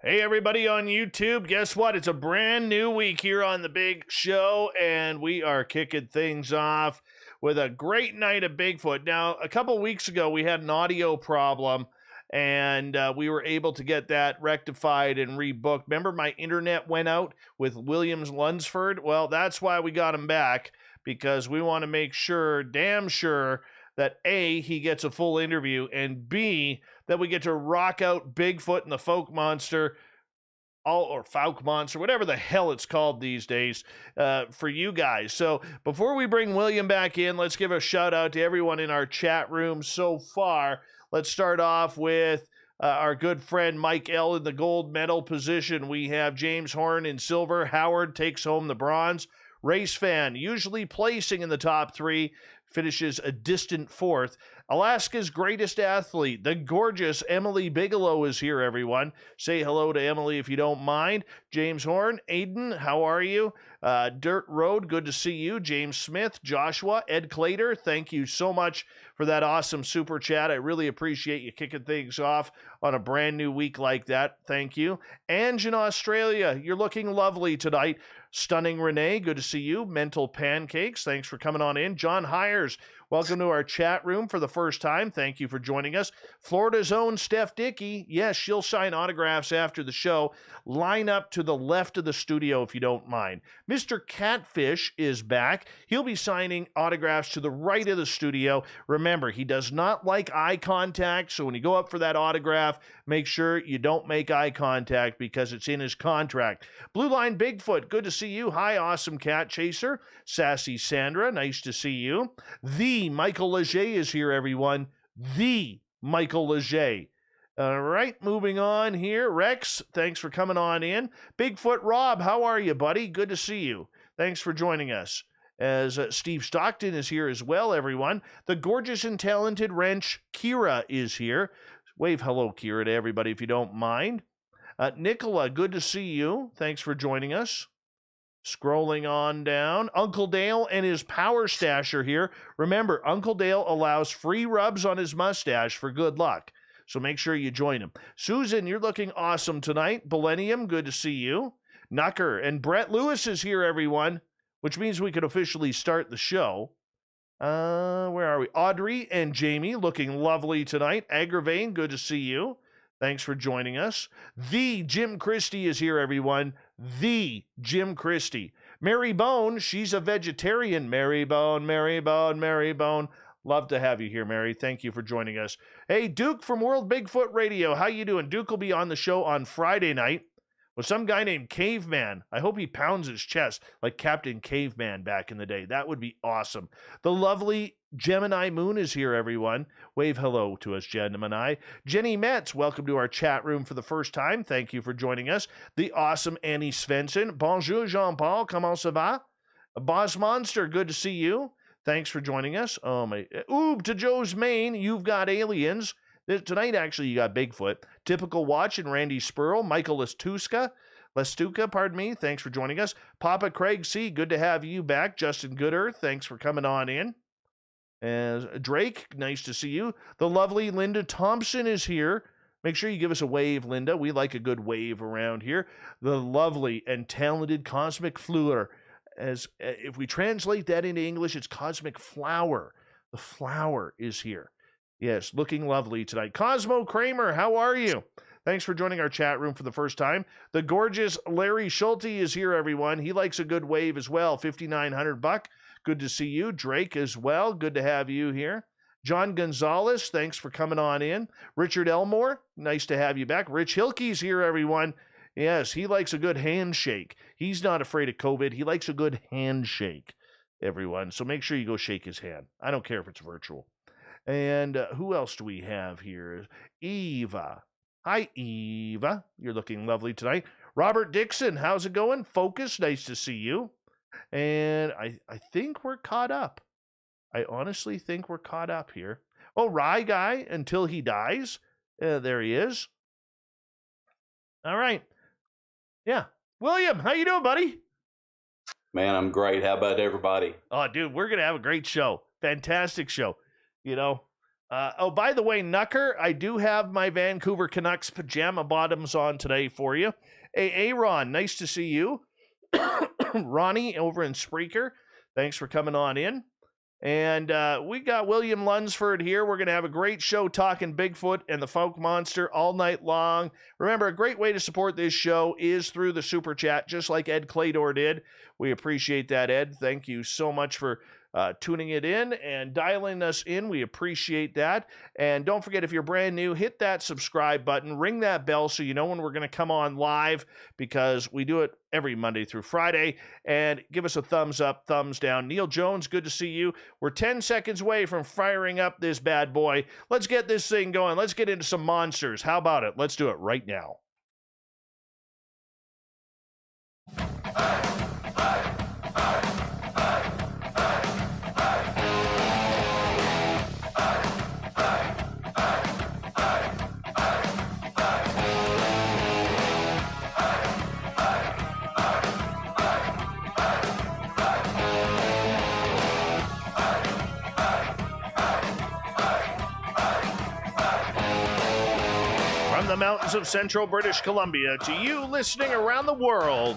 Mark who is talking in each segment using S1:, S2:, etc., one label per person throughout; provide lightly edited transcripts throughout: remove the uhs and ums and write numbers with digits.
S1: Hey, everybody on YouTube. Guess what? It's a brand new week here on The Big Show, and we are kicking things off with a great night of Bigfoot. Now, a couple weeks ago, we had an audio problem, and we were able to get that rectified and rebooked. Remember, my internet went out with Williams Lunsford? Well, that's why we got him back, because we want to make sure, damn sure, that A, he gets a full interview, and B, that we get to rock out Bigfoot and the Fouke Monster, or Fouke Monster, whatever the hell it's called these days, for you guys. So before we bring William back in, let's give a shout out to everyone in our chat room so far. Let's start off with our good friend Mike L. in the gold medal position. We have James Horn in silver. Howard takes home the bronze. Race fan, usually placing in the top three, finishes a distant fourth. Alaska's greatest athlete, the gorgeous Emily Bigelow, is here, everyone. Say hello to Emily if you don't mind. James Horn, Aiden, how are you? Dirt Road, good to see you. James Smith, Joshua, Ed Clater, thank you so much for that awesome super chat. I really appreciate you kicking things off on a brand new week like that. Thank you. Ange in Australia, you're looking lovely tonight. Stunning Renee, good to see you. Mental Pancakes, thanks for coming on in. John Hires, welcome to our chat room for the first time. Thank you for joining us. Florida's own Steph Dickey, yes, she'll sign autographs after the show. Line up to the left of the studio if you don't mind. Mr. Catfish is back. He'll be signing autographs to the right of the studio. Remember, he does not like eye contact, so when you go up for that autograph, make sure you don't make eye contact because it's in his contract. Blue Line Bigfoot, good to see you. Hi, awesome cat chaser. Sassy Sandra, nice to see you. The Michael Leger is here, everyone. The Michael Leger. All right, moving on here. Rex, thanks for coming on in. Bigfoot Rob, how are you, buddy? Good to see you. Thanks for joining us. As Steve Stockton is here as well, everyone. The gorgeous and talented wrench Kira is here. Wave hello, Kira, to everybody if you don't mind. Nicola, good to see you. Thanks for joining us. Scrolling on down, Uncle Dale and his power stash are here. Remember, Uncle Dale allows free rubs on his mustache for good luck, so make sure you join him. Susan, you're looking awesome tonight. Millennium, good to see you. Knucker and Brett Lewis is here, everyone, which means we could officially start the show. Where are we? Audrey and Jamie, looking lovely tonight. Aggravain, good to see you. Thanks for joining us. The Jim Christie is here, everyone. The Jim Christie. Mary Bone, she's a vegetarian. Mary Bone, Mary Bone, Mary Bone. Love to have you here, Mary. Thank you for joining us. Hey, Duke from World Bigfoot Radio. How you doing? Duke will be on the show on Friday night with some guy named Caveman. I hope he pounds his chest like Captain Caveman back in the day. That would be awesome. The lovely Gemini Moon is here, everyone. Wave hello to us, Gemini. Jenny Metz, welcome to our chat room for the first time. Thank you for joining us. The awesome Annie Svensson. Bonjour, Jean-Paul. Comment ça va? Boss Monster, good to see you. Thanks for joining us. Oh, my. Oob to Joe's Maine. You've got aliens. Tonight, actually, you got Bigfoot. Typical Watch and Randy Spurl. Michael Lestuka, pardon me. Thanks for joining us. Papa Craig C., good to have you back. Justin Goodearth, thanks for coming on in. As Drake, nice to see you. The lovely Linda Thompson is here. Make sure you give us a wave, Linda. We like a good wave around here. The lovely and talented Cosmic Fleur. As if we translate that into English, it's Cosmic Flower. The flower is here. Yes, looking lovely tonight. Cosmo Kramer, how are you? Thanks for joining our chat room for the first time. The gorgeous Larry Schulte is here, everyone. He likes a good wave as well. $5,900. Good to see you. Drake as well. Good to have you here. John Gonzalez, thanks for coming on in. Richard Elmore, nice to have you back. Rich Hilke's here, everyone. Yes, he likes a good handshake. He's not afraid of COVID. He likes a good handshake, everyone. So make sure you go shake his hand. I don't care if it's virtual. And who else do we have here? Eva. Hi, Eva. You're looking lovely tonight. Robert Dixon, how's it going? Focus, nice to see you. And I think we're caught up. I honestly think we're caught up here. Oh, Rye Guy, until he dies. There he is. All right. Yeah. William, how you doing, buddy?
S2: Man, I'm great. How about everybody?
S1: Oh, dude, we're going to have a great show. Fantastic show. You know, Oh, by the way, Nucker, I do have my Vancouver Canucks pajama bottoms on today for you. Hey, Aaron, nice to see you. Ronnie over in Spreaker, thanks for coming on in. And we got William Lunsford here. We're going to have a great show talking Bigfoot and the Fouke Monster all night long. Remember, a great way to support this show is through the Super Chat, just like Ed Clador did. We appreciate that, Ed. Thank you so much for tuning it in and dialing us in. We appreciate that. And don't forget, if you're brand new, hit that subscribe button, ring that bell so you know when we're going to come on live, because we do it every Monday through Friday. And give us a thumbs up, thumbs down. Neil Jones, good to see you. We're 10 seconds away from firing up this bad boy. Let's get this thing going. Let's get into some monsters. How about it? Let's do it right now. The mountains of central British Columbia to you listening around the world.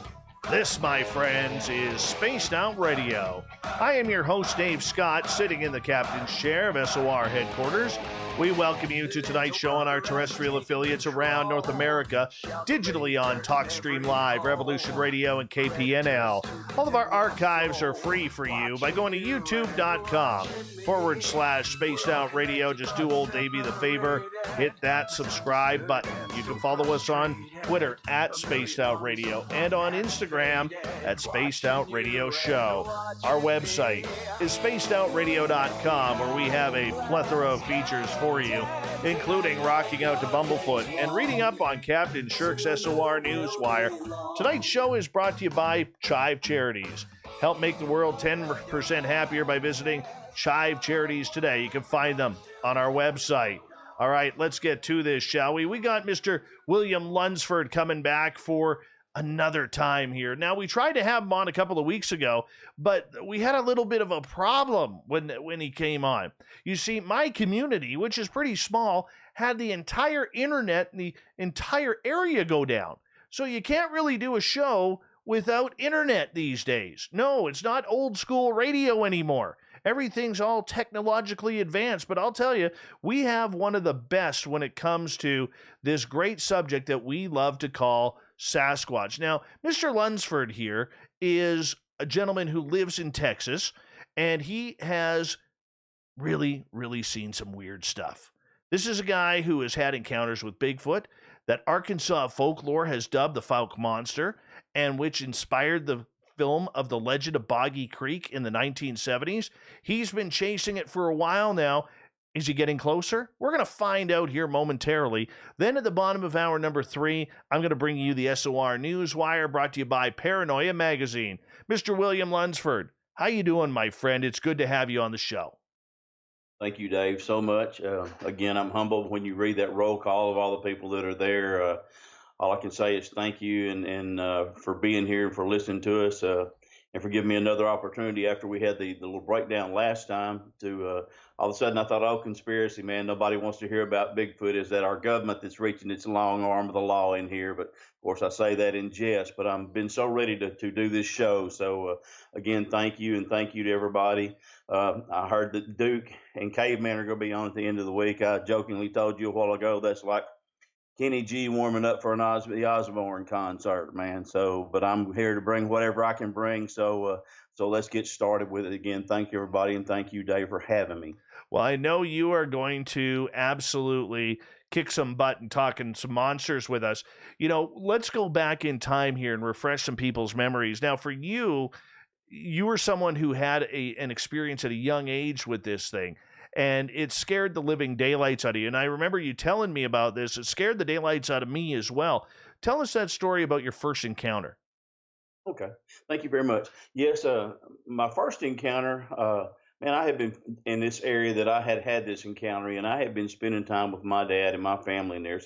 S1: This, my friends, is Spaced Out Radio. I am your host, Dave Scott, sitting in the captain's chair of SOR headquarters. We welcome you to tonight's show on our terrestrial affiliates around North America, digitally on TalkStream Live, Revolution Radio, and KPNL. All of our archives are free for you by going to youtube.com/Spaced Out Radio. Just do old Davey the favor, hit that subscribe button. You can follow us on Twitter at Spaced Out Radio and on Instagram at Spaced Out Radio Show. Our website is spacedoutradio.com, where we have a plethora of features for you, including rocking out to Bumblefoot and reading up on Captain Shirk's SOR Newswire. Tonight's show is brought to you by Chive Charities. Help make the world 10% happier by visiting Chive Charities today. You can find them on our website. All right, let's get to this, shall we? We got Mr. William Lunsford coming back for another time here. Now, we tried to have him on a couple of weeks ago, but we had a little bit of a problem when he came on. You see, my community, which is pretty small, had the entire internet and the entire area go down. So you can't really do a show without internet these days. No, it's not old school radio anymore. Everything's all technologically advanced, but I'll tell you, we have one of the best when it comes to this great subject that we love to call Sasquatch. Now, Mr. Lunsford here is a gentleman who lives in Texas, and he has really, really seen some weird stuff. This is a guy who has had encounters with Bigfoot that Arkansas folklore has dubbed the Fouke Monster, and which inspired the film of The Legend of Boggy Creek in the 1970s. He's been chasing it for a while now. Is he getting closer? We're going to find out here momentarily. Then at the bottom of hour number 3, I'm going to bring you the SOR Newswire, brought to you by Paranoia Magazine. Mr. William Lunsford, how you doing, my friend? It's good to have you on the show.
S2: Thank you, Dave, so much. Again, I'm humbled when you read that roll call of all the people that are there. All I can say is thank you and for being here and for listening to us and for giving me another opportunity after we had the little breakdown last time to all of a sudden I thought, oh, conspiracy, man, nobody wants to hear about Bigfoot. Is that our government that's reaching its long arm of the law in here? But of course I say that in jest, but I've been so ready to do this show. So again, thank you, and thank you to everybody. I heard that Duke and Caveman are going to be on at the end of the week. I jokingly told you a while ago that's like Kenny G warming up for an Ozzy Osbourne concert, man. So, but I'm here to bring whatever I can bring. So let's get started with it again. Thank you, everybody, and thank you, Dave, for having me.
S1: Well, I know you are going to absolutely kick some butt and talking some monsters with us. You know, let's go back in time here and refresh some people's memories. Now, for you, you were someone who had an experience at a young age with this thing, and it scared the living daylights out of you. And I remember you telling me about this. It scared the daylights out of me as well. Tell us that story about your first encounter.
S2: Okay. Thank you very much. Yes, my first encounter, man, I had been in this area that I had this encounter, and I had been spending time with my dad and my family in there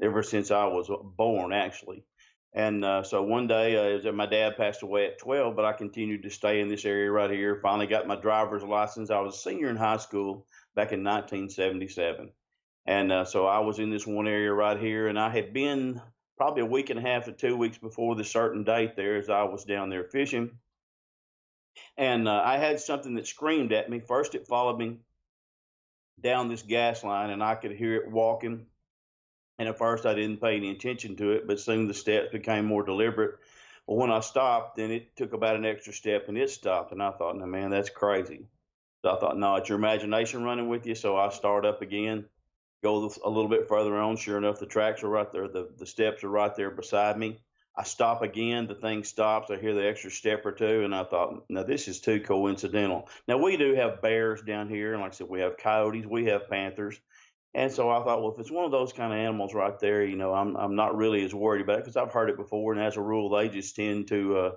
S2: ever since I was born, actually. And so one day, my dad passed away at 12, but I continued to stay in this area right here. Finally got my driver's license. I was a senior in high school back in 1977. And so I was in this one area right here, and I had been probably a week and a half to 2 weeks before the certain date there as I was down there fishing. And I had something that screamed at me. First, it followed me down this gas line, and I could hear it walking. And at first, I didn't pay any attention to it, but soon the steps became more deliberate. Well, when I stopped, then it took about an extra step, and it stopped. And I thought, no, man, that's crazy. So I thought, no, it's your imagination running with you. So I start up again, go a little bit further on. Sure enough, the tracks are right there. The steps are right there beside me. I stop again. The thing stops. I hear the extra step or two, and I thought, no, this is too coincidental. Now, we do have bears down here. And like I said, we have coyotes, we have panthers. And so I thought, well, if it's one of those kind of animals right there, I'm not really as worried about it because I've heard it before. And as a rule, they just tend to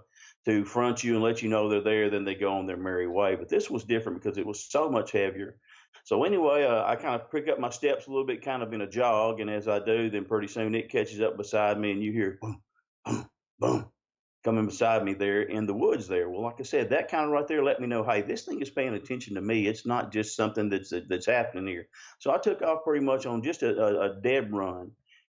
S2: front you and let you know they're there. Then they go on their merry way. But this was different because it was so much heavier. So anyway, I kind of pick up my steps a little bit, kind of in a jog. And as I do, then pretty soon it catches up beside me, and you hear boom, boom, boom, coming beside me there in the woods there. Well, like I said, that kind of right there let me know, hey, this thing is paying attention to me. It's not just something that's happening here. So I took off pretty much on just a dead run.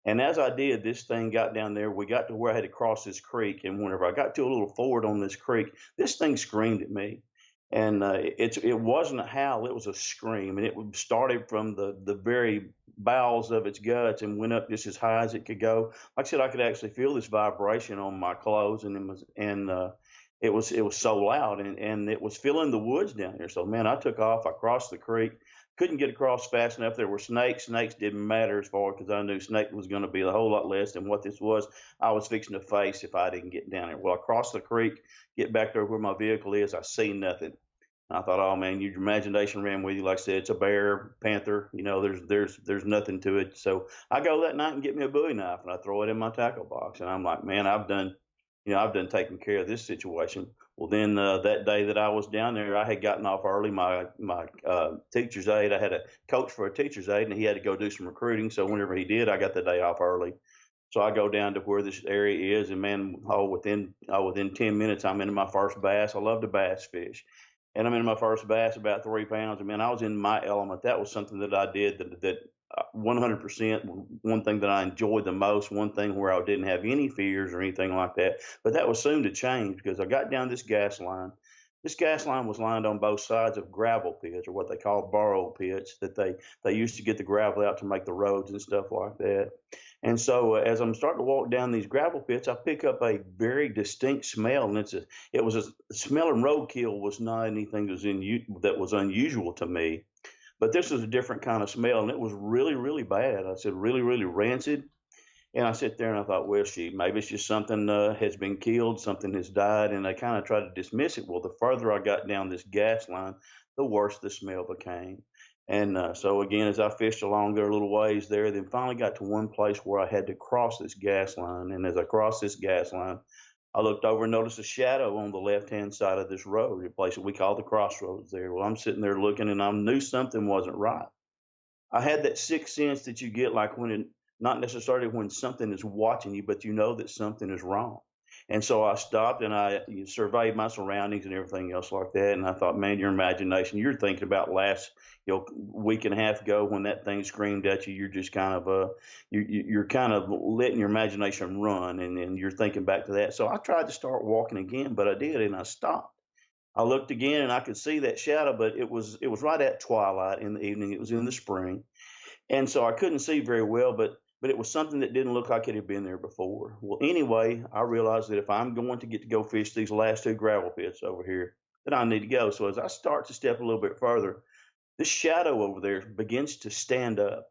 S2: And as I did, this thing got down there. We got to where I had to cross this creek. And whenever I got to a little ford on this creek, this thing screamed at me. And it wasn't a howl, it was a scream. And it started from the very bowels of its guts and went up just as high as it could go. Like I said, I could actually feel this vibration on my clothes, and it was so loud, and it was filling the woods down there. So man, I took off. I crossed the creek. Couldn't get across fast enough. There were snakes. Snakes didn't matter as far because I knew snake was going to be a whole lot less than what this was. I was fixing to face if I didn't get down there. Well, I crossed the creek, get back there where my vehicle is. I see nothing. I thought, oh man, your imagination ran with you. Like I said, it's a bear, panther. There's nothing to it. So I go that night and get me a Bowie knife, and I throw it in my tackle box. And I'm like, man, I've done taking care of this situation. Well, then that day that I was down there, I had gotten off early. My teacher's aide, I had a coach for a teacher's aide, and he had to go do some recruiting. So whenever he did, I got the day off early. So I go down to where this area is, and man, within 10 minutes, I'm into my first bass. I love to bass fish. And I'm in my first bass, about 3 pounds. And man, I was in my element. That was something that I did that 100%, one thing that I enjoyed the most, one thing where I didn't have any fears or anything like that. But that was soon to change because I got down this gas line. This gas line was lined on both sides of gravel pits, or what they call borrow pits, that they used to get the gravel out to make the roads and stuff like that. And so as I'm starting to walk down these gravel pits, I pick up a very distinct smell, and it was a smelling roadkill was not anything that was unusual to me, but this was a different kind of smell, and it was really, really bad. I said really, really rancid. And I sit there and I thought, well, maybe it's just something has been killed, something has died, and I kind of tried to dismiss it. Well, the further I got down this gas line, the worse the smell became. And so again, as I fished along there a little ways there, then finally got to one place where I had to cross this gas line. And as I crossed this gas line, I looked over and noticed a shadow on the left-hand side of this road, a place that we call the crossroads there. Well, I'm sitting there looking, and I knew something wasn't right. I had that sixth sense that you get, like not necessarily when something is watching you, but you know that something is wrong. And so I stopped and I surveyed my surroundings and everything else like that. And I thought, man, your imagination, you're thinking about last, week and a half ago when that thing screamed at you. You're just kind of, you're kind of letting your imagination run, and you're thinking back to that. So I tried to start walking again, but I did, and I stopped. I looked again and I could see that shadow, but it was right at twilight in the evening. It was in the spring. And so I couldn't see very well, but it was something that didn't look like it had been there before. Well, anyway, I realized that if I'm going to get to go fish these last 2 gravel pits over here, that I need to go. So as I start to step a little bit further, this shadow over there begins to stand up.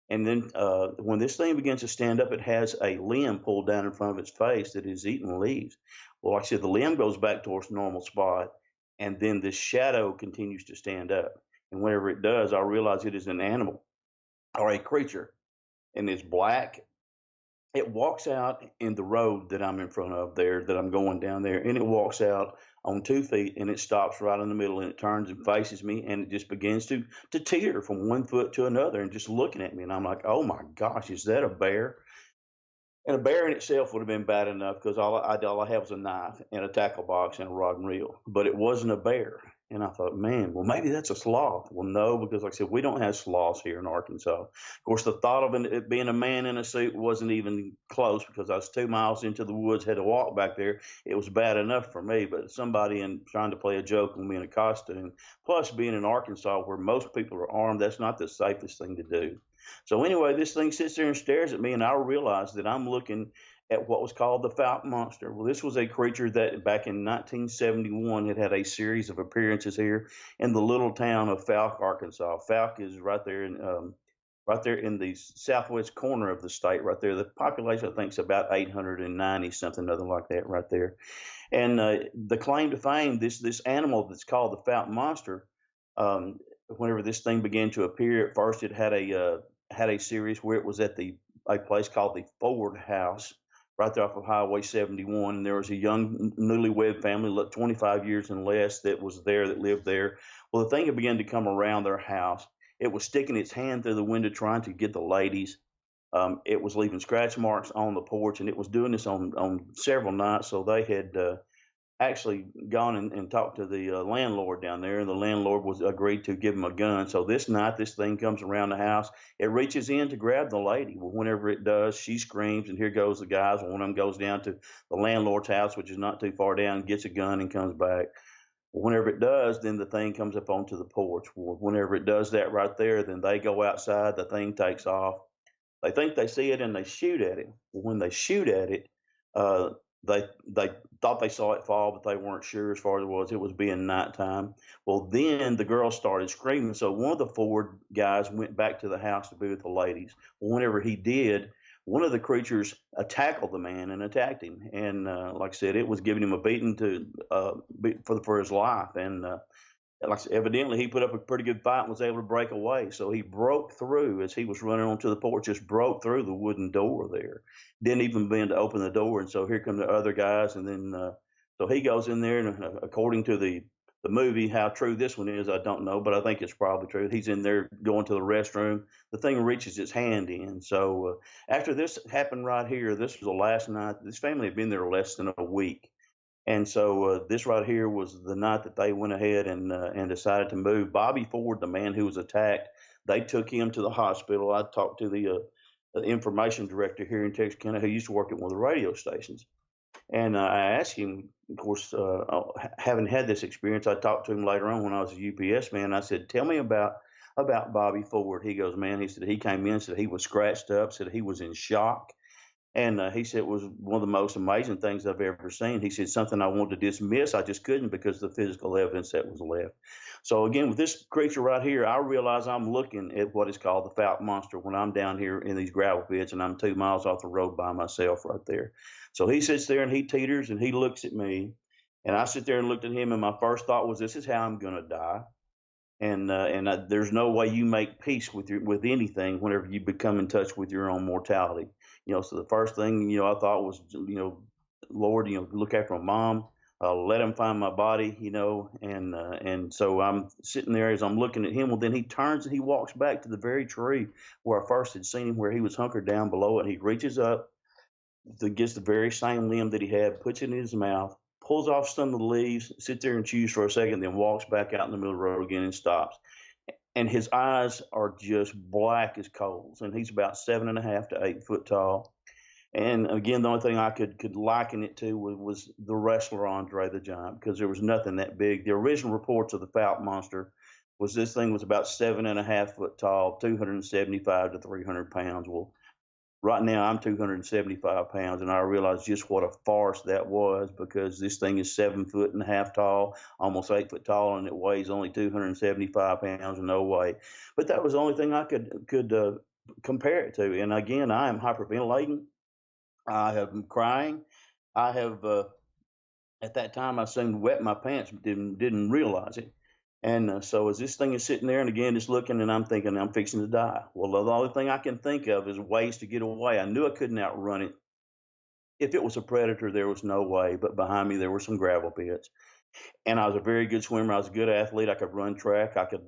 S2: And then when this thing begins to stand up, it has a limb pulled down in front of its face that is eating leaves. Well, like I said, the limb goes back towards the normal spot, and then this shadow continues to stand up. And whenever it does, I realize it is an animal or a creature, and it's black. It walks out in the road that I'm in front of there, that I'm going down there, and it walks out on 2 feet, and it stops right in the middle, and it turns and faces me, and it just begins to teeter from one foot to another and just looking at me. And I'm like, oh my gosh, is that a bear? And a bear in itself would have been bad enough because all I have was a knife and a tackle box and a rod and reel, but it wasn't a bear. And I thought, man, well, maybe that's a sloth. Well, no, because like I said, we don't have sloths here in Arkansas. Of course, the thought of it being a man in a suit wasn't even close because I was 2 miles into the woods, had to walk back there. It was bad enough for me, but somebody trying to play a joke on me in a costume, plus being in Arkansas where most people are armed, that's not the safest thing to do. So anyway, this thing sits there and stares at me, and I realize that I'm looking at what was called the Fouke Monster. Well, this was a creature that back in 1971 had a series of appearances here in the little town of Fylth, Arkansas. Fylth is right there in the southwest corner of the state, right there. The population, I think, is about 890 something, nothing like that, right there. And the claim to fame, this animal that's called the Fouke Monster, whenever this thing began to appear, at first it had a series where it was at a place called the Ford House, right there off of Highway 71. And there was a young newlywed family, 25 years and less, that lived there. Well, the thing had begun to come around their house. It was sticking its hand through the window trying to get the ladies. It was leaving scratch marks on the porch, and it was doing this on several nights. So they had actually gone and talked to the landlord down there, and the landlord was agreed to give him a gun. So this night, this thing comes around the house. It reaches in to grab the lady. Well, whenever it does, she screams, and here goes the guys. One of them goes down to the landlord's house, which is not too far down, gets a gun and comes back. Well, whenever it does, then the thing comes up onto the porch. Well, whenever it does that right there, then they go outside. The thing takes off. They think they see it and they shoot at it. Well, when they shoot at it, uh, they thought they saw it fall, but they weren't sure as far as it was being nighttime. Well, then the girl started screaming. So one of the Ford guys went back to the house to be with the ladies. Well, whenever he did, one of the creatures tackled the man and attacked him. And like I said, it was giving him a beating for his life. And like evidently he put up a pretty good fight and was able to break away. So he broke through as he was running onto the porch, just broke through the wooden door there. Didn't even bend to open the door. And so here come the other guys. And then, so he goes in there, and according to the movie, how true this one is, I don't know, but I think it's probably true. He's in there going to the restroom. The thing reaches its hand in. So after this happened right here, this was the last night. This family had been there less than a week. And so this right here was the night that they went ahead and decided to move. Bobby Ford, the man who was attacked, they took him to the hospital. I talked to the information director here in Texarkana who used to work at one of the radio stations. And I asked him, of course, having had this experience, I talked to him later on when I was a UPS man. I said, tell me about Bobby Ford. He goes, man, he said he came in, said he was scratched up, said he was in shock. And he said it was one of the most amazing things I've ever seen. He said something I wanted to dismiss, I just couldn't because of the physical evidence that was left. So again, with this creature right here, I realize I'm looking at what is called the Fouke Monster when I'm down here in these gravel pits and I'm 2 miles off the road by myself right there. So he sits there and he teeters and he looks at me, and I sit there and looked at him, and my first thought was, this is how I'm going to die. And there's no way you make peace with anything whenever you become in touch with your own mortality. So the first thing, I thought was, Lord, look after my mom, let him find my body, and so I'm sitting there as I'm looking at him. Well, then he turns and he walks back to the very tree where I first had seen him, where he was hunkered down below it. He reaches up, gets the very same limb that he had, puts it in his mouth, pulls off some of the leaves, sits there and chews for a second, then walks back out in the middle of the road again and stops. And his eyes are just black as coals, and he's about 7.5 to 8 foot tall. And again, the only thing I could liken it to was the wrestler Andre the Giant, because there was nothing that big. The original reports of the Fouke Monster was this thing was about 7.5 foot tall, 275 to 300 pounds. Well, right now I'm 275 pounds, and I realize just what a farce that was, because this thing is 7.5 foot tall, almost 8 foot tall, and it weighs only 275 pounds. No way. But that was the only thing I could compare it to. And again, I am hyperventilating. I am crying. I have at that time I seemed to wet my pants, but didn't realize it. And so as this thing is sitting there, and again, it's looking, and I'm thinking I'm fixing to die. Well, the only thing I can think of is ways to get away. I knew I couldn't outrun it. If it was a predator, there was no way. But behind me, there were some gravel pits. And I was a very good swimmer. I was a good athlete. I could run track. I could,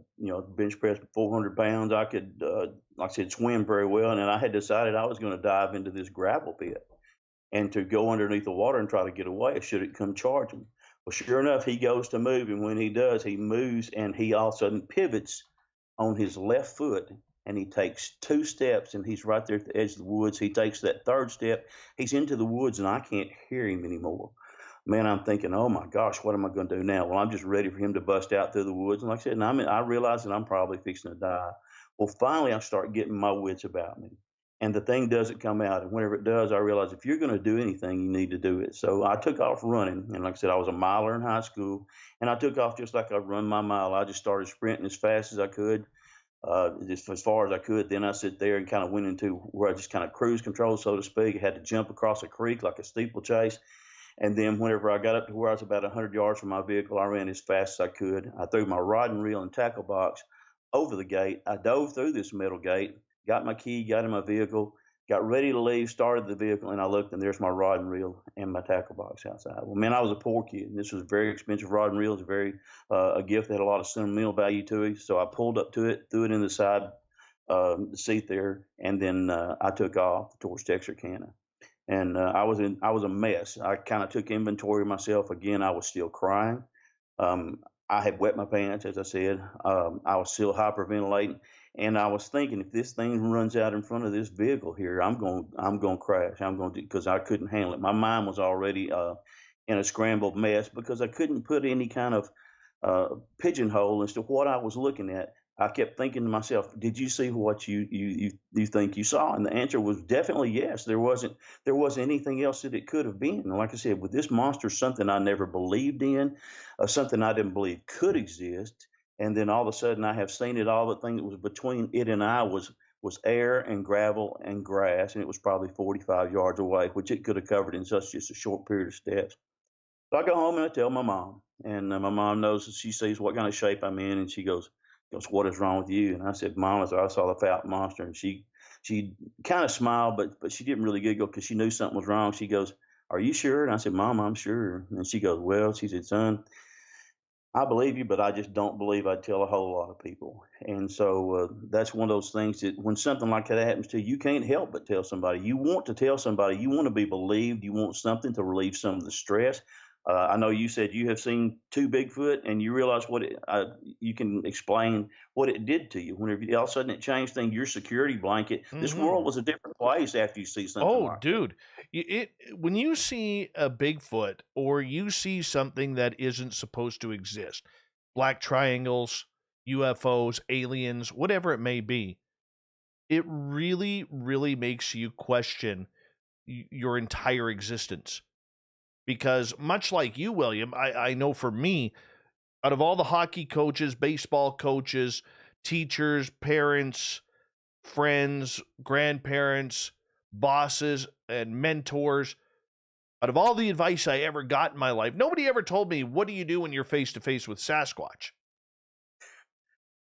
S2: bench press 400 pounds. I could, like I said, swim very well. And I had decided I was going to dive into this gravel pit and to go underneath the water and try to get away should it come charging. Well, sure enough, he goes to move, and when he does, he moves, and he all of a sudden pivots on his left foot, and he takes 2 steps, and he's right there at the edge of the woods. He takes that third step, he's into the woods, and I can't hear him anymore. Man, I'm thinking, oh my gosh, what am I going to do now? Well, I'm just ready for him to bust out through the woods. And like I said, and I realize that I'm probably fixing to die. Well, finally, I start getting my wits about me. And the thing doesn't come out. And whenever it does, I realize if you're going to do anything, you need to do it. So I took off running. And like I said, I was a miler in high school. And I took off just like I run my mile. I just started sprinting as fast as I could, just as far as I could. Then I sit there and kind of went into where I just kind of cruise control, so to speak. I had to jump across a creek like a steeplechase. And then whenever I got up to where I was about 100 yards from my vehicle, I ran as fast as I could. I threw my rod and reel and tackle box over the gate. I dove through this metal gate, got my key, got in my vehicle, got ready to leave, started the vehicle, and I looked, and there's my rod and reel and my tackle box outside. Well, man, I was a poor kid, and this was a very expensive rod and reel. It was a gift that had a lot of sentimental value to it. So I pulled up to it, threw it in the side seat there, and then I took off towards Texarkana. And I was a mess. I kind of took inventory of myself. Again, I was still crying. I had wet my pants, as I said. I was still hyperventilating, and I was thinking, if this thing runs out in front of this vehicle here, I'm going to crash. I'm going to, because I couldn't handle it. My mind was already in a scrambled mess because I couldn't put any kind of pigeonhole as to what I was looking at. I kept thinking to myself, did you see what you think you saw? And the answer was definitely yes. There wasn't anything else that it could have been. And like I said, with this monster, something I never believed in, something I didn't believe could exist. And then all of a sudden I have seen it. All the thing that was between it and I was air and gravel and grass, and it was probably 45 yards away, which it could have covered in such just a short period of steps. So I go home and I tell my mom, and my mom knows, she sees what kind of shape I'm in, and she goes, "What is wrong with you?" And I said, "Mom, I saw the Fouke Monster." And she kind of smiled, but she didn't really giggle because she knew something was wrong. She goes, "Are you sure?" And I said, "Mom, I'm sure." And she goes, "Well," she said, "Son, I believe you, but I just don't believe I'd tell a whole lot of people." And so that's one of those things that when something like that happens to you, you can't help but tell somebody. You want to tell somebody. You want to be believed. You want something to relieve some of the stress. I know you said you have seen 2 Bigfoot, and you realize what you can explain what it did to you. Whenever all of a sudden it changed things, your security blanket. This world was a different place after you see something
S1: Oh,
S2: like that.
S1: dude, when you see a Bigfoot or you see something that isn't supposed to exist, black triangles, UFOs, aliens, whatever it may be, it really, really makes you question your entire existence. Because much like you, William, I know for me, out of all the hockey coaches, baseball coaches, teachers, parents, friends, grandparents, bosses, and mentors, out of all the advice I ever got in my life, nobody ever told me, what do you do when you're face to face with Sasquatch?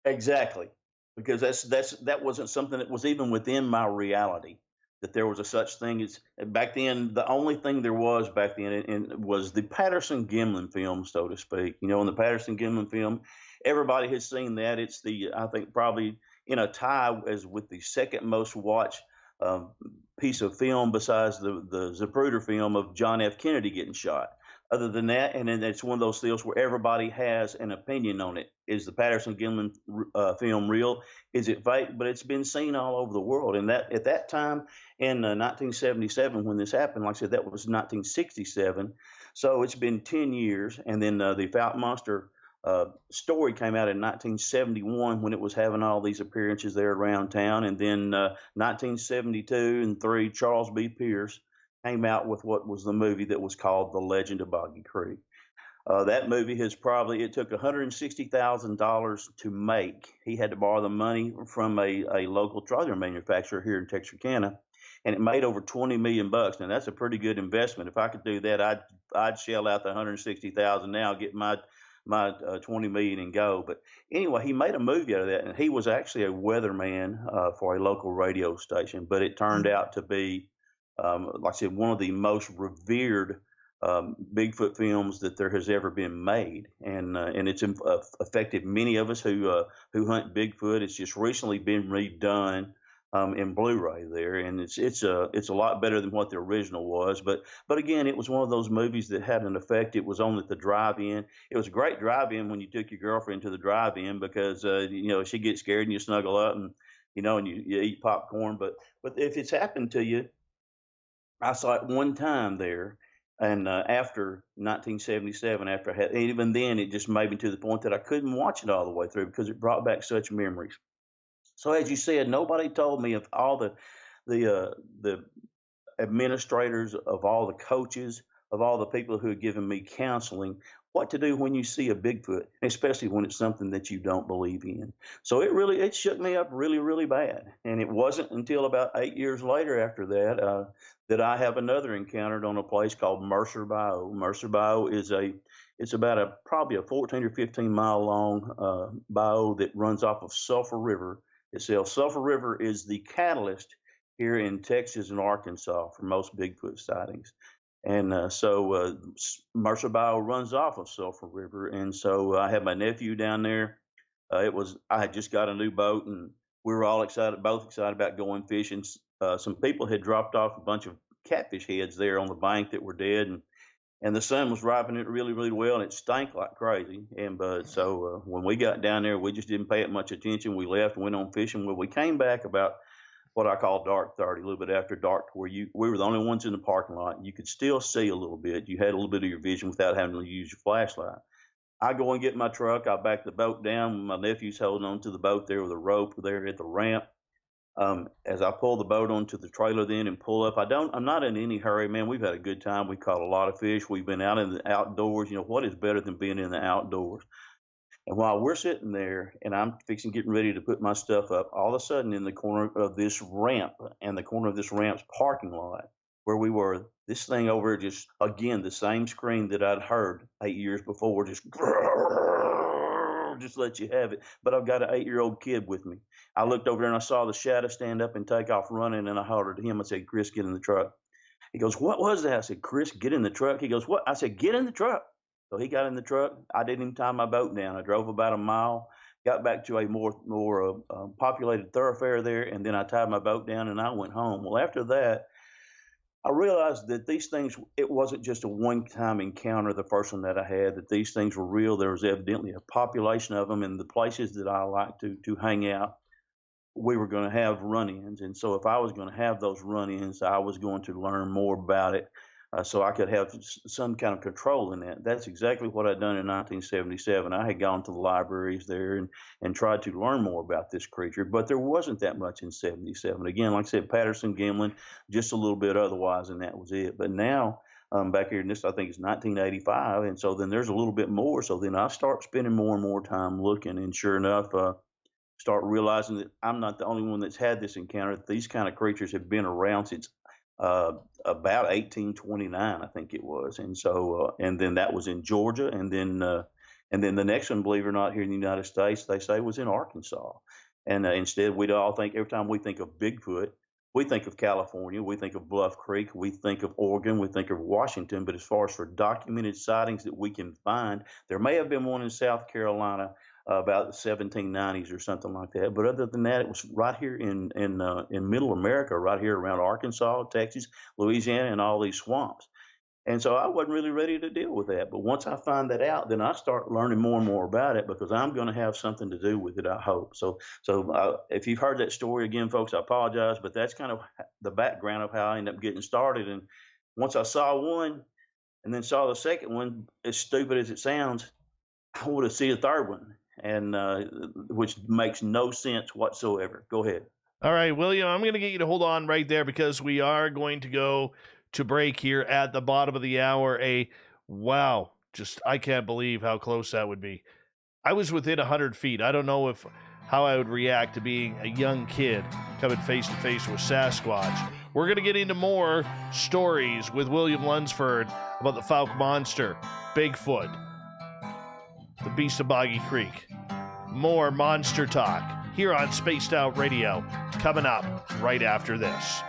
S2: Exactly, because that wasn't something that was even within my reality, that there was a such thing as back then. The only thing there was back then was the Patterson Gimlin film, so to speak. You know, in the Patterson Gimlin film, everybody has seen that. It's I think probably in a tie as with the second most watched um, piece of film besides the Zapruder film of John F. Kennedy getting shot. Other than that, and then it's one of those deals where everybody has an opinion on it. Is the Patterson Gimlin film real? Is it fake? But it's been seen all over the world. And that at that time in 1977, when this happened, like I said, that was 1967. So it's been 10 years. And then the Fouke Monster story came out in 1971 when it was having all these appearances there around town. And then 1972 and 3, Charles B. Pierce came out with what was the movie that was called The Legend of Boggy Creek. That movie it took $160,000 to make. He had to borrow the money from a local trailer manufacturer here in Texarkana, and it made over 20 million bucks. Now that's a pretty good investment. If I could do that, I'd shell out the 160,000 now, get my 20 million and go. But anyway, he made a movie out of that, and he was actually a weatherman for a local radio station. But it turned out to be like I said, one of the most revered Bigfoot films that there has ever been made, and it's affected many of us who hunt Bigfoot. It's just recently been redone in Blu-ray there, and it's a lot better than what the original was. But again, it was one of those movies that had an effect. It was on at the drive-in. It was a great drive-in when you took your girlfriend to the drive-in because she gets scared and you snuggle up and and you eat popcorn. But if it's happened to you, I saw it one time there, and after 1977, after I had, and even then, it just made me to the point that I couldn't watch it all the way through because it brought back such memories. So as you said, nobody told me of all the administrators, of all the coaches, of all the people who had given me counseling, what to do when you see a Bigfoot, especially when it's something that you don't believe in. So it shook me up really, really bad. And it wasn't until about 8 years later after that that I have another encounter on a place called Mercer Bayou. Mercer Bayou it's about probably a 14 or 15 mile long bayou that runs off of Sulphur River itself. Sulphur River is the catalyst here in Texas and Arkansas for most Bigfoot sightings. And so Mercer Bayou runs off of Sulphur River. And so I had my nephew down there. I had just got a new boat and we were all excited, both excited about going fishing. Some people had dropped off a bunch of catfish heads there on the bank that were dead. And the sun was ripening it really, really well, and it stank like crazy. And so when we got down there, we just didn't pay it much attention. We left and went on fishing. Well, we came back about what I call dark 30, a little bit after dark, where we were the only ones in the parking lot. You could still see a little bit. You had a little bit of your vision without having to use your flashlight. I go and get my truck. I back the boat down. My nephew's holding on to the boat there with a rope there at the ramp. As I pull the boat onto the trailer then and pull up, I'm not in any hurry, man. We've had a good time. We caught a lot of fish. We've been out in the outdoors. What is better than being in the outdoors? And while we're sitting there and I'm getting ready to put my stuff up, all of a sudden in the corner of this ramp and the corner of this ramp's parking lot where we were, this thing over just, again, the same scream that I'd heard 8 years before, just let you have it. But I've got an 8-year-old kid with me. I looked over there and I saw the shadow stand up and take off running, and I hollered at him. I said, Chris, get in the truck. He goes, what was that? I said, Chris, get in the truck. He goes, what? I said, get in the truck. So he got in the truck. I didn't even tie my boat down. I drove about a mile, got back to a more populated thoroughfare there, and then I tied my boat down and I went home. Well, after that, I realized that these things, it wasn't just a one-time encounter, the first one that I had, that these things were real. There was evidently a population of them in the places that I like to hang out. We were going to have run-ins. And so if I was going to have those run-ins, I was going to learn more about it so I could have some kind of control in that. That's exactly what I'd done in 1977. I had gone to the libraries there and tried to learn more about this creature, but there wasn't that much in 77. Again, like I said, Patterson, Gimlin, just a little bit otherwise, and that was it. But now, back here in this, I think it's 1985, and so then there's a little bit more. So then I start spending more and more time looking, and sure enough, start realizing that I'm not the only one that's had this encounter. These kind of creatures have been around since about 1829, I think it was. And so, and then that was in Georgia. And then the next one, believe it or not, here in the United States, they say was in Arkansas. And instead, we'd all think, every time we think of Bigfoot, we think of California, we think of Bluff Creek, we think of Oregon, we think of Washington. But as far as for documented sightings that we can find, there may have been one in South Carolina about the 1790s or something like that. But other than that, it was right here in Middle America, right here around Arkansas, Texas, Louisiana, and all these swamps. And so I wasn't really ready to deal with that. But once I find that out, then I start learning more and more about it because I'm going to have something to do with it, I hope. So if you've heard that story again, folks, I apologize, but that's kind of the background of how I ended up getting started. And once I saw one and then saw the second one, as stupid as it sounds, I want to see a third one, and which makes no sense whatsoever. Go ahead.
S1: All right, William, I'm going to get you to hold on right there because we are going to go to break here at the bottom of the hour. Wow, I can't believe how close that would be. I was within 100 feet. I don't know how I would react to being a young kid coming face to face with Sasquatch. We're going to get into more stories with William Lunsford about the Fouke Monster, Bigfoot, the Beast of Boggy Creek. More monster talk here on Spaced Out Radio, coming up right after this.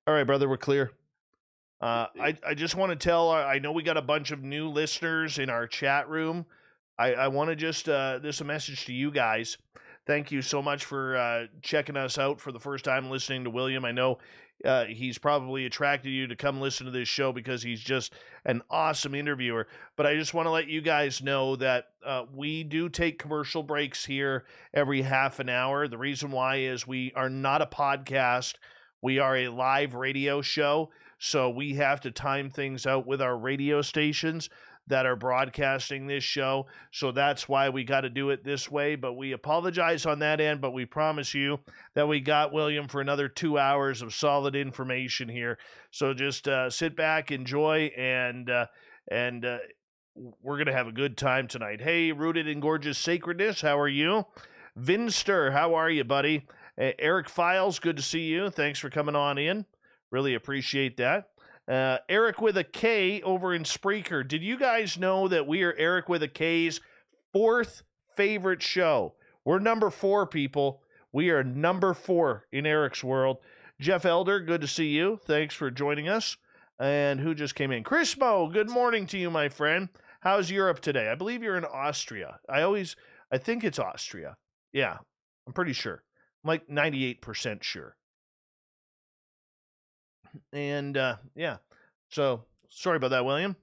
S1: All right, brother, we're clear. I just want to tell, I know we got a bunch of new listeners in our chat room. I want to just, this is a message to you guys. Thank you so much for checking us out for the first time listening to William. I know he's probably attracted you to come listen to this show because he's just an awesome interviewer. But I just want to let you guys know that we do take commercial breaks here every half an hour. The reason why is we are not a podcast, we are a live radio show. So we have to time things out with our radio stations that are broadcasting this show. So that's why we got to do it this way. But we apologize on that end, but we promise you that we got William for another 2 hours of solid information here. So just sit back, enjoy, and we're going to have a good time tonight. Hey, Rooted in Gorgeous Sacredness, how are you? Vinster, how are you, buddy? Eric Files, good to see you. Thanks for coming on in. Really appreciate that. Eric with a K over in Spreaker. Did you guys know that we are Eric with a K's fourth favorite show? We're number 4, people. We are number 4 in Eric's world. Jeff Elder, good to see you. Thanks for joining us. And who just came in? Chris Mo, good morning to you, my friend. How's Europe today? I believe you're in Austria. I think it's Austria. Yeah, I'm pretty sure. I'm like 98% sure. And yeah, so sorry about that, William.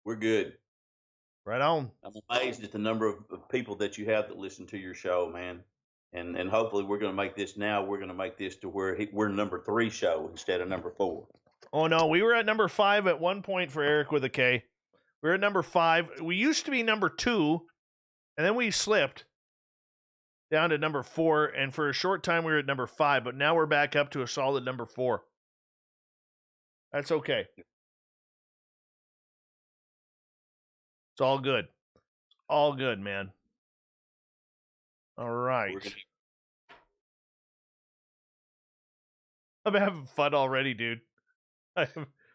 S2: We're good.
S1: Right on.
S2: I'm amazed at the number of people that you have that listen to your show, man. And hopefully we're going to make this now. We're going to make this to where we're number 3 show instead of number 4.
S1: Oh no, we were at number 5 at one point for Eric with a K. We were at number 5. We used to be number 2, and then we slipped down to number 4, and for a short time we were at number 5, but now we're back up to a solid number 4. That's okay. It's all good. All good, man. All right. I'm having fun already, dude.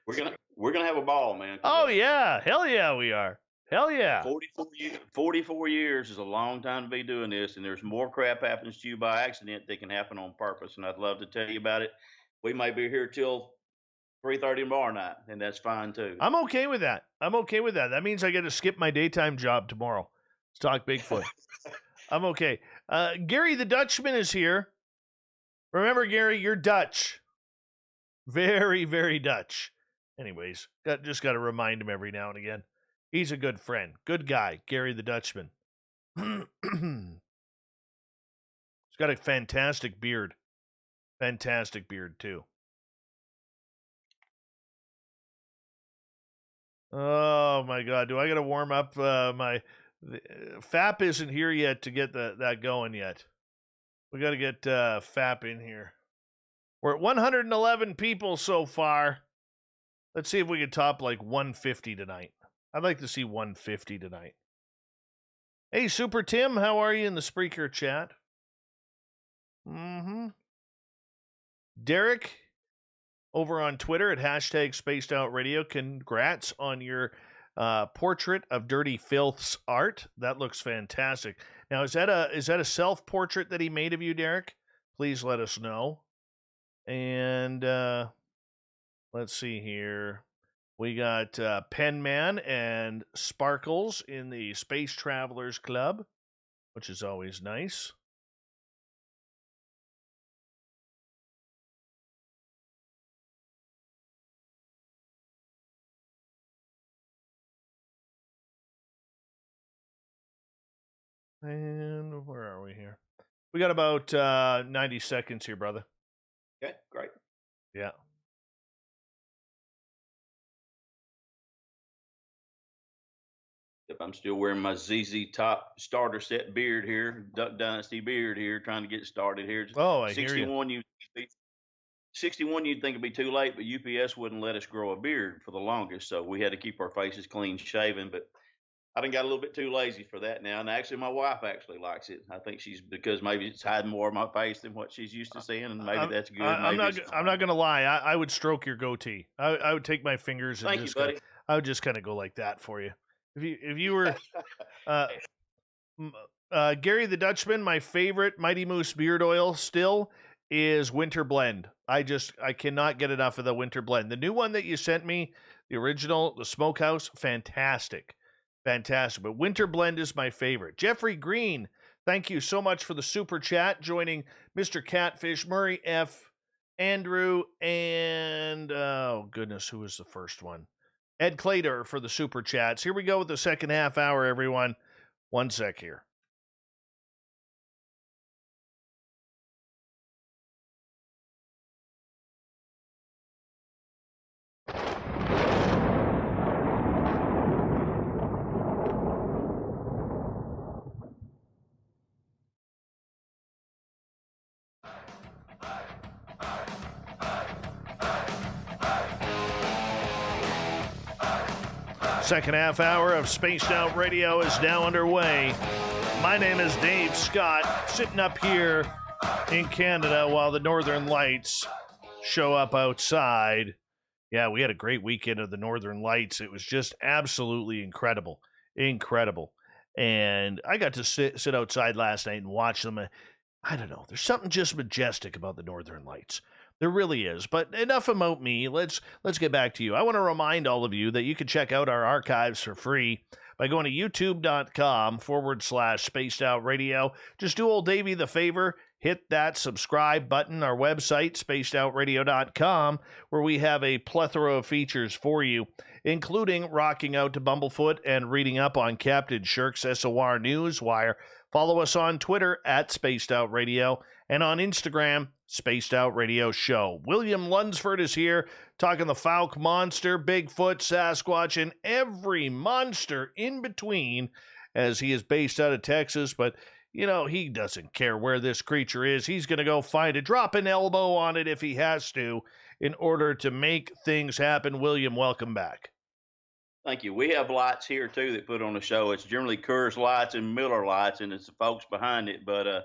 S2: We're gonna have a ball, man.
S1: Oh yeah, hell yeah, we are. Hell yeah.
S2: 44 years is a long time to be doing this, and there's more crap happens to you by accident that can happen on purpose. And I'd love to tell you about it. We may be here till 3:30 tomorrow night, and that's fine too.
S1: I'm okay with that. That means I get to skip my daytime job tomorrow. Let's talk Bigfoot. I'm okay. Gary the Dutchman is here. Remember, Gary, you're Dutch. Very, very Dutch. Anyways, just got to remind him every now and again. He's a good friend. Good guy, Gary the Dutchman. He's got a fantastic beard. Fantastic beard, too. Oh, my God. Do I got to warm up FAP isn't here yet to get that going yet. We got to get FAP in here. We're at 111 people so far. Let's see if we can top like 150 tonight. I'd like to see 150 tonight. Hey, Super Tim, how are you in the Spreaker chat? Derek, over on Twitter at #SpacedOutRadio. Congrats on your portrait of Dirty Fylth's art. That looks fantastic. Now, is that a self-portrait that he made of you, Derek? Please let us know. And let's see here. We got Penman and Sparkles in the Space Travelers Club, which is always nice. And where are we here? We got about 90 seconds here, brother.
S2: Okay, great.
S1: Yeah.
S2: Yep, I'm still wearing my ZZ Top starter set beard here, Duck Dynasty beard here, trying to get started here.
S1: Oh, I
S2: 61,
S1: hear you.
S2: 61, you'd think it'd be too late, but UPS wouldn't let us grow a beard for the longest, so we had to keep our faces clean shaven. But I done got a little bit too lazy for that now, and actually, my wife actually likes it. I think because maybe it's hiding more of my face than what she's used to seeing, and maybe that's good.
S1: I'm not gonna lie. I would stroke your goatee. I would take my fingers and I would just kind of go like that for you. If you were Gary the Dutchman, my favorite Mighty Moose beard oil still is Winter Blend. I cannot get enough of the Winter Blend. The new one that you sent me, the original, the Smokehouse, fantastic. Fantastic. But Winter Blend is my favorite. Jeffrey Green, thank you so much for the super chat, joining Mr. Catfish, Murray F., Andrew, and oh goodness, who was the first one? Ed Clater for the super chats. Here we go with the second half hour, everyone. One sec here. Second half hour of Spaced Out Radio is now underway. My name is Dave Scott, sitting up here in Canada while the Northern Lights show up outside. Yeah, we had a great weekend of the Northern Lights. It was just absolutely incredible. Incredible. And I got to sit outside last night and watch them. I don't know. There's something just majestic about the Northern Lights. There really is. But enough about me. Let's get back to you. I want to remind all of you that you can check out our archives for free by going to youtube.com/spaced out radio. Just do old Davey the favor. Hit that subscribe button. Our website, spacedoutradio.com, where we have a plethora of features for you, including rocking out to Bumblefoot and reading up on Captain Shirk's SOR Newswire. Follow us on Twitter at Spaced Out Radio and on Instagram, Spaced Out Radio Show. William Lunsford is here talking the Fouke Monster, Bigfoot, Sasquatch, and every monster in between, as he is based out of Texas. But, you know, he doesn't care where this creature is. He's going to go find it, drop an elbow on it if he has to, in order to make things happen. William, welcome back.
S2: Thank you. We have lights here too that put on the show. It's generally Coors lights and Miller lights, and it's the folks behind it. But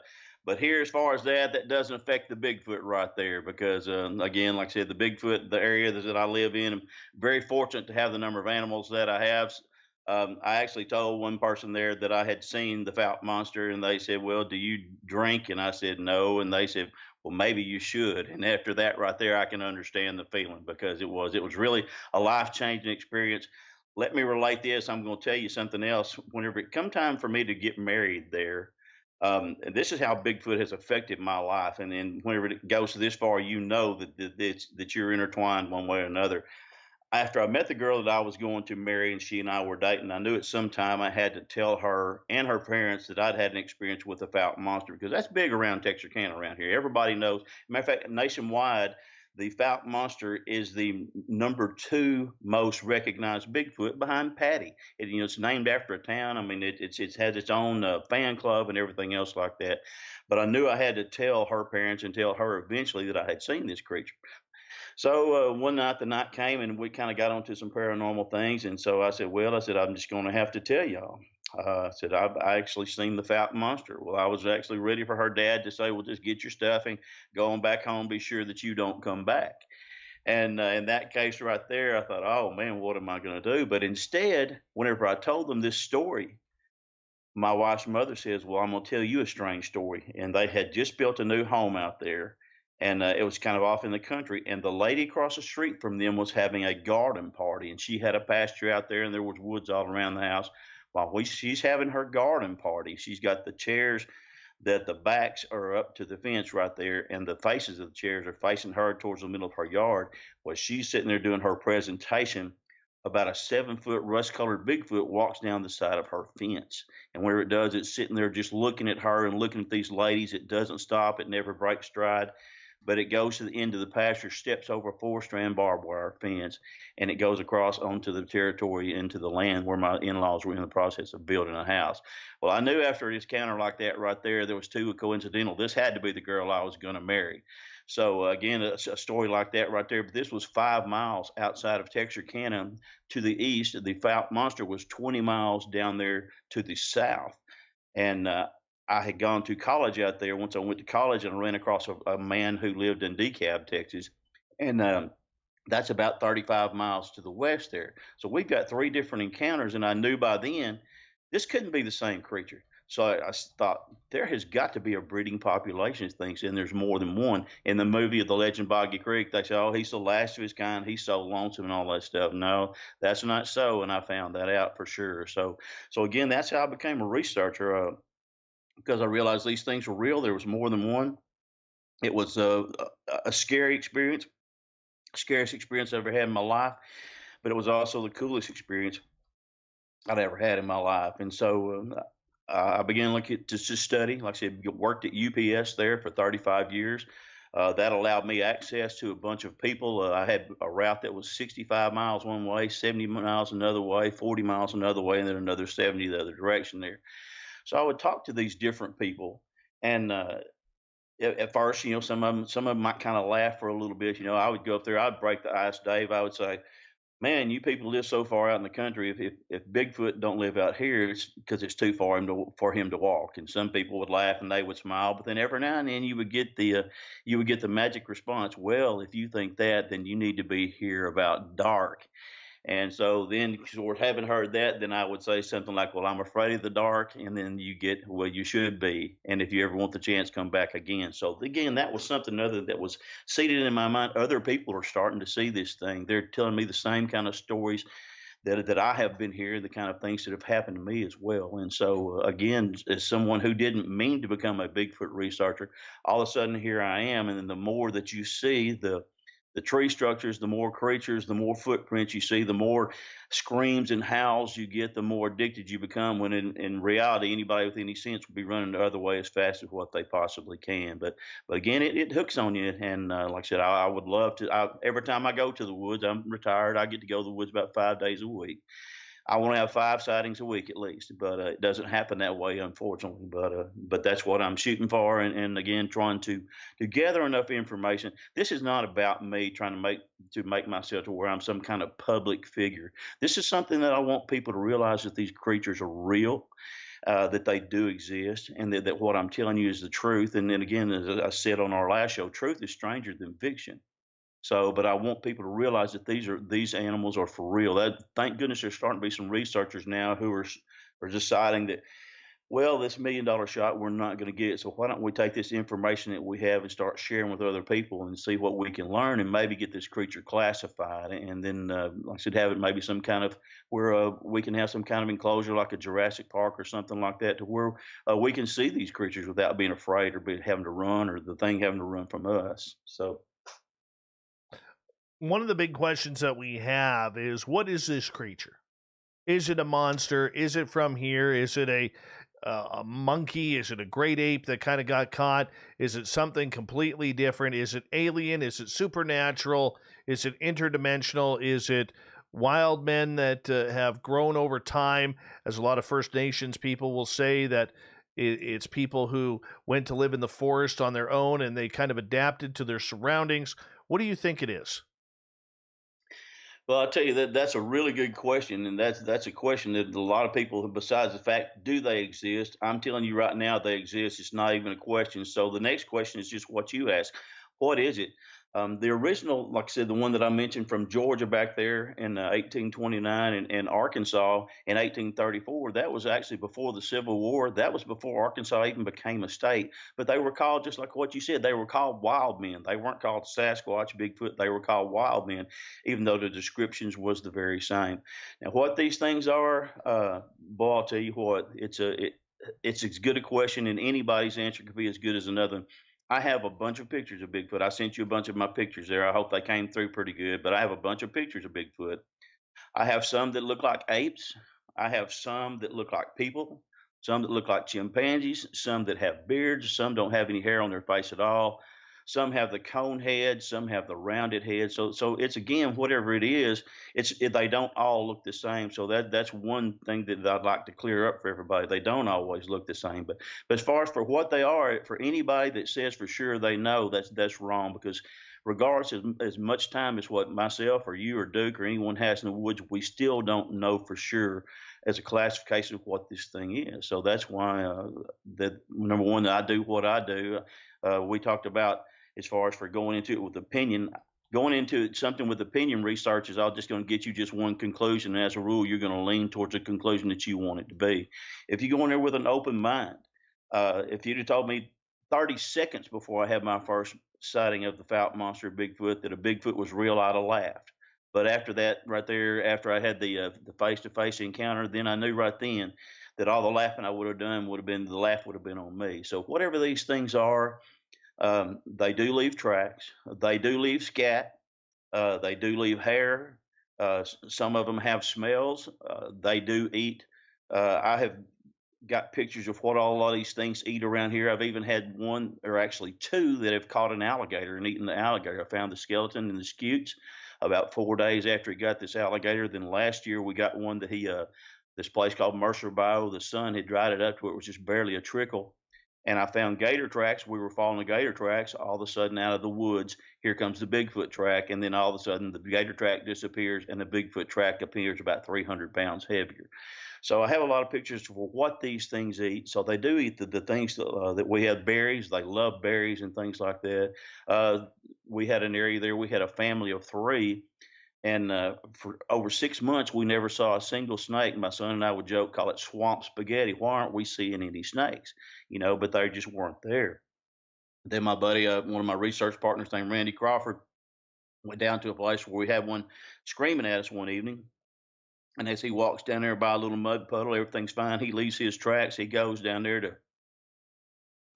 S2: here, as far as that doesn't affect the Bigfoot right there, because again, like I said, the Bigfoot, the area that I live in, I'm very fortunate to have the number of animals that I have. I actually told one person there that I had seen the Fouke Monster, and they said, "Well, do you drink?" And I said, "No." And they said, "Well, maybe you should." And after that, right there, I can understand the feeling, because it was really a life-changing experience. Let me relate this. I'm going to tell you something else. Whenever it come time for me to get married there, this is how Bigfoot has affected my life. And then whenever it goes this far, you know that you're intertwined one way or another. After I met the girl that I was going to marry and she and I were dating, I knew at some time I had to tell her and her parents that I'd had an experience with the Fouke Monster, because that's big around Texarkana around here. Everybody knows. Matter of fact, nationwide, the Fouke Monster is the number 2 most recognized Bigfoot behind Patty. It's named after a town. I mean, it has its own fan club and everything else like that. But I knew I had to tell her parents and tell her eventually that I had seen this creature. So one night, the night came, and we kind of got onto some paranormal things. And so I said, I'm just going to have to tell y'all. I said, I've actually seen the Fouke Monster. Well, I was actually ready for her dad to say, well, just get your stuff and go on back home. Be sure that you don't come back. And in that case right there, I thought, oh, man, what am I going to do? But instead, whenever I told them this story, my wife's mother says, well, I'm going to tell you a strange story. And they had just built a new home out there. And it was kind of off in the country. And the lady across the street from them was having a garden party. And she had a pasture out there, and there was woods all around the house. While she's having her garden party, she's got the chairs that the backs are up to the fence right there, and the faces of the chairs are facing her towards the middle of her yard. Well, she's sitting there doing her presentation. About a 7-foot rust-colored Bigfoot walks down the side of her fence. And where it does, it's sitting there just looking at her and looking at these ladies. It doesn't stop. It never breaks stride. But it goes to the end of the pasture, steps over a 4-strand barbed wire fence, and it goes across onto the territory into the land where my in-laws were in the process of building a house. Well, I knew after this encounter like that right there was too coincidental. This had to be the girl I was going to marry. So again, a story like that right there. But this was 5 miles outside of Texarkana to the east. The Fouke Monster was 20 miles down there to the south. And I had gone to college out there. Once I went to college, and I ran across a man who lived in DeKalb, Texas. And that's about 35 miles to the west there. So we've got 3 different encounters, and I knew by then this couldn't be the same creature. So thought there has got to be a breeding population of things, and there's more than one. In the movie of the Legend of Boggy Creek, they say, "Oh, he's the last of his kind. He's so lonesome and all that stuff." No, that's not so, and I found that out for sure. So again, that's how I became a researcher, because I realized these things were real. There was more than one. It was a scary experience, scariest experience I ever had in my life, but it was also the coolest experience I'd ever had in my life. And so I began looking to study. Like I said, worked at UPS there for 35 years. That allowed me access to a bunch of people. I had a route that was 65 miles one way, 70 miles another way, 40 miles another way, and then another 70 the other direction there. So I would talk to these different people, and at first, some of them might kind of laugh for a little bit. I would go up there, I'd break the ice, Dave. I would say, "Man, you people live so far out in the country. If Bigfoot don't live out here, it's because it's too far for him to walk." And some people would laugh and they would smile, but then every now and then you would get the magic response. "Well, if you think that, then you need to be here about dark." And so then, sort of having heard that, then I would say something like, "Well, I'm afraid of the dark." And then you get, "Well, you should be. And if you ever want the chance, come back again." So again, that was something other that was seated in my mind. Other people are starting to see this thing. They're telling me the same kind of stories that I have been hearing, the kind of things that have happened to me as well. And so, again, as someone who didn't mean to become a Bigfoot researcher, all of a sudden here I am. And then the more that you see the tree structures, the more creatures, the more footprints you see, the more screams and howls you get, the more addicted you become. When in reality, anybody with any sense would be running the other way as fast as what they possibly can. But again, it hooks on you. And like I said, I would love to. Every time I go to the woods, I'm retired. I get to go to the woods about 5 days a week. I want to have 5 sightings a week at least, but it doesn't happen that way, unfortunately. But that's what I'm shooting for, and again, trying to gather enough information. This is not about me trying to make myself to where I'm some kind of public figure. This is something that I want people to realize, that these creatures are real, that they do exist, and that what I'm telling you is the truth. And then again, as I said on our last show, truth is stranger than fiction. So, but I want people to realize that these animals are for real. That, thank goodness, there's starting to be some researchers now who are deciding that, well, this $1 million shot, we're not going to get it. So why don't we take this information that we have and start sharing with other people and see what we can learn, and maybe get this creature classified, and then, like I said, have it maybe some kind of where we can have some kind of enclosure like a Jurassic Park or something like that, to where we can see these creatures without being afraid or having to run, or the thing having to run from us. So.
S1: One of the big questions that we have is, what is this creature? Is it a monster? Is it from here? Is it a monkey? Is it a great ape that kind of got caught? Is it something completely different? Is it alien? Is it supernatural? Is it interdimensional? Is it wild men that have grown over time? As a lot of First Nations people will say, that it's people who went to live in the forest on their own and they kind of adapted to their surroundings. What do you think it is?
S2: Well, I'll tell you that that's a really good question, and that's a question that a lot of people, besides the fact, do they exist? I'm telling you right now, they exist. It's not even a question. So the next question is just what you ask. What is it? The original, like I said, the one that I mentioned from Georgia back there in 1829, and Arkansas in 1834, that was actually before the Civil War. That was before Arkansas even became a state. But they were called, just like what you said, they were called wild men. They weren't called Sasquatch, Bigfoot. They were called wild men, even though the descriptions was the very same. Now, what these things are, boy, I'll tell you what, it's as good a question, and anybody's answer could be as good as another. I have a bunch of pictures of Bigfoot. I sent you a bunch of my pictures there. I hope they came through pretty good, but I have a bunch of pictures of Bigfoot. I have some that look like apes. I have some that look like people, some that look like chimpanzees, some that have beards, some don't have any hair on their face at all. Some have the cone head, some have the rounded head. So it's, again, whatever it is, they don't all look the same. So that's one thing that I'd like to clear up for everybody. They don't always look the same. But as far as for what they are, for anybody that says for sure they know, that's wrong, because regardless as much time as what myself or you or Duke or anyone has in the woods, we still don't know for sure as a classification of what this thing is. So that's why that number one, that I do what I do. We talked about, as far as for going into it with opinion, going into something with opinion research is all just going to get you just one conclusion. And as a rule, you're going to lean towards a conclusion that you want it to be. If you go in there with an open mind, if you'd have told me 30 seconds before I had my first sighting of the Fouke Monster Bigfoot that a Bigfoot was real, I'd have laughed. But after that, right there, after I had the face-to-face encounter, then I knew right then that all the laughing I would have done would have been the laugh would have been on me. So whatever these things are, they do leave tracks. They do leave scat. They do leave hair. Some of them have smells. They do eat. I have got pictures of what all a lot of these things eat around here. I've even had one, or actually two, that have caught an alligator and eaten the alligator. I found the skeleton and the scutes about 4 days after he got this alligator. Then last year we got one that this place called Mercer Bayou, the sun had dried it up to where it was just barely a trickle. And I found gator tracks. We were following the gator tracks. All of a sudden, out of the woods, here comes the Bigfoot track. And then all of a sudden, the gator track disappears and the Bigfoot track appears about 300 pounds heavier. So I have a lot of pictures for what these things eat. So they do eat the things that we have berries. They love berries and things like that. We had an area there. We had a family of three. And for over 6 months, we never saw a single snake. My son and I would joke, call it swamp spaghetti. Why aren't we seeing any snakes? But they just weren't there. Then my buddy, one of my research partners named Randy Crawford, went down to a place where we had one screaming at us one evening. And as he walks down there by a little mud puddle, everything's fine. He leaves his tracks. He goes down there to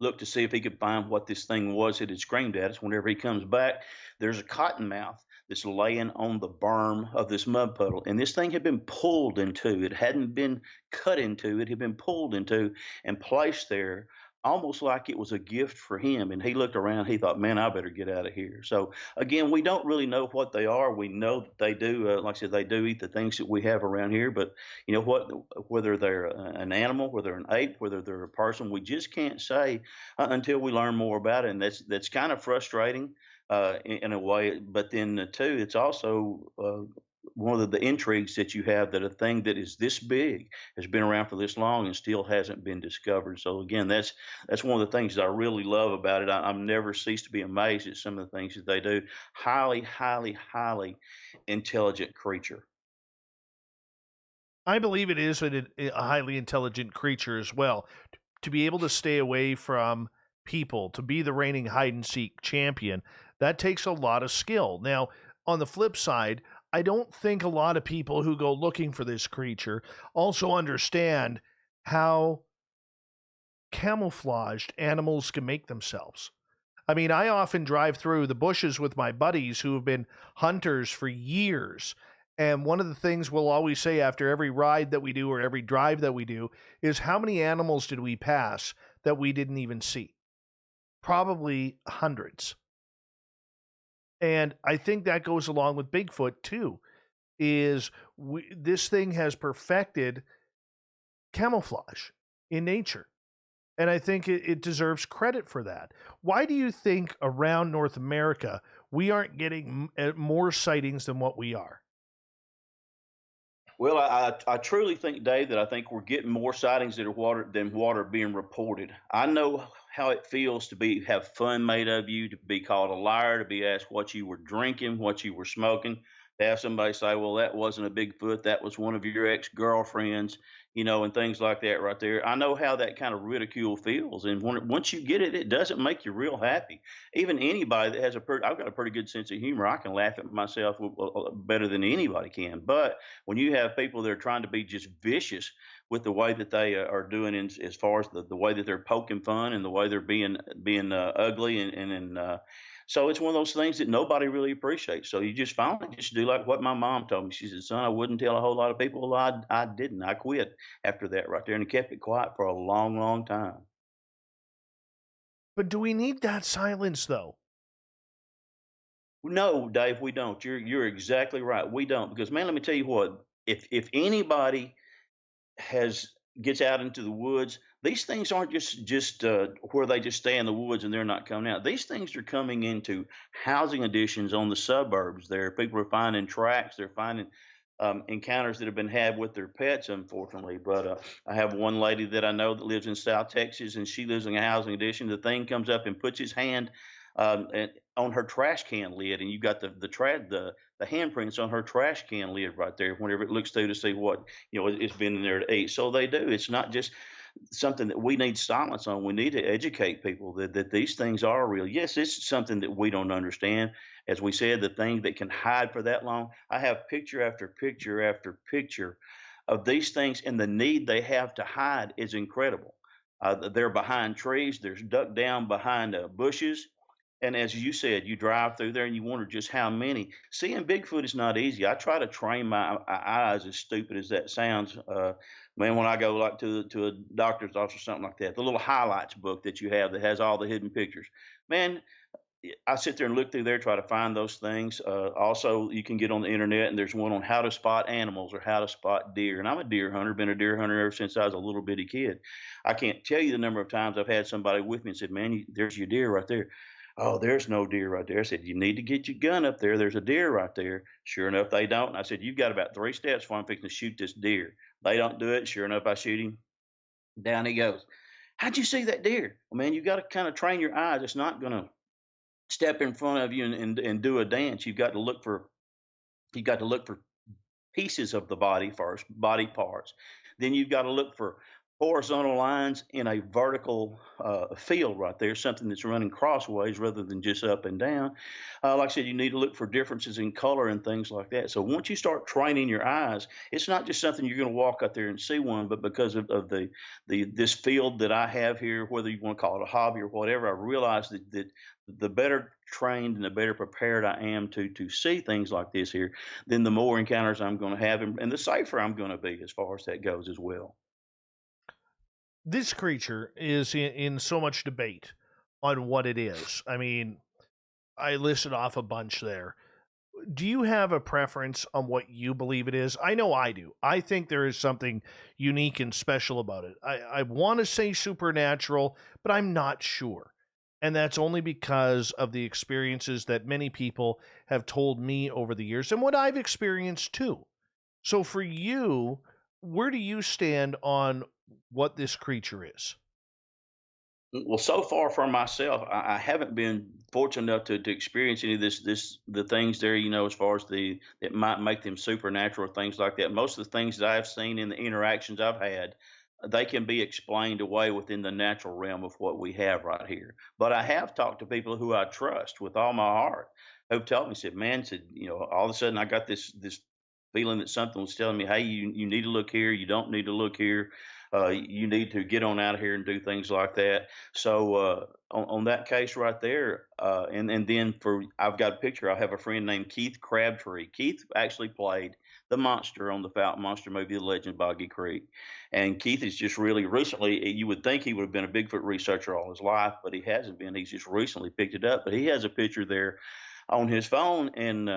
S2: look to see if he could find what this thing was that had screamed at us. Whenever he comes back, there's a cottonmouth that's laying on the berm of this mud puddle. And this thing had been pulled into. It hadn't been cut into. It had been pulled into and placed there almost like it was a gift for him. And he looked around. He thought, man, I better get out of here. So, again, we don't really know what they are. We know that they do, like I said, they do eat the things that we have around here. But you know what? Whether they're an animal, whether they're an ape, whether they're a person, we just can't say until we learn more about it. And that's kind of frustrating in a way. But then, too, it's also one of the intrigues that you have that a thing that is this big has been around for this long and still hasn't been discovered. So again, that's one of the things that I really love about it. I've never ceased to be amazed at some of the things that they do. Highly, highly, highly intelligent creature.
S1: I believe it is a highly intelligent creature as well. To be able to stay away from people, to be the reigning hide and seek champion, that takes a lot of skill. Now, on the flip side, I don't think a lot of people who go looking for this creature also understand how camouflaged animals can make themselves. I mean, I often drive through the bushes with my buddies who have been hunters for years. And one of the things we'll always say after every ride that we do or every drive that we do is how many animals did we pass that we didn't even see? Probably hundreds. And I think that goes along with Bigfoot too, is this thing has perfected camouflage in nature. And I think it deserves credit for that. Why do you think around North America we aren't getting more sightings than what we are?
S2: Well, I truly think, Dave, that I think we're getting more sightings than water being reported. I know how it feels to have fun made of you, to be called a liar, to be asked what you were drinking, what you were smoking, to have somebody say, well, that wasn't a Bigfoot, that was one of your ex-girlfriends, and things like that right there. I know how that kind of ridicule feels. And once you get it, it doesn't make you real happy. Even anybody that has I've got a pretty good sense of humor. I can laugh at myself better than anybody can. But when you have people that are trying to be just vicious with the way that they are doing as far as the way that they're poking fun and the way they're being ugly so it's one of those things that nobody really appreciates. So you just finally just do like what my mom told me. She said, son, I wouldn't tell a whole lot of people. Well, I didn't. I quit after that right there and kept it quiet for a long, long time.
S1: But do we need that silence though?
S2: No, Dave, we don't. You're exactly right. We don't. Because man, let me tell you what, if anybody has gets out into the woods, these things aren't just where they just stay in the woods and they're not coming out. These things are coming into housing additions on the suburbs. There, people are finding tracks. They're finding encounters that have been had with their pets, unfortunately. But I have one lady that I know that lives in South Texas, and she lives in a housing addition. The thing comes up and puts his hand and on her trash can lid, and you got the handprints on her trash can lid right there. Whenever it looks through to see what it's been in there to eat, so they do. It's not just something that we need silence on. We need to educate people that these things are real. Yes, it's something that we don't understand. As we said, the thing that can hide for that long. I have picture after picture after picture of these things, and the need they have to hide is incredible. They're behind trees. There's ducked down behind bushes. And as you said, you drive through there and you wonder just how many. Seeing Bigfoot is not easy. I try to train my eyes, as stupid as that sounds. Man, when I go like to a doctor's office or something like that, the little highlights book that you have that has all the hidden pictures, man, I sit there and look through there, try to find those things. Also, you can get on the internet, and there's one on how to spot animals or how to spot deer. And I'm a deer hunter, been a deer hunter ever since I was a little bitty kid. I can't tell you the number of times I've had somebody with me and said, "Man, there's your deer right there." Oh, there's no deer right there. I said, "You need to get your gun up there. There's a deer right there." Sure enough, they don't. And I said, "You've got about 3 steps before I'm fixing to shoot this deer." They don't do it. Sure enough, I shoot him. Down he goes. How'd you see that deer? Well, man, you got to kind of train your eyes. It's not going to step in front of you and do a dance. You got to look for pieces of the body first, body parts. Then you've got to look for horizontal lines in a vertical field right there, something that's running crossways rather than just up and down. Like I said, you need to look for differences in color and things like that. So once you start training your eyes, it's not just something you're going to walk out there and see one, but because of the this field that I have here, whether you want to call it a hobby or whatever, I realize that the better trained and the better prepared I am to see things like this here, then the more encounters I'm going to have, and the safer I'm going to be as far as that goes as well.
S1: This creature is in so much debate on what it is. I mean, I listed off a bunch there. Do you have a preference on what you believe it is? I know I do. I think there is something unique and special about it. I want to say supernatural, but I'm not sure. And that's only because of the experiences that many people have told me over the years and what I've experienced too. So for you, where do you stand on what this creature is?
S2: Well, so far for myself, I haven't been fortunate enough to experience any of the things there, as far as that might make them supernatural or things like that. Most of the things that I've seen in the interactions I've had, they can be explained away within the natural realm of what we have right here. But I have talked to people who I trust with all my heart, who've told me, said, "Man, said, all of a sudden I got this feeling that something was telling me, hey, you need to look here, you don't need to look here, you need to get on out of here and do things like that." So on that case right there, and then I've got a picture. I have a friend named Keith Crabtree. Keith actually played the monster on the Fouke Monster movie, The Legend of Boggy Creek. And Keith is just really recently, you would think he would have been a Bigfoot researcher all his life, but he hasn't been. He's just recently picked it up. But he has a picture there on his phone, and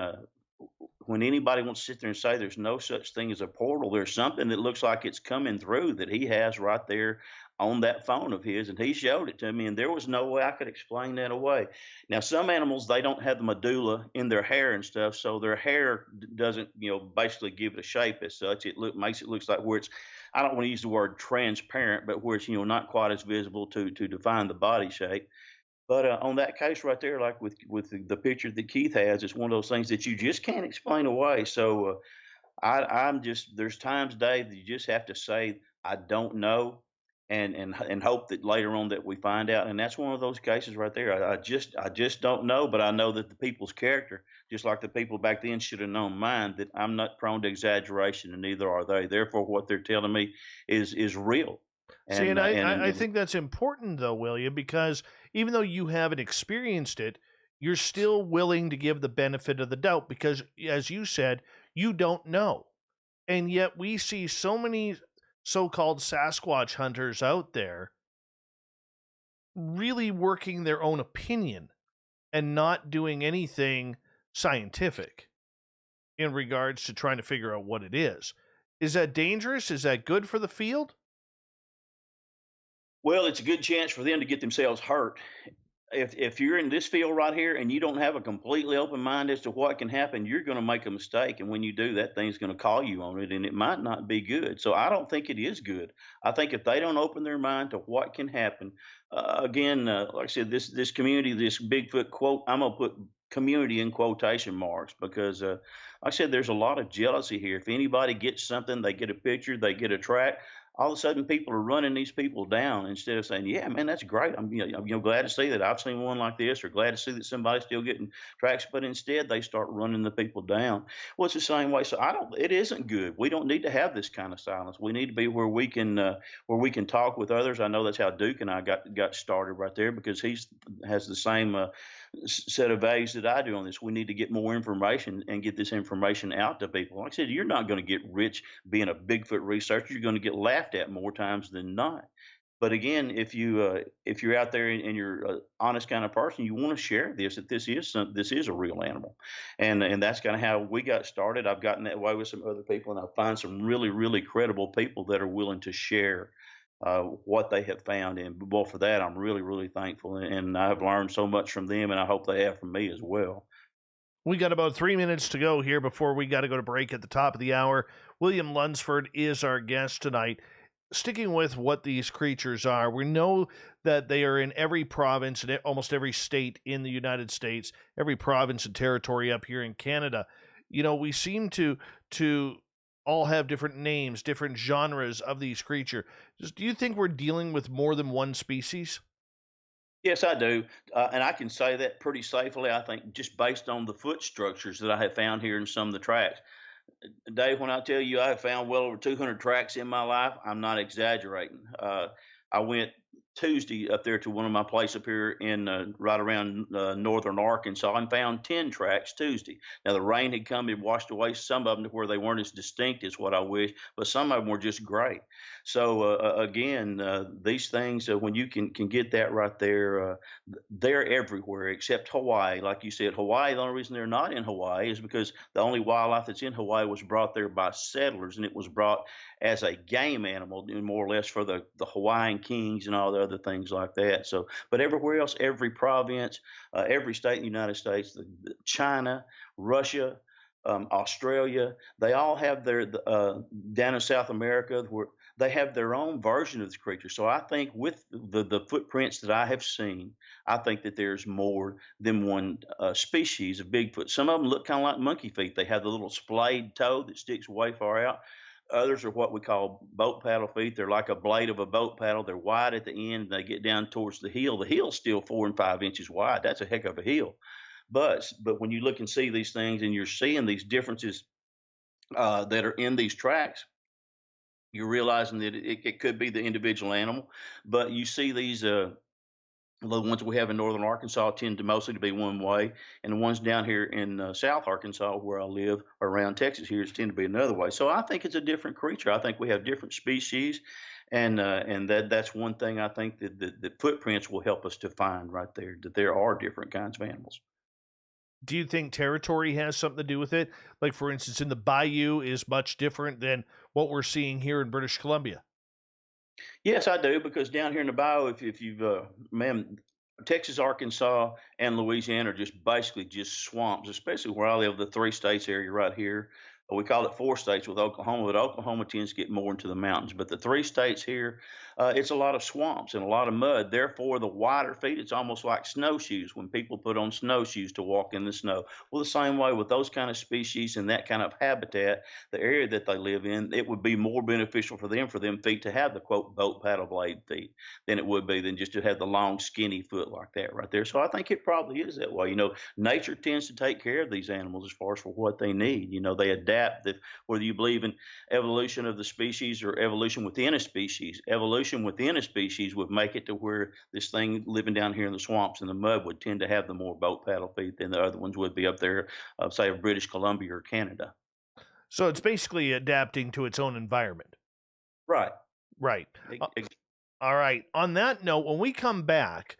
S2: when anybody wants to sit there and say there's no such thing as a portal, there's something that looks like it's coming through that he has right there on that phone of his, and he showed it to me, and there was no way I could explain that away. Now, some animals, they don't have the medulla in their hair and stuff, so their hair doesn't, basically give it a shape as such. Makes it looks like where it's, I don't want to use the word transparent, but where it's, not quite as visible to define the body shape. But on that case right there, like with the picture that Keith has, it's one of those things that you just can't explain away. So I'm just, there's times, Dave, that you just have to say I don't know, and hope that later on that we find out. And that's one of those cases right there. I just don't know, but I know that the people's character, just like the people back then should have known mine, that I'm not prone to exaggeration, and neither are they. Therefore, what they're telling me is real.
S1: See,
S2: And
S1: and
S2: uh,
S1: I,
S2: and
S1: I I
S2: and
S1: think that's important, though, William, because even though you haven't experienced it, you're still willing to give the benefit of the doubt because, as you said, you don't know. And yet we see so many so called Sasquatch hunters out there really working their own opinion and not doing anything scientific in regards to trying to figure out what it is. Is that dangerous? Is that good for the field?
S2: Well, it's a good chance for them to get themselves hurt. if you're in this field right here and you don't have a completely open mind as to what can happen, you're going to make a mistake, and when you do, that thing's going to call you on it, and it might not be good. So I don't think it is good. I think if they don't open their mind to what can happen, again, like I said, this community, this Bigfoot quote, I'm gonna put community in quotation marks because, like I said, there's a lot of jealousy here. If anybody gets something, they get a picture, they get a track, all of a sudden people are running these people down instead of saying, "Yeah, man, that's great. I'm glad to see that I've seen one like this, or glad to see that somebody's still getting tracks." But instead, they start running the people down. Well, it's the same way. So I don't. It isn't good. We don't need to have this kind of silence. We need to be where we can talk with others. I know that's how Duke and I got started right there because he's has the same set of values that I do on this. We need to get more information and get this information out to people. Like I said, you're not going to get rich being a Bigfoot researcher. You're going to get laughed at more times than not. But again, if you're out there and you're an honest kind of person, you want to share this that this is a real animal, and that's kind of how we got started. I've gotten that way with some other people, and I find some really credible people that are willing to share what they have found. And well, for that, I'm really thankful, and I've learned so much from them, and I hope they have from me as well.
S1: We got about 3 minutes to go here before we got to go to break at the top of the hour. William Lunsford is our guest tonight. Sticking with what these creatures are, we know that they are in every province and almost every state in the United States, every province and territory up here in Canada. You know, we seem to all have different names, different genres of these creatures. Just, do you think we're dealing with more than one species?
S2: Yes, I do, and I can say that pretty safely. I think just based on the foot structures that I have found here in some of the tracks. Dave, when I tell you I have found well over 200 tracks in my life, I'm not exaggerating. I went Tuesday up there to one of my places up here in right around northern Arkansas and found 10 tracks Tuesday. Now, the rain had come and washed away some of them to where they weren't as distinct as what I wish, but some of them were just great. So, again, these things, when you can get that right there, they're everywhere except Hawaii. Like you said, Hawaii, the only reason they're not in Hawaii is because the only wildlife that's in Hawaii was brought there by settlers, and it was brought as a game animal, more or less for the Hawaiian kings and all the other things like that. So, but everywhere else, every province, every state in the United States, China, Russia, Australia, they all have their down in South America where they have their own version of the creature. So I think with the footprints that I have seen, I think that there's more than one species of Bigfoot. Some of them look kind of like monkey feet. They have the little splayed toe that sticks way far out. Others are what we call boat paddle feet. They're like a blade of a boat paddle. They're wide at the end. They get down towards the heel. The heel's still 4 and 5 inches wide. That's a heck of a heel. But when you look and see these things and you're seeing these differences that are in these tracks, you're realizing that it could be the individual animal. But you see these the ones we have in northern Arkansas tend to mostly to be one way, and the ones down here in South Arkansas, where I live, or around Texas here, tend to be another way. So I think it's a different creature. I think we have different species, and that's one thing I think that footprints will help us to find right there, that there are different kinds of animals.
S1: Do you think territory has something to do with it? Like, for instance, in the bayou is much different than what we're seeing here in British Columbia.
S2: Yes, I do, because down here in the bayou, if you've man, Texas, Arkansas, and Louisiana are just basically just swamps, especially where I live, the three states area right here. We call it four states with Oklahoma, but Oklahoma tends to get more into the mountains. But the three states here, it's a lot of swamps and a lot of mud. Therefore, the wider feet, it's almost like snowshoes when people put on snowshoes to walk in the snow. Well, the same way with those kind of species and that kind of habitat, the area that they live in, it would be more beneficial for them feet to have the quote boat paddle blade feet than it would be than just to have the long skinny foot like that right there. So I think it probably is that way. Nature tends to take care of these animals as far as for what they need. They adapt. Whether you believe in evolution of the species or evolution within a species would make it to where this thing living down here in the swamps and the mud would tend to have the more boat paddle feet than the other ones would be up there, say, of British Columbia or Canada.
S1: So it's basically adapting to its own environment.
S2: Right.
S1: Right.
S2: Ex-
S1: All right. On that note, when we come back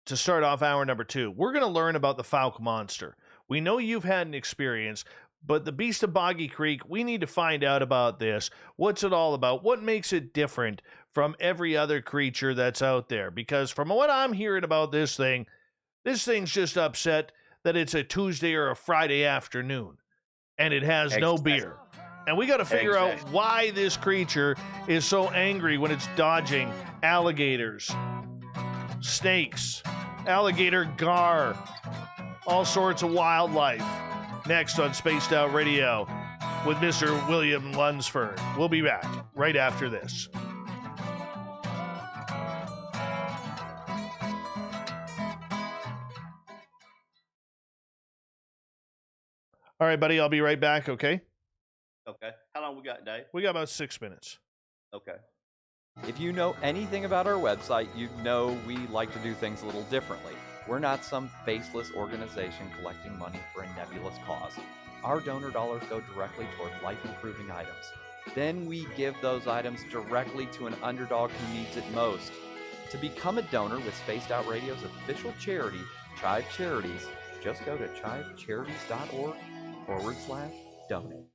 S1: to start off hour number 2, we're going to learn about the Fouke Monster. We know you've had an experience, but the Beast of Boggy Creek, we need to find out about this. What's it all about? What makes it different from every other creature that's out there. Because from what I'm hearing about this thing's just upset that it's a Tuesday or a Friday afternoon and it has no beer. And we got to figure out why this creature is so angry when it's dodging alligators, snakes, alligator gar, all sorts of wildlife. Next on Spaced Out Radio with Mr. William Lunsford. We'll be back right after this. All right, buddy, I'll be right back, okay?
S2: Okay. How long we got, Dave?
S1: We got about 6 minutes.
S2: Okay.
S3: If you know anything about our website, you know we like to do things a little differently. We're not some faceless organization collecting money for a nebulous cause. Our donor dollars go directly toward life-improving items. Then we give those items directly to an underdog who needs it most. To become a donor with Spaced Out Radio's official charity, Chive Charities, just go to chivecharities.org/donate.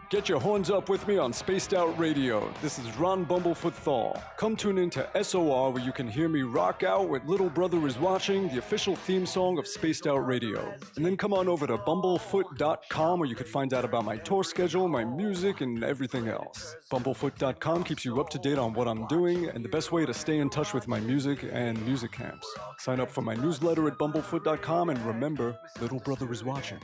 S4: Get your horns up with me on Spaced Out Radio. This is Ron Bumblefoot Thal. Come tune in to SOR where you can hear me rock out with Little Brother is Watching, the official theme song of Spaced Out Radio. And then come on over to bumblefoot.com where you can find out about my tour schedule, my music, and everything else. Bumblefoot.com keeps you up to date on what I'm doing and the best way to stay in touch with my music and music camps. Sign up for my newsletter at bumblefoot.com and remember, Little Brother is Watching.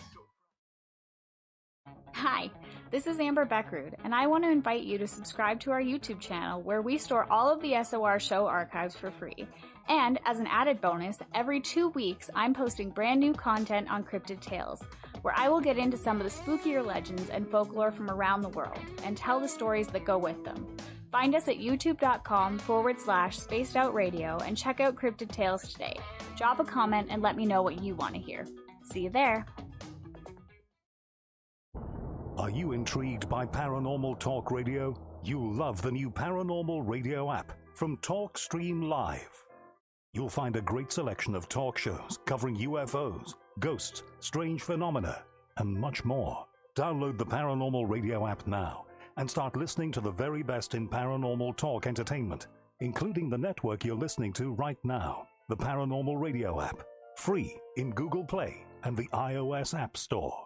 S5: Hi, this is Amber Beckrud, and I want to invite you to subscribe to our YouTube channel where we store all of the SOR show archives for free. And as an added bonus, every 2 weeks I'm posting brand new content on Cryptid Tales, where I will get into some of the spookier legends and folklore from around the world and tell the stories that go with them. Find us at youtube.com/spacedoutradio and check out Cryptid Tales today. Drop a comment and let me know what you want to hear. See you there.
S6: Are you intrigued by Paranormal Talk Radio? You'll love the new Paranormal Radio app from TalkStream Live. You'll find a great selection of talk shows covering UFOs, ghosts, strange phenomena, and much more. Download the Paranormal Radio app now and start listening to the very best in paranormal talk entertainment, including the network you're listening to right now, the Paranormal Radio app, free in Google Play and the iOS App Store.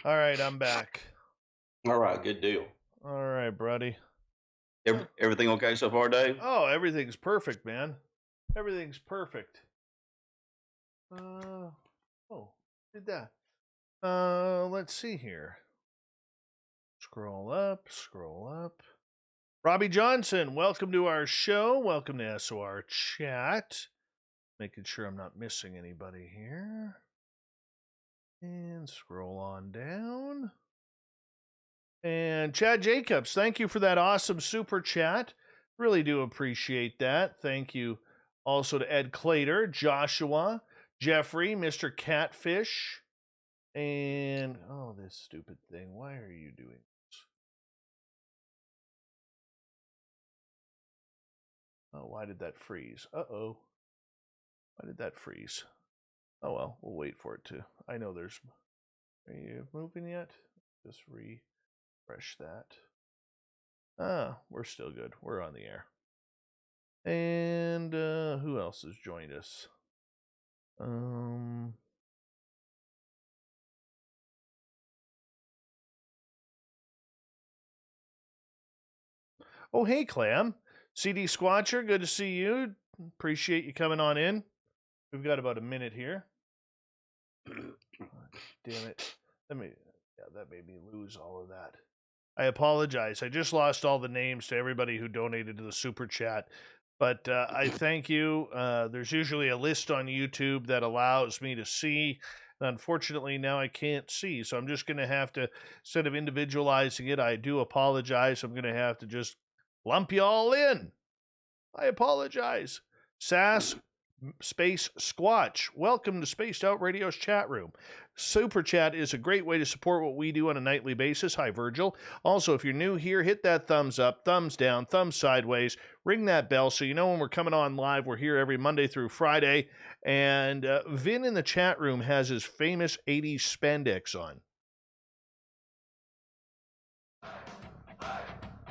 S1: All right, I'm back.
S2: All right, good deal.
S1: All right, buddy.
S2: Everything okay so far, Dave?
S1: Oh, everything's perfect, man. Everything's perfect. Did that. Let's see here. Scroll up. Robbie Johnson, welcome to our show. Welcome to SOR Chat. Making sure I'm not missing anybody here. And scroll on down. And Chad Jacobs, thank you for that awesome super chat. Really do appreciate that. Thank you also to Ed Clater, Joshua, Jeffrey, Mr. Catfish, and this stupid thing. Why are you doing this? Oh, why did that freeze? Uh-oh. Why did that freeze? Oh, well, we'll wait for it to. I know there's. Are you moving yet? Just refresh that. We're still good. We're on the air. And who else has joined us? Oh, hey, Clam. CD Squatcher, good to see you. Appreciate you coming on in. We've got about a minute here. Damn it. That made me lose all of that. I apologize. I just lost all the names to everybody who donated to the super chat. But I thank you. There's usually a list on YouTube that allows me to see. Unfortunately, now I can't see. So I'm just going to have to, instead of individualizing it, I do apologize. I'm going to have to just lump you all in. I apologize. Space Squatch, welcome to Spaced Out Radio's chat room. Super Chat is a great way to support what we do on a nightly basis. Hi, Virgil. Also, if you're new here, hit that thumbs up, thumbs down, thumbs sideways, ring that bell so you know when we're coming on live. We're here every Monday through Friday. And Vin in the chat room has his famous 80s spandex on.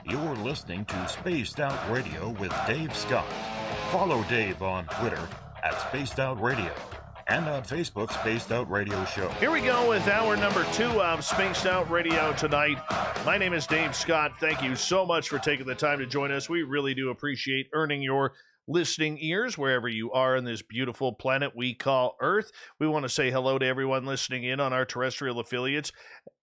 S7: You're listening to Spaced Out Radio with Dave Scott. Follow Dave on Twitter at Spaced Out Radio and on Facebook, Spaced Out Radio Show.
S1: Here we go with hour number 2 of Spaced Out Radio tonight. My name is Dave Scott. Thank you so much for taking the time to join us. We really do appreciate earning your listening ears wherever you are on this beautiful planet we call Earth. We want to say hello to everyone listening in on our terrestrial affiliates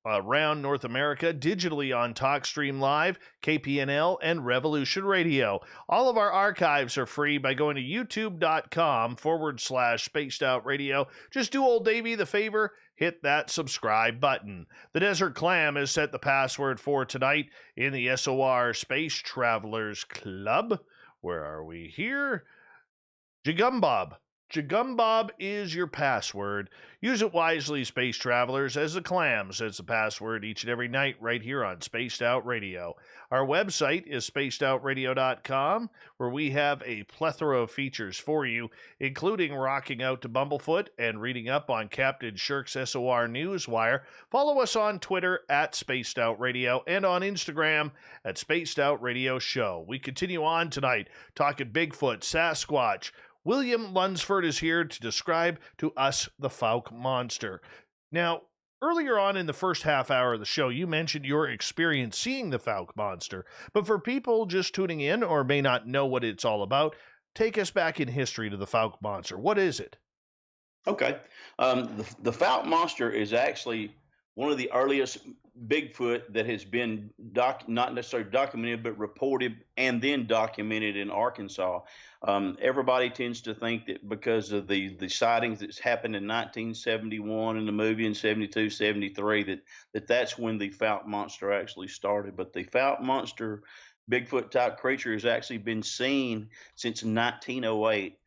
S1: around North America, digitally on TalkStream Live, KPNL, and Revolution Radio. All of our archives are free by going to youtube.com/Spaced Out Radio. Just do old Davey the favor, hit that subscribe button. The Desert Clam has set the password for tonight in the SOR Space Travelers Club. Where are we here? Jagumbob. Jagumbob is your password. Use it wisely, space travelers, as the Clam says the password each and every night right here on Spaced Out Radio. Our website is spacedoutradio.com, where we have a plethora of features for you, including rocking out to Bumblefoot and reading up on Captain Shirk's SOR Newswire. Follow us on Twitter at Spaced Out Radio and on Instagram at Spaced Out Radio Show. We continue on tonight talking Bigfoot, Sasquatch. William Lunsford is here to describe to us the Fouke Monster. Now, earlier on in the first half hour of the show, you mentioned your experience seeing the Fouke Monster. But for people just tuning in or may not know what it's all about, take us back in history to the Fouke Monster. What is it?
S2: Okay. The Fouke Monster is actually one of the earliest Bigfoot that has been not necessarily documented, but reported and then documented in Arkansas. Everybody tends to think that because of the sightings that's happened in 1971 in the movie in 72, 73, that's when the Fouke Monster actually started. But the Fouke Monster Bigfoot type creature has actually been seen since 1908.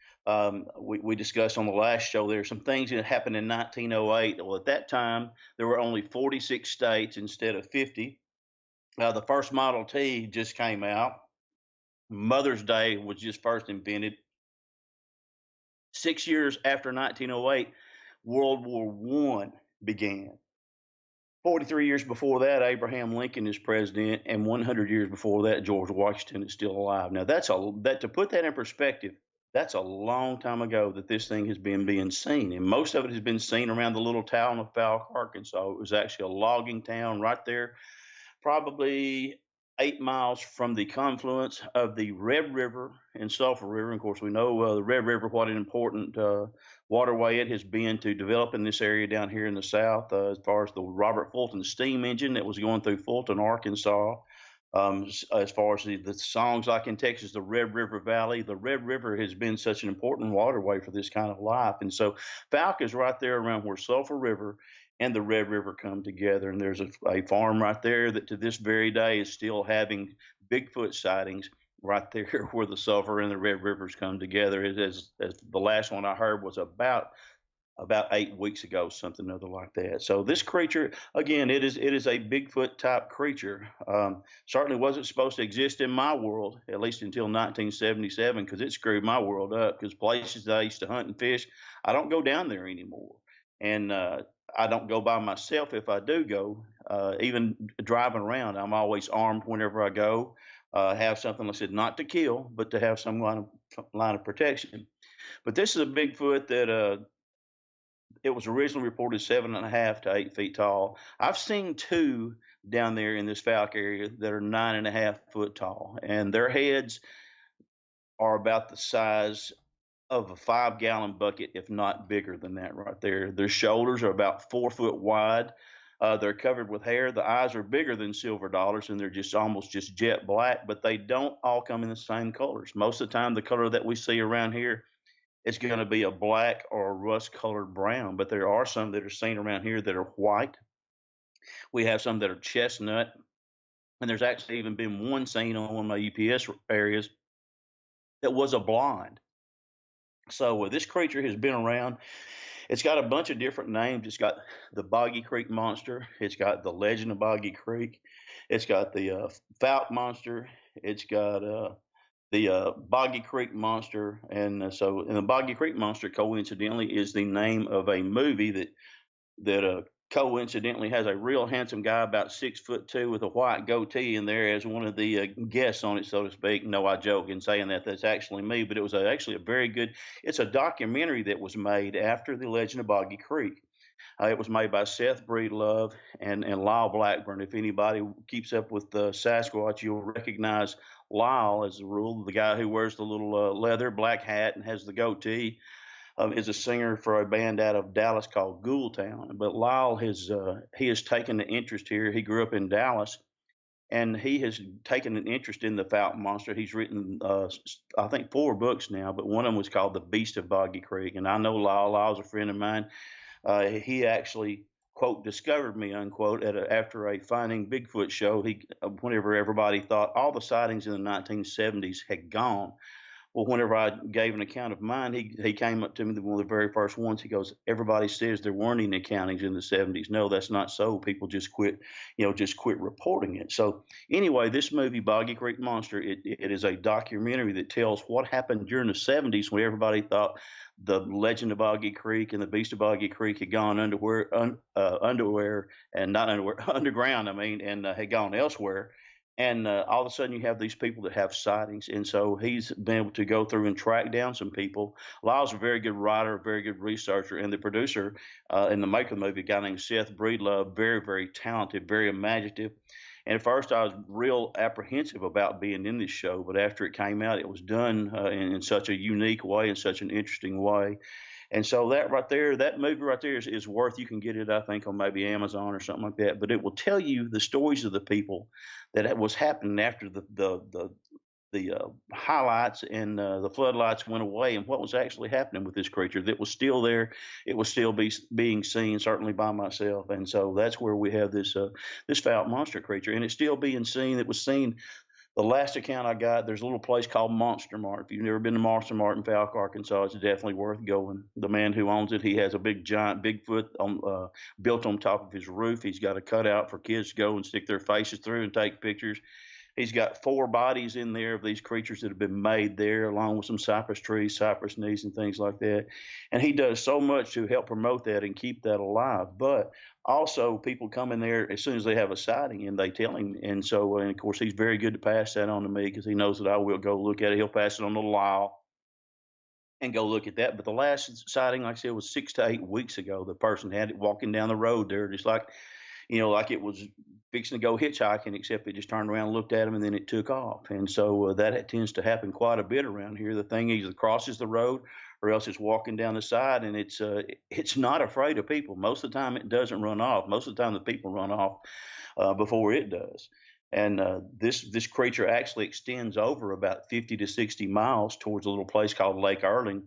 S2: We discussed on the last show, there are some things that happened in 1908. Well, at that time, there were only 46 states instead of 50. The first Model T just came out. Mother's Day was just first invented. 6 years after 1908, World War I began. 43 years before that, Abraham Lincoln is president, and 100 years before that, George Washington is still alive. Now, to put that in perspective, that's a long time ago that this thing has been being seen, and most of it has been seen around the little town of Fylth, Arkansas. It was actually a logging town right there, probably 8 miles from the confluence of the Red River and Sulphur River. Of course, we know the Red River, what an important waterway it has been to develop in this area down here in the south, as far as the Robert Fulton steam engine that was going through Fulton, Arkansas. As far as the songs like in Texas, the Red River Valley, the Red River has been such an important waterway for this kind of life. And so Fouke is right there around where Sulphur River and the Red River come together. And there's a farm right there that to this very day is still having Bigfoot sightings right there where the Sulphur and the Red Rivers come together. As the last one I heard was about 8 weeks ago, something other like that. So this creature, again, it is a Bigfoot type creature. Certainly wasn't supposed to exist in my world, at least until 1977, because it screwed my world up. Because places that I used to hunt and fish, I don't go down there anymore, and I don't go by myself. If I do go, even driving around, I'm always armed whenever I go. Have something, like I said, not to kill, but to have some line of protection. But this is a Bigfoot that it was originally reported 7.5 to 8 feet tall. I've seen two down there in this Fouke area that are 9.5 foot tall, and their heads are about the size of a 5-gallon bucket, if not bigger than that right there. Their shoulders are about 4 foot wide. They're covered with hair. The eyes are bigger than silver dollars, and they're just almost just jet black, but they don't all come in the same colors. Most of the time, the color that we see around here, it's going to be a black or a rust-colored brown, but there are some that are seen around here that are white. We have some that are chestnut, and there's actually even been one seen on one of my UPS areas that was a blonde. So this creature has been around. It's got a bunch of different names. It's got the Boggy Creek Monster. It's got the Legend of Boggy Creek. It's got the Fouke Monster. It's got the Boggy Creek Monster, and the Boggy Creek Monster coincidentally is the name of a movie that coincidentally has a real handsome guy about 6'2" with a white goatee in there as one of the guests on it, so to speak. No, I joke in saying that that's actually me, but it was actually a very good. It's a documentary that was made after the Legend of Boggy Creek. It was made by Seth Breedlove and Lyle Blackburn. If anybody keeps up with Sasquatch, you'll recognize Lyle as a rule. The guy who wears the little leather black hat and has the goatee is a singer for a band out of Dallas called Ghoultown. But Lyle he has taken an interest here. He grew up in Dallas, and he has taken an interest in the Fouke Monster. He's written, I think, 4 books now, but one of them was called The Beast of Boggy Creek. And I know Lyle. Lyle's a friend of mine. He actually, quote, discovered me, unquote, after a Finding Bigfoot show. Whenever everybody thought all the sightings in the 1970s had gone, well, whenever I gave an account of mine, he came up to me, one of the very first ones. He goes, "Everybody says there weren't any accountings in the 70s. No, that's not so. People just quit reporting it." So anyway, this movie, Boggy Creek Monster, it is a documentary that tells what happened during the 70s when everybody thought the Legend of Boggy Creek and the Beast of Boggy Creek had gone underground, and had gone elsewhere. And all of a sudden, you have these people that have sightings. And so he's been able to go through and track down some people. Lyle's a very good writer, a very good researcher. And the producer in the maker of the movie, a guy named Seth Breedlove, very, very talented, very imaginative. And at first, I was real apprehensive about being in this show. But after it came out, it was done in such a unique way, in such an interesting way. And so that movie right there is worth. You can get it, I think, on maybe Amazon or something like that. But it will tell you the stories of the people that was happening after the highlights and the floodlights went away, and what was actually happening with this creature that was still there. It was still being seen, certainly by myself. And so that's where we have this Fouke Monster creature, and it's still being seen. It was seen. The last account I got, there's a little place called Monster Mart. If you've never been to Monster Mart in Fouke, Arkansas, it's definitely worth going. The man who owns it, he has a big giant Bigfoot built on top of his roof. He's got a cutout for kids to go and stick their faces through and take pictures. He's got 4 bodies in there of these creatures that have been made there, along with some cypress trees, cypress knees, and things like that. And he does so much to help promote that and keep that alive. But also, people come in there as soon as they have a sighting, and they tell him. And so, and of course, he's very good to pass that on to me, because he knows that I will go look at it. He'll pass it on to Lyle and go look at that. But the last sighting, like I said, was 6 to 8 weeks ago. The person had it walking down the road there, just like like it was fixing to go hitchhiking, except it just turned around and looked at him and then it took off. And so that tends to happen quite a bit around here. The thing either crosses the road or else it's walking down the side, and it's not afraid of people. Most of the time it doesn't run off. Most of the time the people run off before it does. And this creature actually extends over about 50 to 60 miles towards a little place called Lake Erling.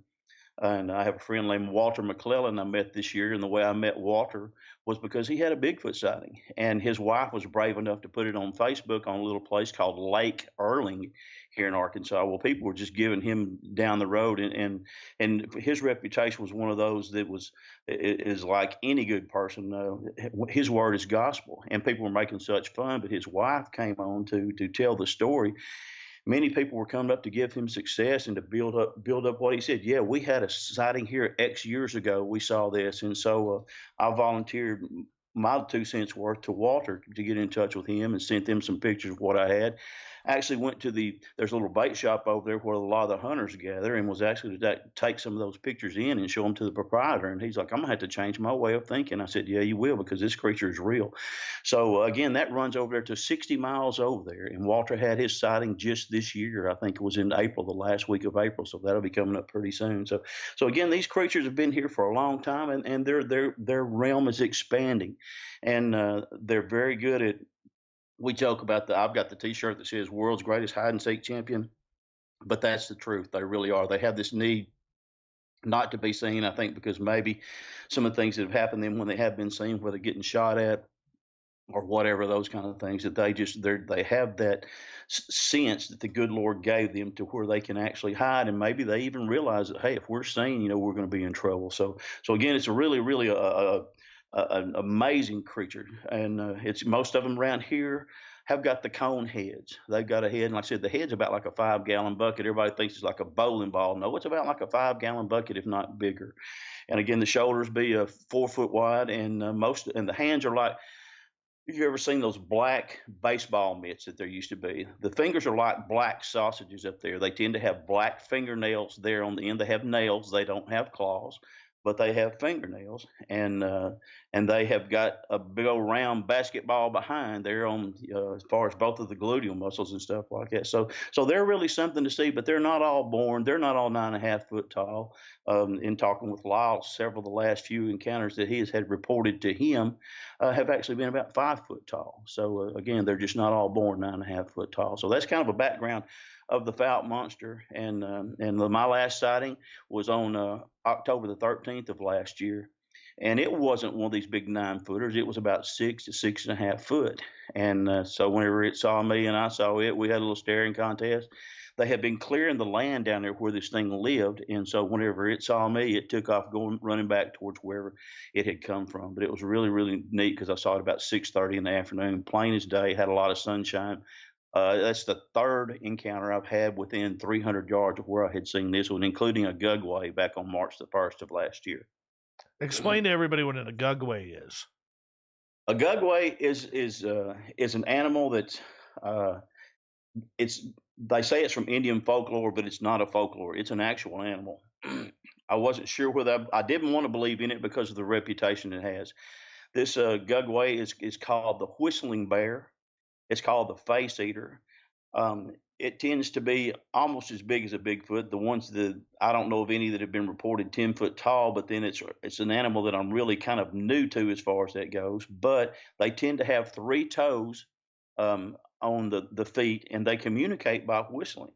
S2: And I have a friend named Walter McClellan I met this year, and the way I met Walter was because he had a Bigfoot sighting, and his wife was brave enough to put it on Facebook on a little place called Lake Erling here in Arkansas. Well, people were just giving him down the road, and his reputation was one of those that is like any good person. His word is gospel, and people were making such fun. But his wife came on to tell the story. Many people were coming up to give him success and to build up what he said. Yeah, we had a sighting here X years ago. We saw this. And so I volunteered my 2 cents worth to Walter to get in touch with him and sent them some pictures of what I had. I actually went to there's a little bait shop over there where a lot of the hunters gather, and was actually to take some of those pictures in and show them to the proprietor. And he's like, I'm going to have to change my way of thinking. I said, yeah, you will, because this creature is real. So again, that runs over there to 60 miles over there. And Walter had his sighting just this year. I think it was in April, the last week of April. So that'll be coming up pretty soon. So again, these creatures have been here for a long time, and their realm is expanding, and they're very good at. We joke about I've got the T-shirt that says "World's Greatest Hide and Seek Champion," but that's the truth. They really are. They have this need not to be seen. I think because maybe some of the things that have happened to them when they have been seen, whether getting shot at or whatever, those kind of things, that they have that sense that the good Lord gave them to where they can actually hide, and maybe they even realize that, hey, if we're seen, we're going to be in trouble. So again, it's a really an amazing creature, and it's most of them around here have got the cone heads. They've got a head, and like I said, the head's about like a 5-gallon bucket. Everybody thinks it's like a bowling ball. No, it's about like a 5-gallon bucket, if not bigger. And again, the shoulders be 4 foot wide, and the hands are like. Have you ever seen those black baseball mitts that there used to be? The fingers are like black sausages up there. They tend to have black fingernails there on the end. They have nails. They don't have claws, but they have fingernails, and they have got a big old round basketball behind there on as far as both of the gluteal muscles and stuff like that. So they're really something to see, but they're not all born. They're not all 9.5 foot tall. In talking with Lyle, several of the last few encounters that he has had reported to him have actually been about 5 foot tall. So again, they're just not all born 9.5 foot tall. So that's kind of a background of the Fouke Monster, and my last sighting was on October the 13th of last year, and it wasn't one of these big 9-footers. It was about 6 to 6.5 foot, and so whenever it saw me and I saw it, we had a little staring contest. They had been clearing the land down there where this thing lived, and so whenever it saw me, it took off running back towards wherever it had come from. But it was really, really neat because I saw it about 6:30 in the afternoon, plain as day, had a lot of sunshine. That's the third encounter I've had within 300 yards of where I had seen this one, including a Gugway back on March the 1st of last year.
S1: Explain to everybody what a Gugway is.
S2: A Gugway is an animal that's they say it's from Indian folklore, but it's not a folklore. It's an actual animal. I wasn't sure whether I didn't want to believe in it because of the reputation it has. This Gugway is called the whistling bear. It's called the face eater. It tends to be almost as big as a Bigfoot. The ones that I don't know of any that have been reported 10 foot tall, but then it's an animal that I'm really kind of new to as far as that goes. But they tend to have 3 toes on the feet, and they communicate by whistling.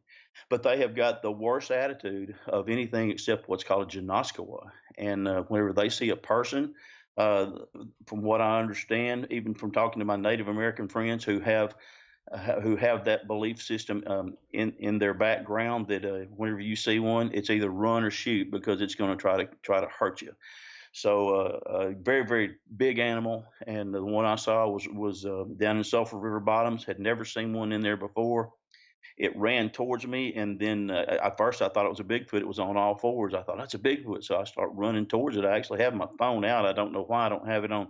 S2: But they have got the worst attitude of anything except what's called a Janoskawa. And whenever they see a person, from what I understand, even from talking to my Native American friends who have that belief system in their background, that whenever you see one, it's either run or shoot because it's going to try to hurt you. So a very, very big animal, and the one I saw was down in Sulphur River bottoms. Had never seen one in there before. It ran towards me, and then at first I thought it was a Bigfoot. It was on all fours. I thought, that's a Bigfoot. So I start running towards it. I actually have my phone out. I don't know why I don't have it on.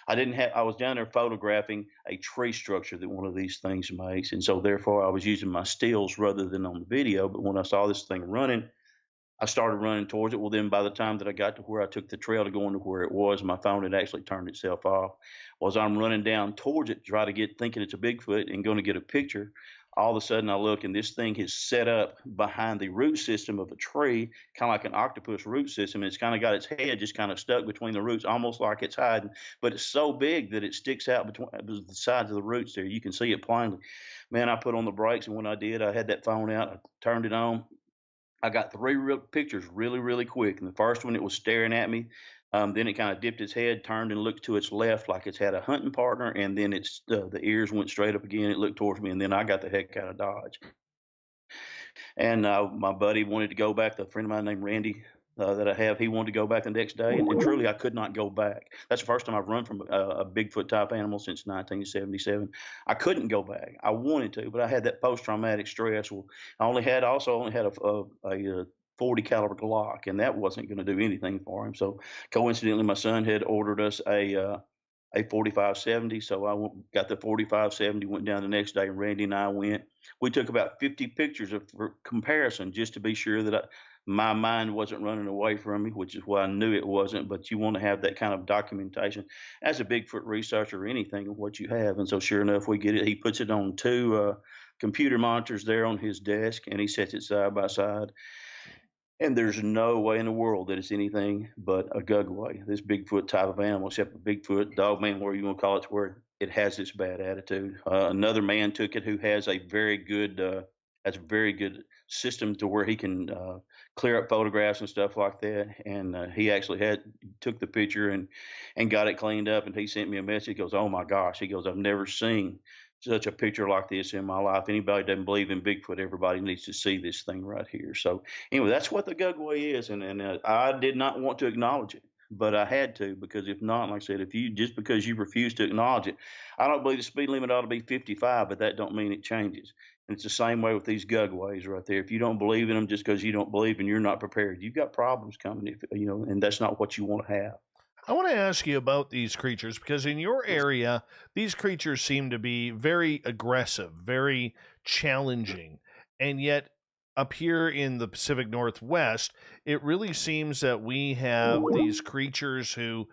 S2: I was down there photographing a tree structure that one of these things makes. And so therefore I was using my stills rather than on the video. But when I saw this thing running, I started running towards it. Well, then by the time that I got to where I took the trail to go into where it was, my phone had actually turned itself off. Was I'm running down towards it to try to get, thinking it's a Bigfoot and going to get a picture. All of a sudden I look and this thing is set up behind the root system of a tree, kind of like an octopus root system. And it's kind of got its head just kind of stuck between the roots, almost like it's hiding, but it's so big that it sticks out between the sides of the roots there. You can see it plainly. Man, I put on the brakes, and when I did, I had that phone out, I turned it on. I got three real pictures really, really quick. And the first one, it was staring at me. Then it kind of dipped its head, turned and looked to its left like it's had a hunting partner. And then the ears went straight up again. It looked towards me. And then I got the heck out of Dodge. And my buddy wanted to go back. A friend of mine named Randy that I have, he wanted to go back the next day. And truly, I could not go back. That's the first time I've run from a Bigfoot type animal since 1977. I couldn't go back. I wanted to, but I had that post traumatic stress. Well, I only had a 40 caliber Glock, and that wasn't going to do anything for him. So coincidentally, my son had ordered us a 4570. So got the 4570, went down the next day, and Randy and I went. We took about 50 pictures for comparison just to be sure that my mind wasn't running away from me, which is what I knew it wasn't. But you want to have that kind of documentation as a Bigfoot researcher or anything of what you have. And so sure enough, we get it. He puts it on two computer monitors there on his desk, and he sets it side by side. And there's no way in the world that it's anything but a Gugway, this Bigfoot type of animal, except a Bigfoot, dogman, whatever you want to call it, where it has this bad attitude. Another man took it who has a very good system to where he can clear up photographs and stuff like that. And he actually took the picture and got it cleaned up. And he sent me a message. He goes, "Oh my gosh," he goes, "I've never seen such a picture like this in my life. Anybody doesn't believe in Bigfoot, everybody needs to see this thing right here." So anyway, that's what the Gugway is. And I did not want to acknowledge it, but I had to, because if not, like I said, just because you refuse to acknowledge it, I don't believe the speed limit ought to be 55, but that don't mean it changes. And it's the same way with these Gugways right there. If you don't believe in them just because you don't believe and you're not prepared, you've got problems coming, and that's not what you want to have.
S1: I want to ask you about these creatures, because in your area, these creatures seem to be very aggressive, very challenging. And yet up here in the Pacific Northwest, it really seems that we have these creatures who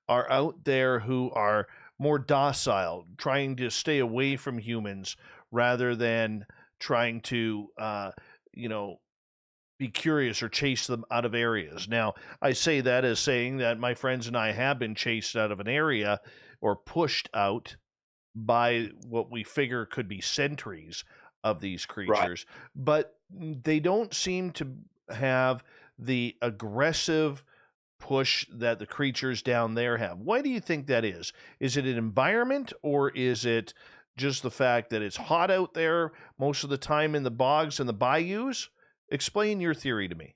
S1: are out there who are more docile, trying to stay away from humans rather than trying to, be curious or chase them out of areas. Now, I say that as saying that my friends and I have been chased out of an area or pushed out by what we figure could be sentries of these creatures, right. But they don't seem to have the aggressive push that the creatures down there have. Why do you think that is? Is it an environment, or is it just the fact that it's hot out there most of the time in the bogs and the bayous? Explain your theory to me.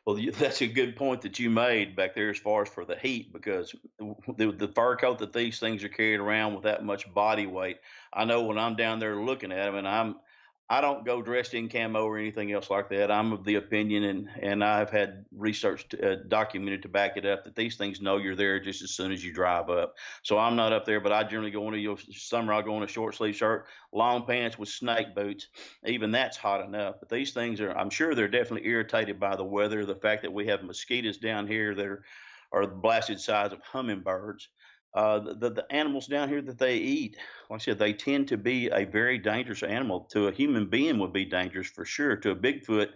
S2: Well, that's a good point that you made back there as far as for the heat, because the fur coat that these things are carried around with that much body weight, I know when I'm down there looking at them, and I don't go dressed in camo or anything else like that. I'm of the opinion, and I've had research documented to back it up, that these things know you're there just as soon as you drive up. So I'm not up there, but I generally go into summer. I'll go in a short sleeve shirt, long pants with snake boots. Even that's hot enough. But these things I'm sure they're definitely irritated by the weather, the fact that we have mosquitoes down here that are the blasted size of hummingbirds. The animals down here that they eat, like I said, they tend to be a very dangerous animal. To a human being would be dangerous for sure. To a Bigfoot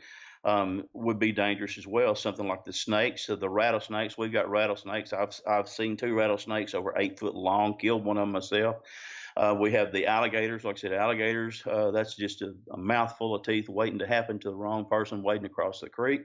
S2: would be dangerous as well. Something like the snakes, the rattlesnakes. We've got rattlesnakes. I've seen 2 rattlesnakes over 8 foot long. Killed one of them myself. We have the alligators. Like I said, alligators. That's just a mouthful of teeth waiting to happen to the wrong person wading across the creek.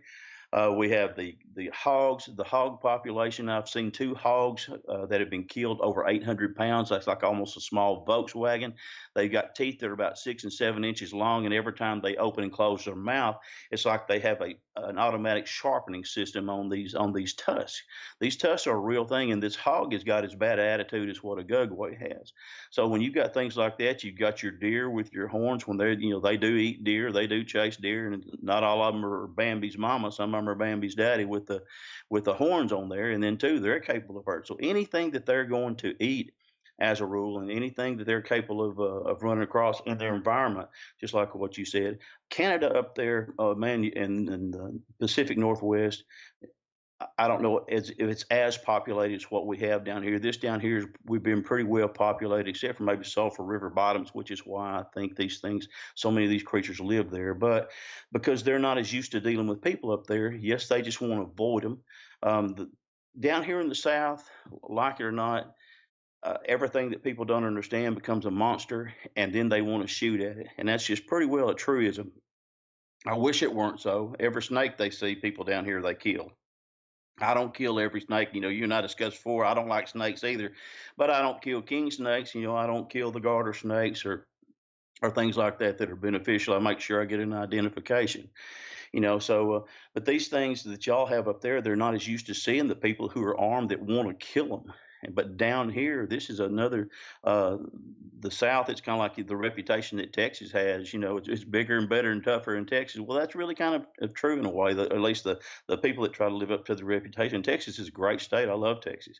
S2: We have the hogs, the hog population. I've seen 2 hogs that have been killed over 800 pounds. That's like almost a small Volkswagen. They've got teeth that are about 6 and 7 inches long, and every time they open and close their mouth, it's like they have an automatic sharpening system on these tusks. These tusks are a real thing, and this hog has got as bad attitude as what a Gugway has. So when you've got things like that, you've got your deer with your horns. When they do eat deer, they do chase deer, and not all of them are Bambi's mama. Some of them are Bambi's daddy with the horns on there, and then too, they're capable of hurt. So anything that they're going to eat, as a rule, and anything that they're capable of running across in their environment, just like what you said. Canada up there, man, in the Pacific Northwest, I don't know if it's as populated as what we have down here. This down here, we've been pretty well populated, except for maybe Sulphur River bottoms, which is why I think these things, so many of these creatures live there. But because they're not as used to dealing with people up there, yes, they just want to avoid them. Down here in the South, like it or not, everything that people don't understand becomes a monster, and then they want to shoot at it. And that's just pretty well a truism. I wish it weren't so. Every snake they see, people down here, they kill. I don't kill every snake. You and I discussed before. I don't like snakes either, but I don't kill king snakes. I don't kill the garter snakes or things like that that are beneficial. I make sure I get an identification. But these things that y'all have up there, they're not as used to seeing the people who are armed that want to kill them. But down here, this is another. The South, it's kind of like the reputation that Texas has. It's bigger and better and tougher in Texas. Well, that's really kind of true in a way. At least the people that try to live up to the reputation. Texas is a great state. I love Texas.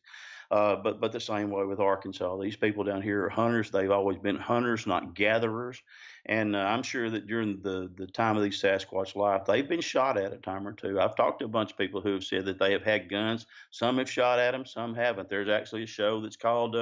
S2: But the same way with Arkansas. These people down here are hunters. They've always been hunters, not gatherers. And I'm sure that during the time of these Sasquatch life, they've been shot at a time or two. I've talked to a bunch of people who have said that they have had guns. Some have shot at them, some haven't. There's actually a show that's called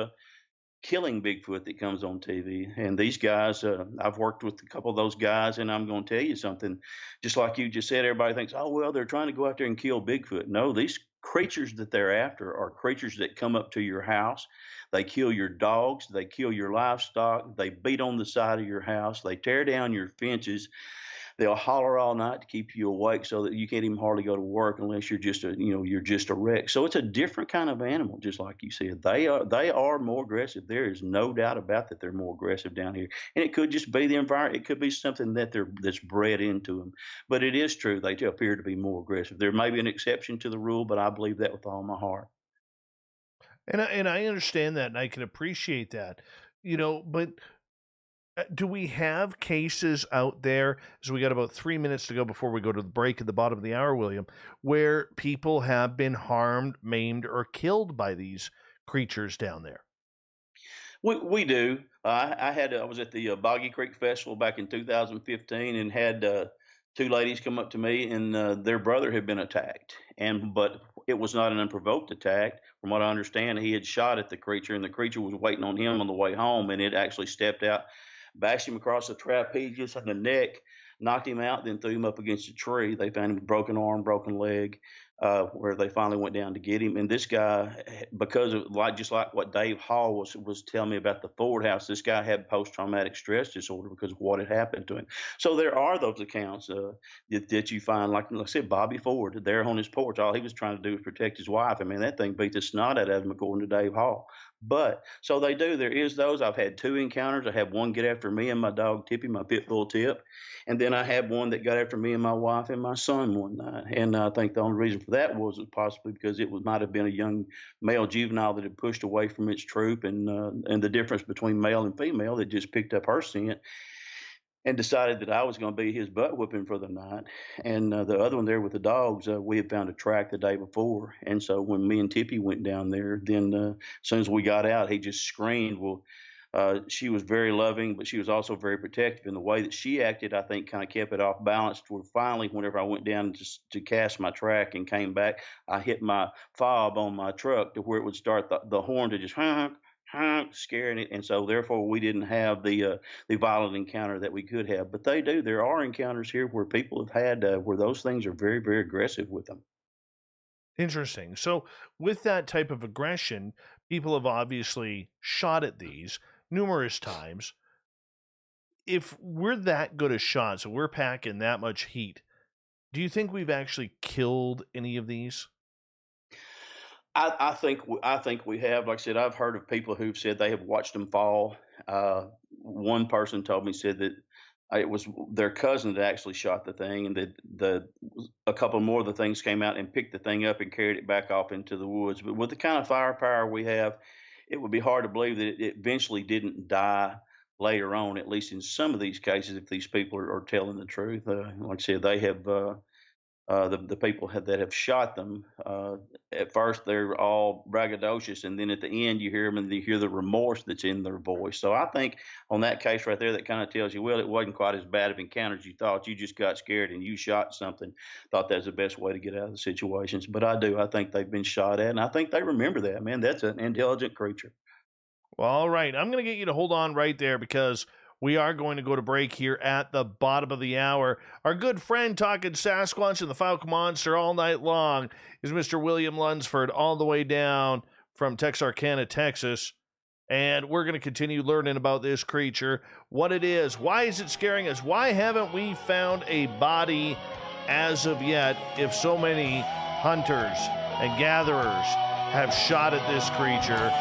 S2: Killing Bigfoot that comes on TV. And these guys, I've worked with a couple of those guys, and I'm going to tell you something. Just like you just said, everybody thinks, oh, well, they're trying to go out there and kill Bigfoot. No, these creatures that they're after are creatures that come up to your house. They kill your dogs. They kill your livestock. They beat on the side of your house. They tear down your fences. They'll holler all night to keep you awake so that you can't even hardly go to work unless you're just a wreck. So it's a different kind of animal, just like you said. They are more aggressive. There is no doubt about that. They're more aggressive down here, and it could just be the environment. It could be something that's bred into them. But it is true. They appear to be more aggressive. There may be an exception to the rule, but I believe that with all my heart.
S1: And I understand that, and I can appreciate that. But do we have cases out there, as we got about 3 minutes to go before we go to the break at the bottom of the hour, William, where people have been harmed, maimed, or killed by these creatures down there?
S2: We do. I was at the Boggy Creek Festival back in 2015 and had two ladies come up to me, and their brother had been attacked. But it was not an unprovoked attack. From what I understand, he had shot at the creature, and the creature was waiting on him on the way home, and it actually stepped out, bashed him across the trapezius and the neck, knocked him out, then threw him up against a tree. They found him with broken arm, broken leg, where they finally went down to get him. And this guy, because of just like what Dave Hall was telling me about the Ford house, this guy had post-traumatic stress disorder because of what had happened to him. So there are those accounts that you find, like I said, Bobby Ford there on his porch. All he was trying to do was protect his wife. I mean, that thing beat the snot out of him, according to Dave Hall. But so they do. There is those. I've had two encounters. I had one get after me and my dog Tippy, my pit bull Tip. And then I had one that got after me and my wife and my son one night. And I think the only reason for that was possibly because might have been a young male juvenile that had pushed away from its troop, and the difference between male and female that just picked up her scent and decided that I was going to be his butt whooping for the night. And the other one there with the dogs, we had found a track the day before. And so when me and Tippy went down there, then as soon as we got out, he just screamed. Well, she was very loving, but she was also very protective. And the way that she acted, I think, kind of kept it off balance. Where finally, whenever I went down to cast my track and came back, I hit my fob on my truck to where it would start the horn to just scaring it. And so therefore we didn't have the violent encounter that we could have. But they do. There are encounters here where people have had where those things are very, very aggressive with them.
S1: Interesting. So with that type of aggression, people have obviously shot at these numerous times. If we're that good a shot, so we're packing that much heat, do you think we've actually killed any of these?
S2: I think we have. Like I said, I've heard of people who've said they have watched them fall. One person told me, said that it was their cousin that actually shot the thing, and that a couple more of the things came out and picked the thing up and carried it back off into the woods. But with the kind of firepower we have, it would be hard to believe that it eventually didn't die later on. At least in some of these cases, if these people are telling the truth, like I said, they have. the people that have shot them. At first, they're all braggadocious, and then at the end, you hear them and you hear the remorse that's in their voice. So I think on that case right there, that kind of tells you, well, it wasn't quite as bad of encounter as you thought. You just got scared and you shot something. Thought that was the best way to get out of the situations. But I think they've been shot at, and I think they remember that. Man, that's an intelligent creature.
S1: Well, all right. I'm going to get you to hold on right there because we are going to go to break here at the bottom of the hour. Our good friend talking Sasquatch and the Fouke Monster all night long is Mr. William Lunsford, all the way down from Texarkana, Texas. And we're going to continue learning about this creature, what it is, why is it scaring us, why haven't we found a body as of yet if so many hunters and gatherers have shot at this creature.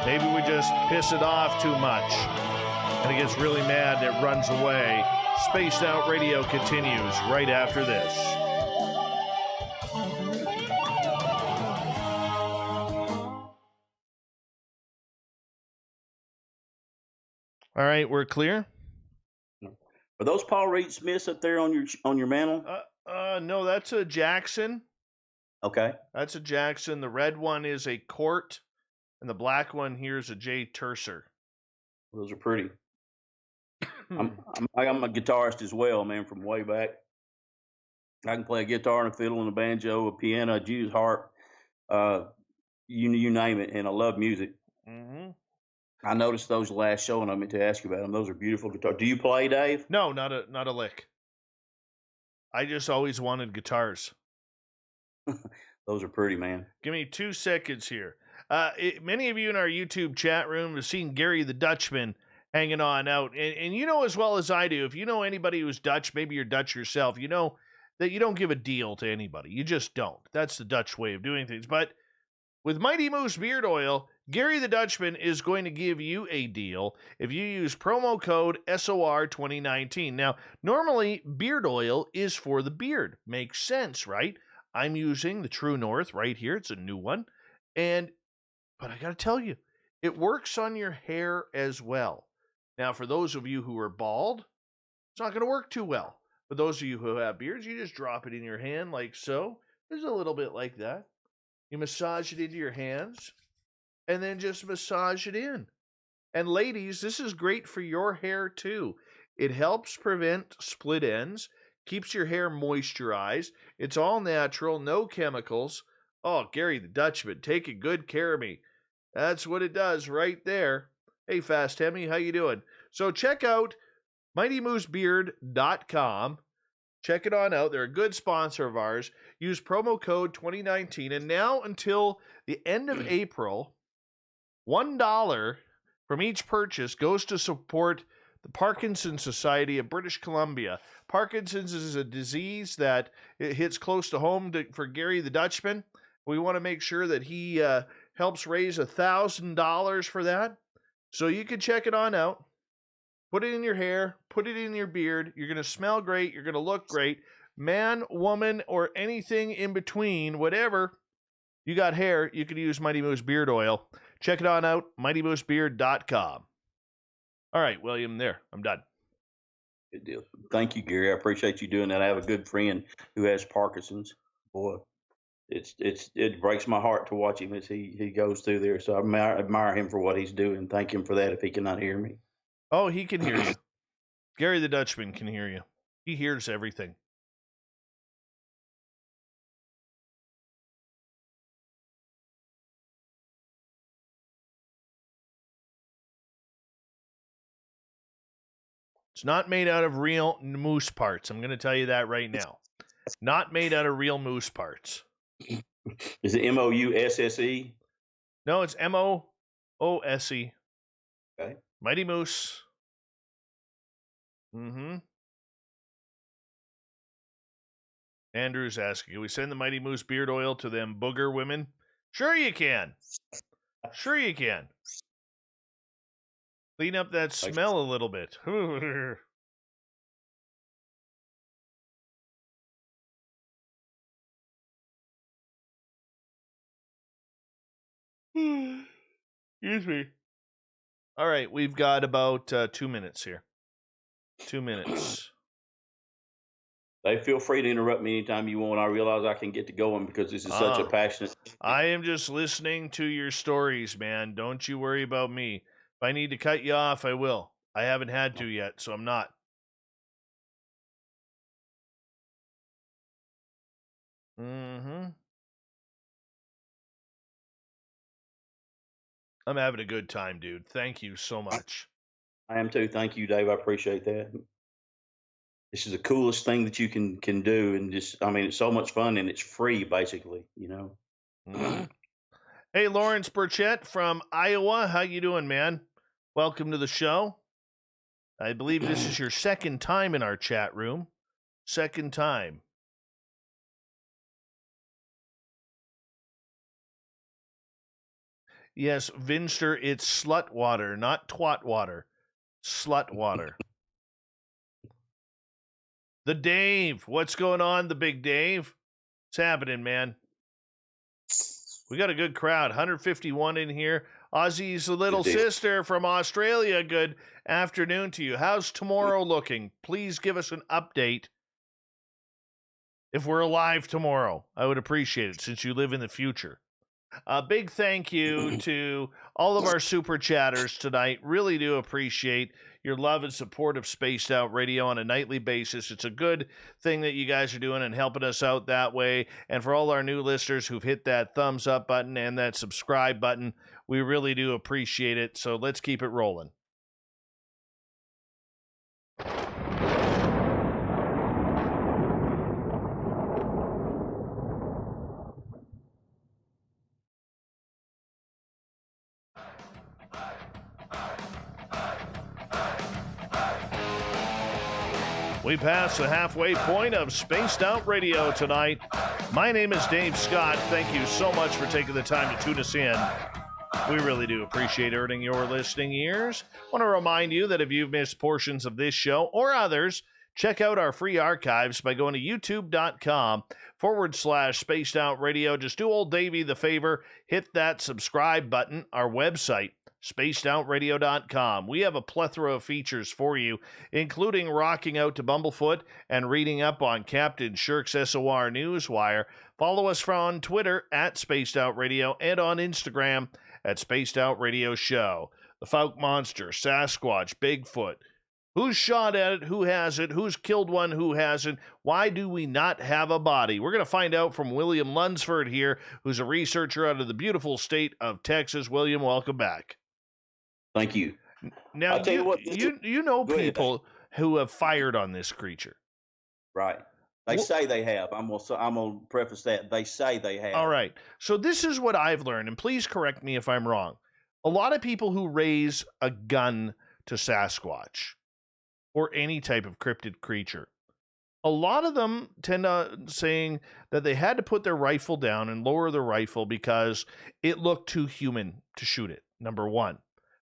S1: Maybe we just piss it off too much and it gets really mad and it runs away. Spaced Out Radio continues right after this. All right, we're clear.
S2: Are those Paul Reed Smiths up there on your mantle?
S1: No, that's a Jackson.
S2: Okay,
S1: that's a Jackson. The red one is a Court, and the black one here is a J. Tercer.
S2: Those are pretty. I'm a guitarist as well, man, from way back. I can play a guitar and a fiddle and a banjo, a piano, a Jew's harp, you name it, and I love music.
S1: Mm-hmm.
S2: I noticed those last show, and I meant to ask you about them. Those are beautiful guitars. Do you play, Dave?
S1: No, not a lick. I just always wanted guitars.
S2: Those are pretty, man.
S1: Give me 2 seconds here. Many of you in our YouTube chat room have seen Gary the Dutchman hanging on out. And you know as well as I do, if you know anybody who's Dutch, maybe you're Dutch yourself, you know that you don't give a deal to anybody. You just don't. That's the Dutch way of doing things. But with Mighty Moose Beard Oil, Gary the Dutchman is going to give you a deal if you use promo code SOR2019. Now, normally, beard oil is for the beard. Makes sense, right? I'm using the True North right here. It's a new one. But I got to tell you, it works on your hair as well. Now, for those of you who are bald, it's not going to work too well. For those of you who have beards, you just drop it in your hand like so. There's a little bit like that. You massage it into your hands, and then just massage it in. And ladies, this is great for your hair too. It helps prevent split ends, keeps your hair moisturized. It's all natural, no chemicals. Oh, Gary the Dutchman, taking good care of me. That's what it does right there. Hey, Fast Hemi, how you doing? So check out MightyMooseBeard.com. Check it on out. They're a good sponsor of ours. Use promo code 2019. And now until the end of April, $1 from each purchase goes to support the Parkinson's Society of British Columbia. Parkinson's is a disease that it hits close to home for Gary the Dutchman. We want to make sure that he helps raise $1,000 for that. So you can check it on out. Put it in your hair, put it in your beard. You're going to smell great. You're going to look great. Man, woman, or anything in between, whatever. You got hair, you can use Mighty Moose Beard Oil. Check it on out, MightyMooseBeard.com. All right, William, there. I'm done.
S2: Good deal. Thank you, Gary. I appreciate you doing that. I have a good friend who has Parkinson's. Boy, it breaks my heart to watch him as he goes through there. So I admire him for what he's doing. Thank him for that if he cannot hear me.
S1: Oh, he can hear you. Gary the Dutchman can hear you. He hears everything. It's not made out of real moose parts. I'm going to tell you that right now. Not made out of real moose parts.
S2: Is it MOUSSE?
S1: No, it's MOOSE.
S2: Okay.
S1: Mighty Moose. Mm-hmm. Andrew's asking, can we send the Mighty Moose Beard Oil to them booger women? Sure you can. Sure you can. Clean up that smell a little bit. Excuse me. All right, we've got about 2 minutes here. 2 minutes.
S2: Dave, feel free to interrupt me anytime you want. I realize I can get to going because this is such a
S1: Oh,
S2: passionate.
S1: I am just listening to your stories, man. Don't you worry about me. If I need to cut you off, I will. I haven't had to yet, so I'm not. Mm-hmm. I'm having a good time, dude. Thank you so much.
S2: I am too. Thank you, Dave. I appreciate that. This is the coolest thing that you can do, and just I mean, it's so much fun and it's free, basically.
S1: Mhm. Hey, Lawrence Burchett from Iowa. How you doing, man? Welcome to the show. I believe this is your second time in our chat room. Second time. Yes, Vinster, it's slut water, not twat water. Slut water. The Dave. What's going on, the big Dave? What's happening, man? We got a good crowd. 151 in here. Ozzy's little
S2: Good deal.
S1: sister from Australia. Good afternoon to you. How's tomorrow looking? Please give us an update. If we're alive tomorrow, I would appreciate it since you live in the future. A big thank you to all of our super chatters tonight. Really do appreciate your love and support of Spaced Out Radio on a nightly basis. It's a good thing that you guys are doing and helping us out that way. And for all our new listeners who've hit that thumbs up button and that subscribe button, we really do appreciate it. So let's keep it rolling. We passed the halfway point of Spaced Out Radio tonight. My name is Dave Scott. Thank you so much for taking the time to tune us in. We really do appreciate earning your listening ears. I want to remind you that if you've missed portions of this show or others, check out our free archives by going to youtube.com/Spaced Out Radio. Just do old Davey the favor, hit that subscribe button, our website, spacedoutradio.com. We have a plethora of features for you, including rocking out to Bumblefoot and reading up on Captain Shirk's SOR Newswire. Follow us on Twitter at Spaced Out Radio and on Instagram at Spaced Out Radio Show. The Fouke Monster, Sasquatch, Bigfoot. Who's shot at it? Who has it? Who's killed one? Who hasn't? Why do we not have a body? We're going to find out from William Lunsford here, who's a researcher out of the beautiful state of Texas. William, welcome back.
S2: Thank you.
S1: Now,
S2: I'll tell you what,
S1: you know people who have fired on this creature.
S2: Right. They say they have. I'm gonna preface that. They say they have.
S1: All right. So this is what I've learned, and please correct me if I'm wrong. A lot of people who raise a gun to Sasquatch or any type of cryptid creature, a lot of them tend to saying that they had to put their rifle down and lower the rifle because it looked too human to shoot it, number one.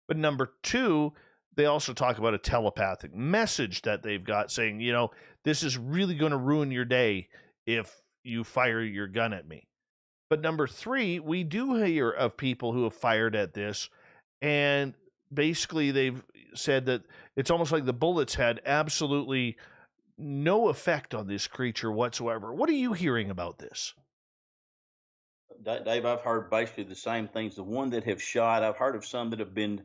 S1: But number two, they also talk about a telepathic message that they've got saying, this is really going to ruin your day if you fire your gun at me. But number three, we do hear of people who have fired at this, and basically they've said that it's almost like the bullets had absolutely no effect on this creature whatsoever. What are you hearing about this?
S2: Dave, I've heard basically the same things. The one that have shot, I've heard of some that have been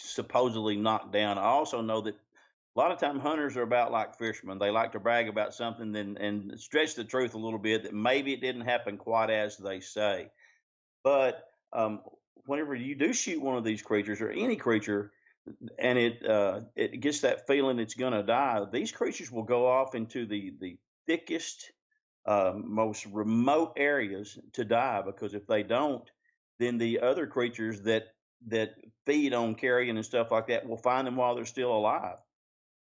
S2: supposedly knocked down. I also know that a lot of time hunters are about like fishermen. They like to brag about something and stretch the truth a little bit that maybe it didn't happen quite as they say. But whenever you do shoot one of these creatures or any creature, and it gets that feeling it's going to die, these creatures will go off into the thickest, most remote areas to die, because if they don't, then the other creatures that feed on carrion and stuff like that will find them while they're still alive,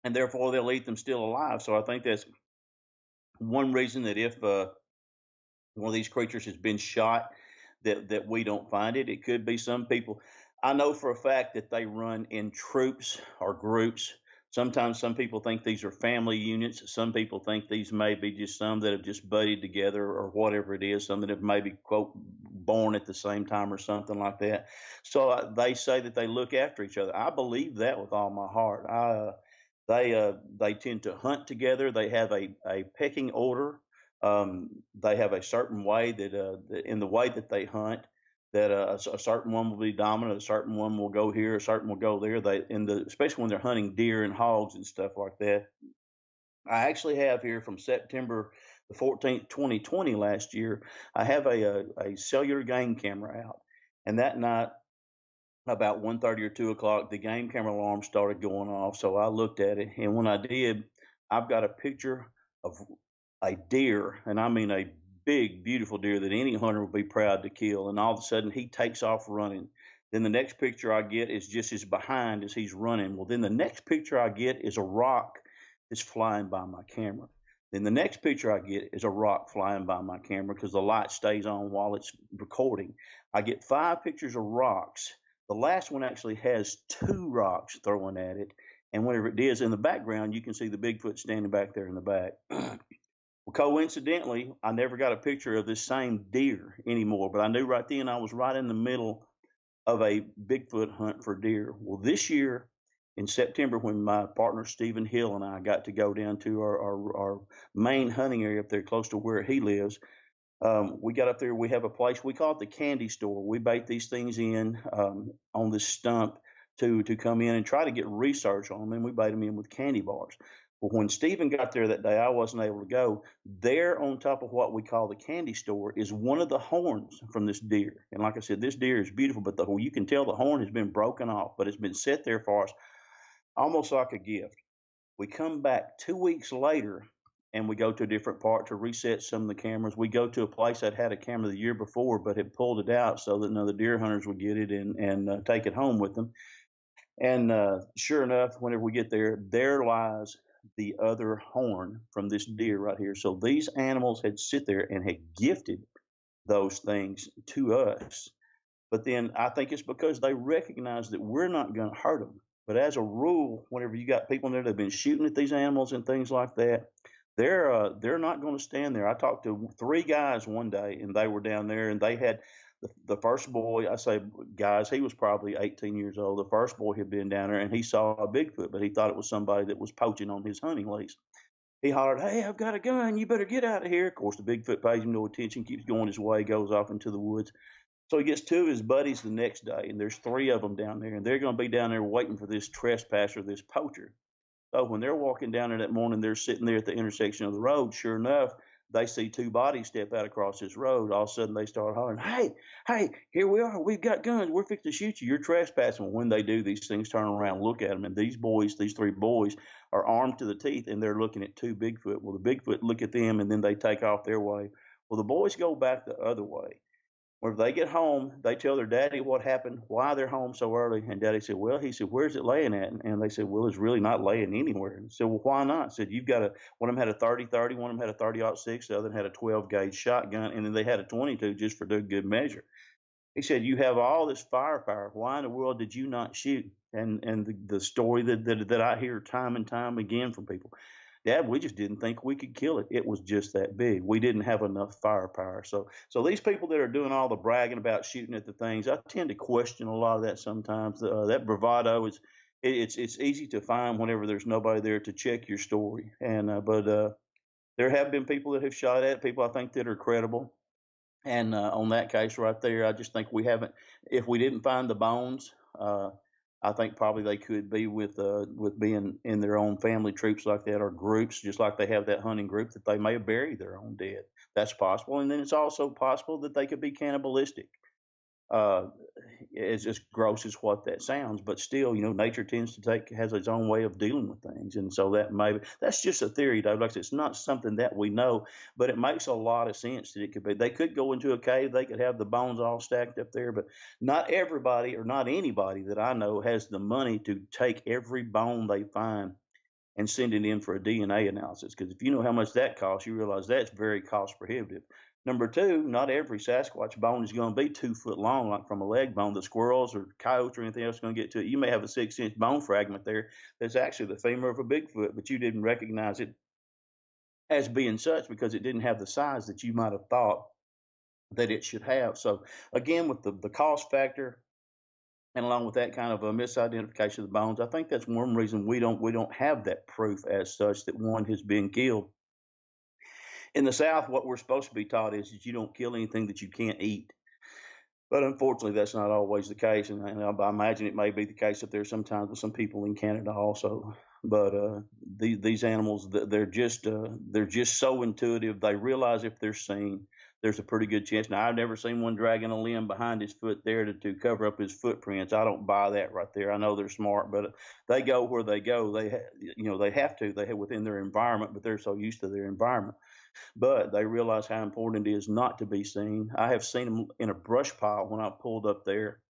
S2: and therefore they'll eat them still alive. So I think that's one reason that if one of these creatures has been shot, that we don't find it. It could be some people. I know for a fact that they run in troops or groups. Sometimes some people think these are family units. Some people think these may be just some that have just buddied together or whatever it is, some that have maybe, quote, born at the same time or something like that. So they say that they look after each other. I believe that with all my heart. They tend to hunt together. They have a pecking order. They have a certain way in the way that they hunt, that a certain one will be dominant, a certain one will go here, a certain will go there. Especially when they're hunting deer and hogs and stuff like that. I actually have here from September the 14th, 2020 last year, I have a cellular game camera out. And that night, about 1:30 or 2 o'clock, the game camera alarm started going off. So I looked at it. And when I did, I've got a picture of a deer, and I mean a big, beautiful deer that any hunter would be proud to kill. And all of a sudden, he takes off running. Then the next picture I get is just his behind as he's running. Well, then the next picture I get is a rock that's flying by my camera. Then the next picture I get is a rock flying by my camera because the light stays on while it's recording. I get 5 pictures of rocks. The last one actually has 2 rocks thrown at it. And whenever it is in the background, you can see the Bigfoot standing back there in the back. Well, coincidentally, I never got a picture of this same deer anymore, but I knew right then I was right in the middle of a Bigfoot hunt for deer. Well, this year in September, when my partner Stephen Hill and I got to go down to our main hunting area up there close to where he lives, we got up there. We have a place, we call it the candy store. We bait these things in on this stump to come in and try to get research on them, and we bait them in with candy bars. Well, when Stephen got there that day, I wasn't able to go. There on top of what we call the candy store is one of the horns from this deer. And like I said, this deer is beautiful, but you can tell the horn has been broken off, but it's been set there for us almost like a gift. We come back 2 weeks later and we go to a different part to reset some of the cameras. We go to a place that had a camera the year before, but had pulled it out so that none of the deer hunters would get it and take it home with them. And sure enough, whenever we get there lies the other horn from this deer right here. So these animals had sit there and had gifted those things to us. But then I think it's because they recognize that we're not going to hurt them. But as a rule, whenever you got people in there that have been shooting at these animals and things like that, they're not going to stand there. I talked to 3 guys one day, and they were down there, and they had the first boy. I say guys, he was probably 18 years old. The first boy had been down there, and he saw a Bigfoot, but he thought it was somebody that was poaching on his hunting lease. He hollered, "Hey, I've got a gun. You better get out of here." Of course, the Bigfoot pays him no attention, keeps going his way, goes off into the woods. So he gets 2 of his buddies the next day, and there's 3 of them down there, and they're going to be down there waiting for this trespasser, this poacher. So when they're walking down there that morning, they're sitting there at the intersection of the road. Sure enough, they see 2 bodies step out across this road. All of a sudden, they start hollering, hey, here we are. We've got guns. We're fixing to shoot you. You're trespassing." When they do, these things turn around, look at them, and these 3 boys are armed to the teeth, and they're looking at 2 Bigfoot. Well, the Bigfoot look at them, and then they take off their way. Well, the boys go back the other way. When they get home, they tell their daddy what happened, why they're home so early. And daddy said, "Well," he said, "where's it laying at?" And they said, "Well, it's really not laying anywhere." And he said, "Well, why not?" I said, "You've got one of them had a 30-30, one of them had a 30-06, the other had a 12 gauge shotgun, and then they had a 22 just for good measure." He said, "You have all this firepower. Why in the world did you not shoot?" And the story that I hear time and time again from people, "Dad, we just didn't think we could kill it. It was just that big. We didn't have enough firepower." So these people that are doing all the bragging about shooting at the things, I tend to question a lot of that sometimes. That bravado it's easy to find whenever there's nobody there to check your story. But there have been people that have shot at people I think that are credible. And on that case right there, I just think we haven't. If we didn't find the bones, I think probably they could be with being in their own family troops like that, or groups, just like they have that hunting group, that they may have buried their own dead. That's possible, and then it's also possible that they could be cannibalistic. Uh, as gross as what that sounds, but still, nature tends to has its own way of dealing with things, and so that's just a theory, Dave. Like I said, it's not something that we know, but it makes a lot of sense that it could be. They could go into a cave, they could have the bones all stacked up there, but not everybody, or not anybody that I know, has the money to take every bone they find and send it in for a DNA analysis. Because if you know how much that costs, you realize that's very cost prohibitive. Number 2, not every Sasquatch bone is going to be 2 foot long, like from a leg bone. The squirrels or coyotes or anything else going to get to it. You may have a 6-inch bone fragment there that's actually the femur of a Bigfoot, but you didn't recognize it as being such because it didn't have the size that you might have thought that it should have. So again, with the cost factor, And along with that kind of a misidentification of the bones, I think that's one reason we don't have that proof as such that one has been killed. In the South, what we're supposed to be taught is that you don't kill anything that you can't eat. But unfortunately, that's not always the case, and I imagine it may be the case that there's sometimes with some people in Canada also. But these animals, they're just so intuitive. They realize if they're seen, there's a pretty good chance. Now, I've never seen one dragging a limb behind his foot there to cover up his footprints. I don't buy that right there. I know they're smart, but they go where they go. They have to. They have within their environment, but they're so used to their environment, but they realize how important it is not to be seen. I have seen them in a brush pile when I pulled up there,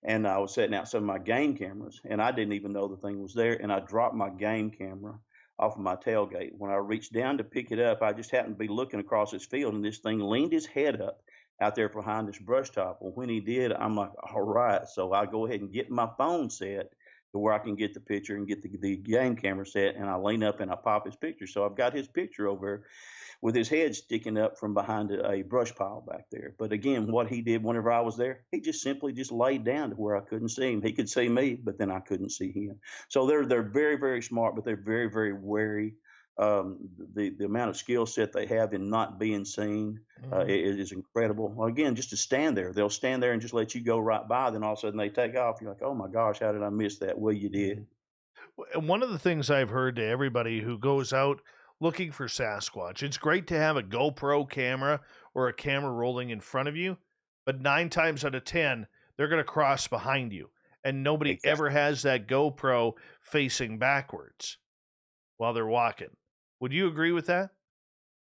S2: and I was setting out some of my game cameras, and I didn't even know the thing was there, and I dropped my game camera off of my tailgate. When I reached down to pick it up, I just happened to be looking across this field, and this thing leaned his head up out there behind this brush top. Well, when he did, I'm like, all right. So I go ahead and get my phone set to where I can get the picture and get the game camera set, and I lean up and I pop his picture. So I've got his picture over there with his head sticking up from behind a brush pile back there. But again, what he did whenever I was there, he just simply just laid down to where I couldn't see him. He could see me, but then I couldn't see him. So they're very, very smart, but they're very, very wary. The amount of skill set they have in not being seen is incredible. Well, again, just to stand there, they'll stand there and just let you go right by. Then all of a sudden they take off. You're like, oh my gosh, how did I miss that? Well, you did.
S1: And one of the things I've heard to everybody who goes out looking for Sasquatch, it's great to have a GoPro camera or a camera rolling in front of you, but 9 times out of 10, they're going to cross behind you. And nobody
S2: Exactly.
S1: ever has that GoPro facing backwards while they're walking. Would you agree with that?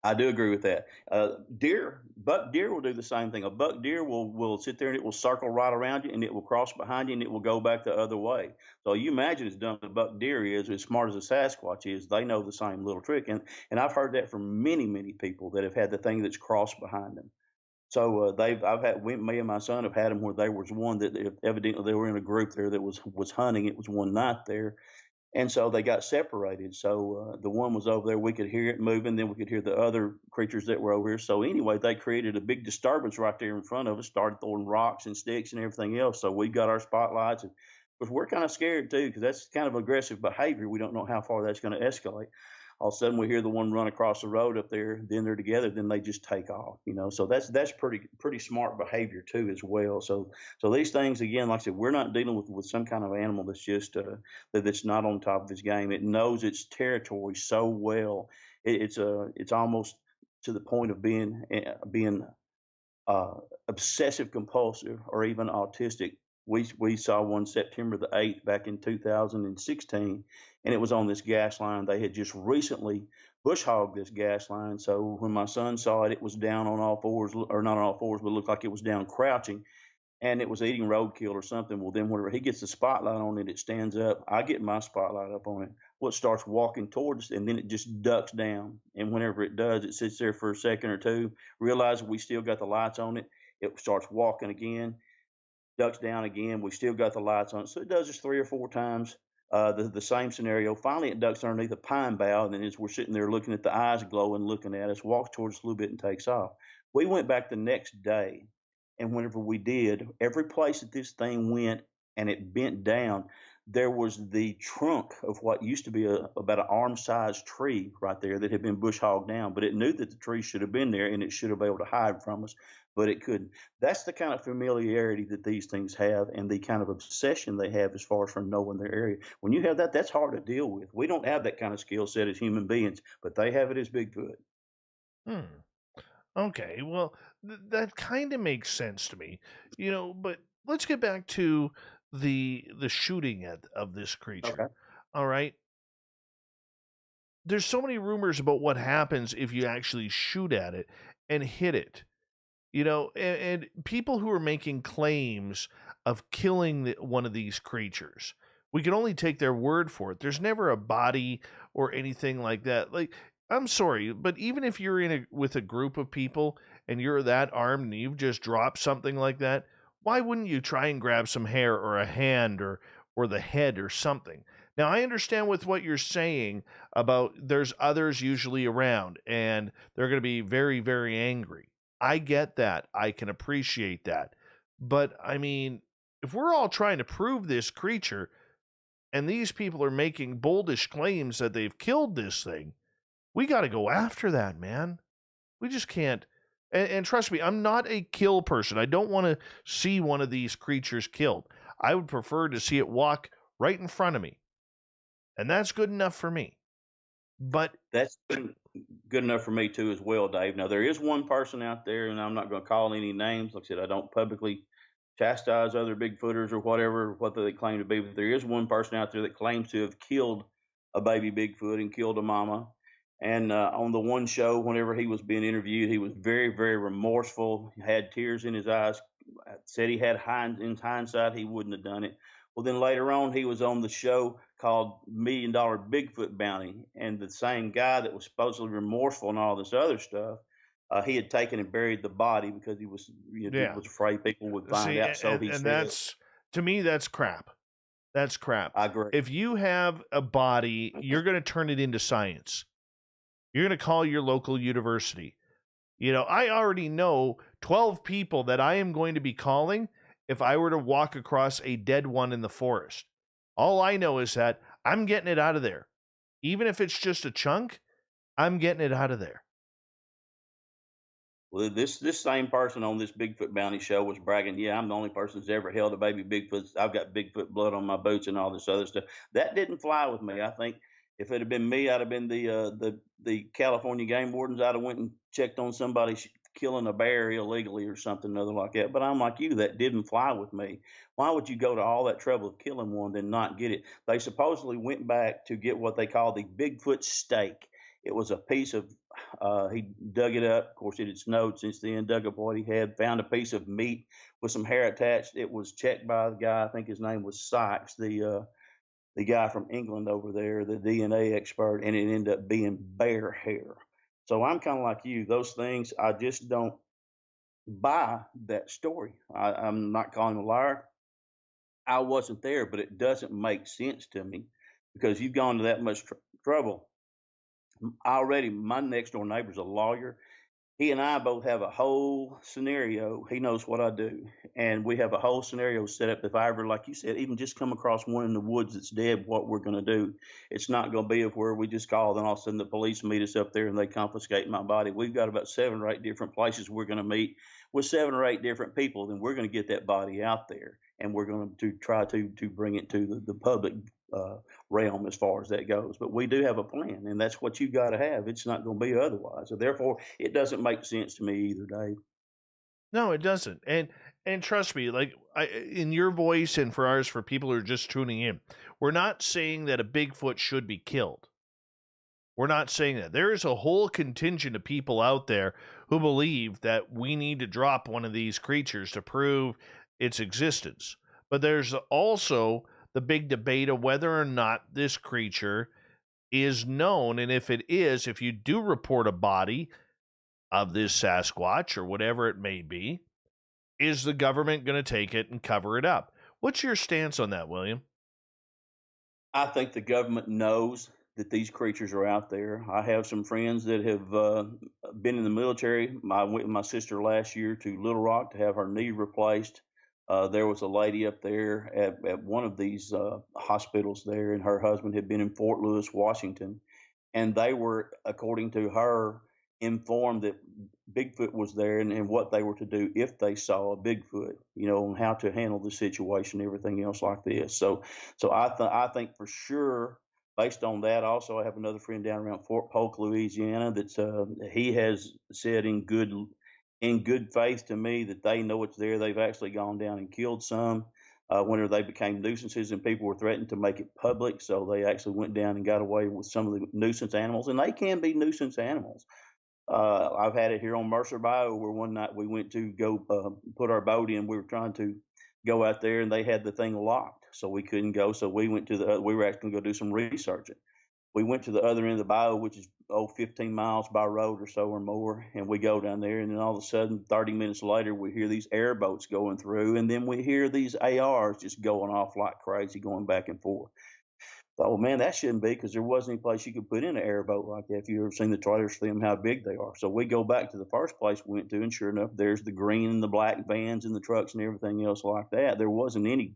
S2: I do agree with that. Buck deer will do the same thing. A buck deer will sit there and it will circle right around you and it will cross behind you and it will go back the other way. So you imagine as dumb as a buck deer is, as smart as a Sasquatch is, they know the same little trick. And I've heard that from many, many people that have had the thing that's crossed behind them. So me and my son have had them where there was one that evidently they were in a group there that was hunting. It was one night there, and so they got separated. So the one was over there. We could hear it moving. Then we could hear the other creatures that were over here. So anyway, they created a big disturbance right there in front of us, started throwing rocks and sticks and everything else. So we got our spotlights. And because we're kind of scared too, because that's kind of aggressive behavior. We don't know how far that's going to escalate. All of a sudden we hear the one run across the road up there, then they're together, then they just take off, So that's pretty smart behavior too as well. So these things, again, like I said, we're not dealing with some kind of animal that's just that's not on top of its game. It knows its territory so well. It's almost to the point of being obsessive compulsive or even autistic. We saw one September the 8th back in 2016, and it was on this gas line. They had just recently bush hogged this gas line. So when my son saw it, it was down on all fours, or not on all fours, but it looked like it was down crouching, and it was eating roadkill or something. Well, then whenever he gets the spotlight on it, it stands up. I get my spotlight up on it. Well, it starts walking towards us, and then it just ducks down. And whenever it does, it sits there for a second or two, realizes we still got the lights on it. It starts walking again, ducks down again. We still got the lights on it. So it does this 3 or 4 times, the same scenario. Finally, it ducks underneath a pine bough, and then as we're sitting there looking at the eyes glowing, looking at us, walks towards us a little bit and takes off. We went back the next day, and whenever we did, every place that this thing went and it bent down, there was the trunk of what used to be about an arm-sized tree right there that had been bush hogged down. But it knew that the tree should have been there, and it should have been able to hide from us, but it couldn't. That's the kind of familiarity that these things have, and the kind of obsession they have as far as from knowing their area. When you have that, that's hard to deal with. We don't have that kind of skill set as human beings, but they have it as Bigfoot.
S1: Okay, well, that kind of makes sense to me, but let's get back to the shooting of this creature.
S2: Okay.
S1: All right. There's so many rumors about what happens if you actually shoot at it and hit it. And people who are making claims of killing one of these creatures, we can only take their word for it. There's never a body or anything like that. Like, I'm sorry, but even if you're with a group of people and you're that armed and you've just dropped something like that, why wouldn't you try and grab some hair or a hand or the head or something? Now, I understand with what you're saying about there's others usually around and they're going to be very, very angry. I get that. I can appreciate that. But I mean, if we're all trying to prove this creature and these people are making boldish claims that they've killed this thing, we got to go after that, man. We just can't. And trust me, I'm not a kill person. I don't want to see one of these creatures killed. I would prefer to see it walk right in front of me. And that's good enough for me. But
S2: that's good enough for me too as well, Dave. Now there is one person out there, and I'm not going to call any names. Like I said, I don't publicly chastise other Bigfooters or whatever, what they claim to be, but there is one person out there that claims to have killed a baby Bigfoot and killed a mama. And on the one show, whenever he was being interviewed, he was very, very remorseful. He had tears in his eyes. Said he had in hindsight he wouldn't have done it. Well, then later on, he was on the show called $1 Million Bigfoot Bounty, and the same guy that was supposedly remorseful and all this other stuff, he had taken and buried the body because he was, he was afraid people would find out. So he said,
S1: that's, to me, that's crap. That's crap.
S2: I agree.
S1: If you have a body, you're going to turn it into science. You're going to call your local university. I already know 12 people that I am going to be calling if I were to walk across a dead one in the forest. All I know is that I'm getting it out of there. Even if it's just a chunk, I'm getting it out of there.
S2: Well, this same person on this Bigfoot Bounty show was bragging, yeah, I'm the only person that's ever held a baby Bigfoot. I've got Bigfoot blood on my boots and all this other stuff. That didn't fly with me. I think if it had been me, I'd have been the California game wardens. I'd have went and checked on somebody killing a bear illegally or something other like that. But I'm like you, that didn't fly with me. Why would you go to all that trouble of killing one then not get it? They supposedly went back to get what they call the Bigfoot steak. It was a piece of, he dug it up. Of course, it had snowed since then, dug up what he had, found a piece of meat with some hair attached. It was checked by the guy, I think his name was Sykes, the guy from England over there, the DNA expert, and it ended up being bear hair. So I'm kind of like you. Those things, I just don't buy that story. I'm not calling him a liar. I wasn't there, but it doesn't make sense to me because you've gone to that much trouble. Already, my next door neighbor's a lawyer. He and I both have a whole scenario. He knows what I do. And we have a whole scenario set up. If I ever, like you said, even just come across one in the woods that's dead, what we're going to do. It's not going to be of where we just call, then all of a sudden the police meet us up there and they confiscate my body. We've got about 7 or 8 different places we're going to meet with 7 or 8 different people. Then we're going to get that body out there. And we're going to try to bring it to the public realm as far as that goes. But we do have a plan, and that's what you got to have. It's not going to be otherwise. So therefore, it doesn't make sense to me either, Dave.
S1: No, it doesn't. And trust me, like in your voice and for ours, for people who are just tuning in, we're not saying that a Bigfoot should be killed. We're not saying that. There is a whole contingent of people out there who believe that we need to drop one of these creatures to prove its existence. But there's also the big debate of whether or not this creature is known. And if it is, if you do report a body of this Sasquatch or whatever it may be, is the government going to take it and cover it up? What's your stance on that, William?
S2: I think the government knows that these creatures are out there. I have some friends that have been in the military. I went with my sister last year to Little Rock to have her knee replaced. There was a lady up there at one of these hospitals there, and her husband had been in Fort Lewis, Washington, and they were, according to her, informed that Bigfoot was there and what they were to do if they saw a Bigfoot, and how to handle the situation, everything else like this. So I think for sure, based on that, also I have another friend down around Fort Polk, Louisiana, that's he has said in good faith to me that they know it's there. They've actually gone down and killed some whenever they became nuisances and people were threatened to make it public. So they actually went down and got away with some of the nuisance animals, and they can be nuisance animals. I've had it here on Mercer Bayou where one night we went to go put our boat in. We were trying to go out there and they had the thing locked, so we couldn't go. So we went to we were actually going to go do some researching. We went to the other end of the bayou, which is 15 miles by road or so or more, and we go down there, and then all of a sudden, 30 minutes later, we hear these airboats going through, and then we hear these ARs just going off like crazy, going back and forth. thought, well, man, that shouldn't be, because there wasn't any place you could put in an airboat like that. If you've ever seen the trailers for them, how big they are. So we go back to the first place we went to, and sure enough, there's the green and the black vans and the trucks and everything else like that. There wasn't any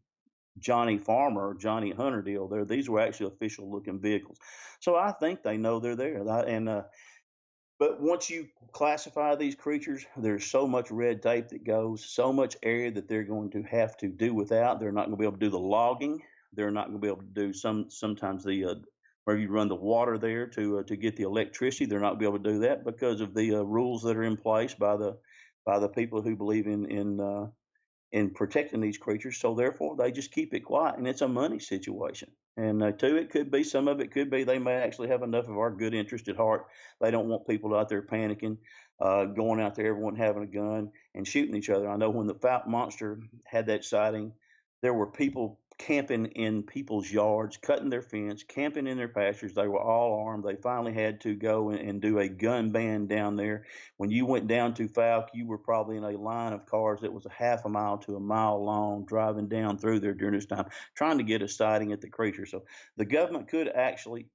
S2: Johnny Farmer or Johnny Hunter deal there. These were actually official looking vehicles. So I think they know they're there. But once you classify these creatures, there's so much red tape that goes, so much area that they're going to have to do without. They're not going to be able to do the logging. They're not going to be able to do sometimes where you run the water there to get the electricity. They're not going to be able to do that because of the rules that are in place by the people who believe in protecting these creatures. So therefore, they just keep it quiet, and it's a money situation. And two, it could be, some of it could be they may actually have enough of our good interest at heart. They don't want people out there panicking, going out there, everyone having a gun and shooting each other. I know when the Fouke Monster had that sighting, there were people camping in people's yards, cutting their fence, camping in their pastures. They were all armed. They finally had to go and do a gun ban down there. When you went down to Fouke, you were probably in a line of cars that was a half a mile to a mile long, driving down through there during this time, trying to get a sighting at the creature. So the government could actually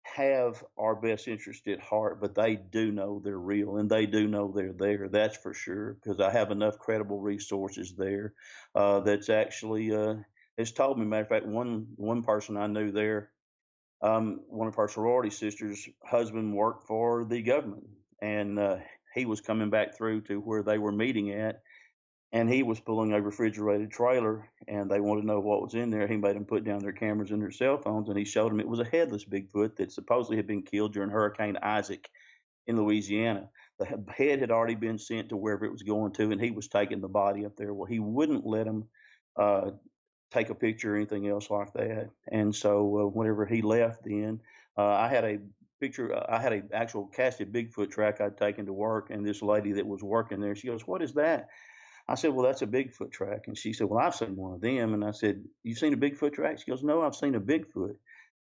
S2: have our best interest at heart, but they do know they're real, and they do know they're there. That's for sure, because I have enough credible resources there that's actually has told me. Matter of fact, one person I knew there, one of our sorority sisters' husband worked for the government, and he was coming back through to where they were meeting at, and he was pulling a refrigerated trailer, and they wanted to know what was in there. He made them put down their cameras and their cell phones, and he showed them it was a headless Bigfoot that supposedly had been killed during Hurricane Isaac in Louisiana. The head had already been sent to wherever it was going to, and he was taking the body up there. Well, he wouldn't let him take a picture or anything else like that. And so whenever he left, then I had a picture. I had an actual casted Bigfoot track I'd taken to work, and this lady that was working there, she goes, "What is that?" I said, "Well, that's a Bigfoot track." And she said, "Well, I've seen one of them." And I said, "You've seen a Bigfoot track?" She goes, "No, I've seen a Bigfoot."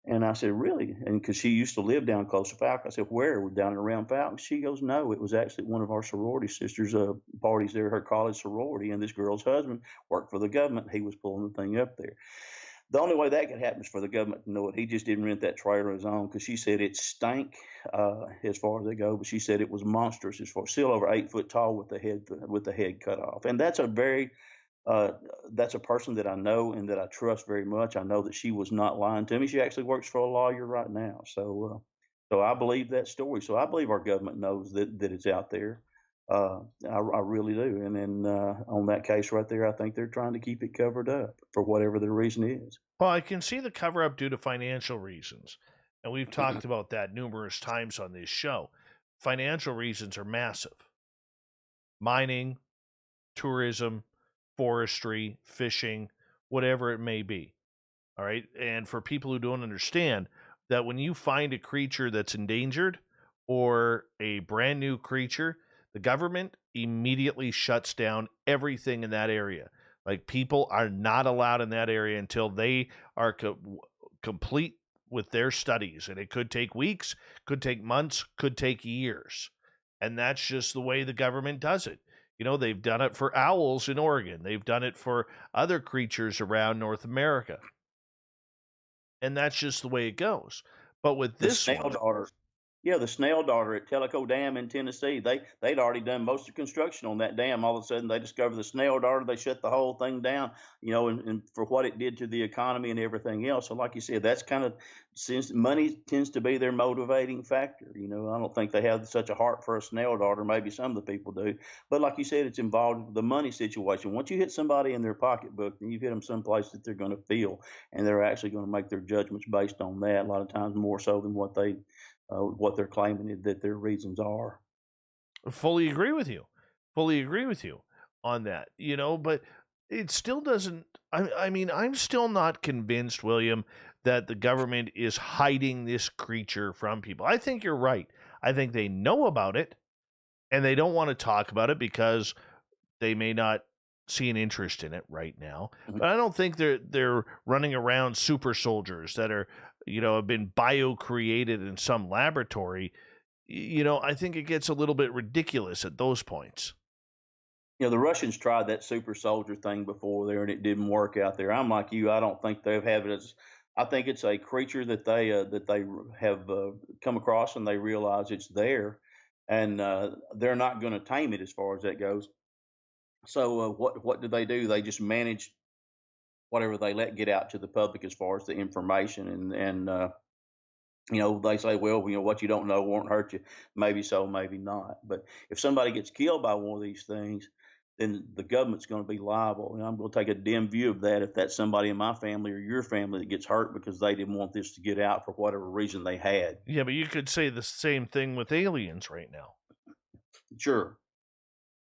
S2: And I said, "Really?" And because she used to live down close to Fouke. I said, "Where?" "We're down and around Fouke." She goes, "No, it was actually one of our sorority sisters' parties there, her college sorority. And this girl's husband worked for the government. He was pulling the thing up there." The only way that could happen is for the government to know it. He just didn't rent that trailer on his own, because she said it stank as far as they go, but she said it was monstrous, as far, still over 8 foot tall with the head cut off. And that's a person that I know and that I trust very much. I know that she was not lying to me. She actually works for a lawyer right now. So I believe that story. So I believe our government knows that it's out there. I really do. And then on that case right there, I think they're trying to keep it covered up for whatever the reason is.
S1: Well, I can see the cover up due to financial reasons. And we've talked about that numerous times on this show. Financial reasons are massive. Mining, tourism, forestry, fishing, whatever it may be. All right. And for people who don't understand that, when you find a creature that's endangered or a brand new creature, the government immediately shuts down everything in that area. Like, people are not allowed in that area until they are complete with their studies. And it could take weeks, could take months, could take years. And that's just the way the government does it. You know, they've done it for owls in Oregon. They've done it for other creatures around North America. And that's just the way it goes. But with this one,
S2: yeah, the snail darter at Tellico Dam in Tennessee, they'd already done most of the construction on that dam. All of a sudden, they discovered the snail darter. They shut the whole thing down, and for what it did to the economy and everything else. So like you said, that's kind of, since money tends to be their motivating factor. I don't think they have such a heart for a snail darter. Maybe some of the people do. But like you said, it's involved with the money situation. Once you hit somebody in their pocketbook, then you've hit them someplace that they're going to feel, and they're actually going to make their judgments based on that, a lot of times more so than what they're claiming that their reasons are.
S1: fully agree with you. Fully agree with you on that. But it still doesn't. I mean, I'm still not convinced, William, that the government is hiding this creature from people. I think you're right. I think they know about it, and they don't want to talk about it because they may not see an interest in it right now.
S2: Mhm.
S1: But I don't think they're running around super soldiers that are, have been bio-created in some laboratory. I think it gets a little bit ridiculous at those points.
S2: The Russians tried that super soldier thing before there, and it didn't work out there. I'm like you. I don't think they have it I think it's a creature that they have come across and they realize it's there, and they're not going to tame it as far as that goes. So what do? They just manage whatever they let get out to the public as far as the information, and they say, well, what you don't know won't hurt you. Maybe so, maybe not. But if somebody gets killed by one of these things, then the government's going to be liable. And I'm going to take a dim view of that if that's somebody in my family or your family that gets hurt because they didn't want this to get out for whatever reason they had.
S1: Yeah, but you could say the same thing with aliens right now.
S2: Sure.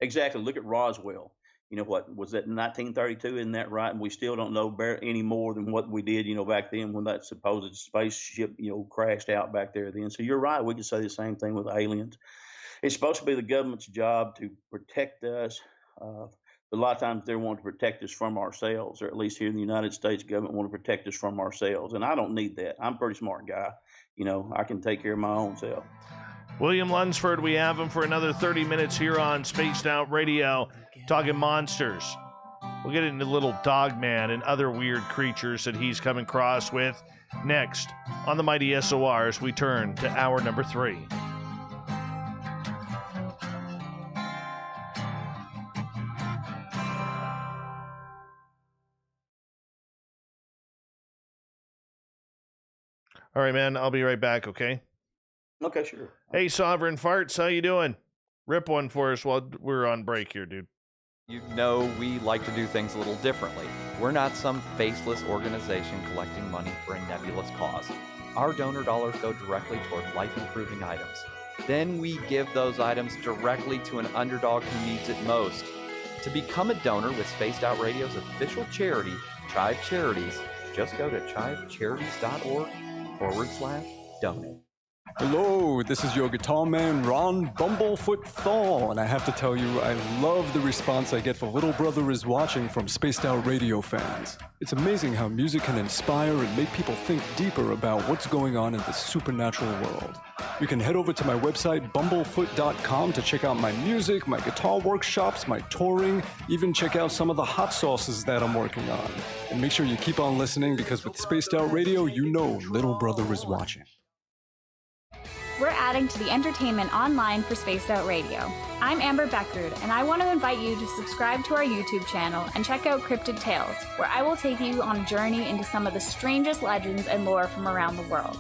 S2: Exactly. Look at Roswell. What was that, 1932? Isn't that right? And we still don't know any more than what we did, back then when that supposed spaceship, crashed out back there then. So you're right. We could say the same thing with aliens. It's supposed to be the government's job to protect us. But a lot of times they want to protect us from ourselves, or at least here in the United States government want to protect us from ourselves. And I don't need that. I'm a pretty smart guy. I can take care of my own self.
S1: William Lunsford, we have him for another 30 minutes here on Spaced Out Radio, talking monsters. We'll get into little Dogman and other weird creatures that he's come across with next on the Mighty SORs. We turn to hour number 3. All right, man, I'll be right back, okay?
S2: Okay, sure.
S1: Hey, Sovereign Farts, how you doing? Rip one for us while we're on break here, dude.
S3: You know we like to do things a little differently. We're not some faceless organization collecting money for a nebulous cause. Our donor dollars go directly toward life-improving items. Then we give those items directly to an underdog who needs it most. To become a donor with Spaced Out Radio's official charity, Chive Charities, just go to chivecharities.org/donate.
S4: Hello, this is your guitar man, Ron Bumblefoot Thal, and I have to tell you, I love the response I get for Little Brother is Watching from Spaced Out Radio fans. It's amazing how music can inspire and make people think deeper about what's going on in the supernatural world. You can head over to my website, bumblefoot.com, to check out my music, my guitar workshops, my touring, even check out some of the hot sauces that I'm working on. And make sure you keep on listening, because with Spaced Out Radio, you know Little Brother is watching.
S5: We're adding to the entertainment online for Spaced Out Radio. I'm Amber Beckrud, and I want to invite you to subscribe to our YouTube channel and check out Cryptid Tales, where I will take you on a journey into some of the strangest legends and lore from around the world,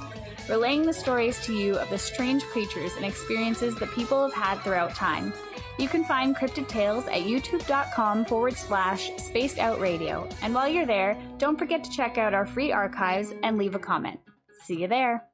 S5: relaying the stories to you of the strange creatures and experiences that people have had throughout time. You can find Cryptid Tales at youtube.com/Spaced Out Radio. And while you're there, don't forget to check out our free archives and leave a comment. See you there.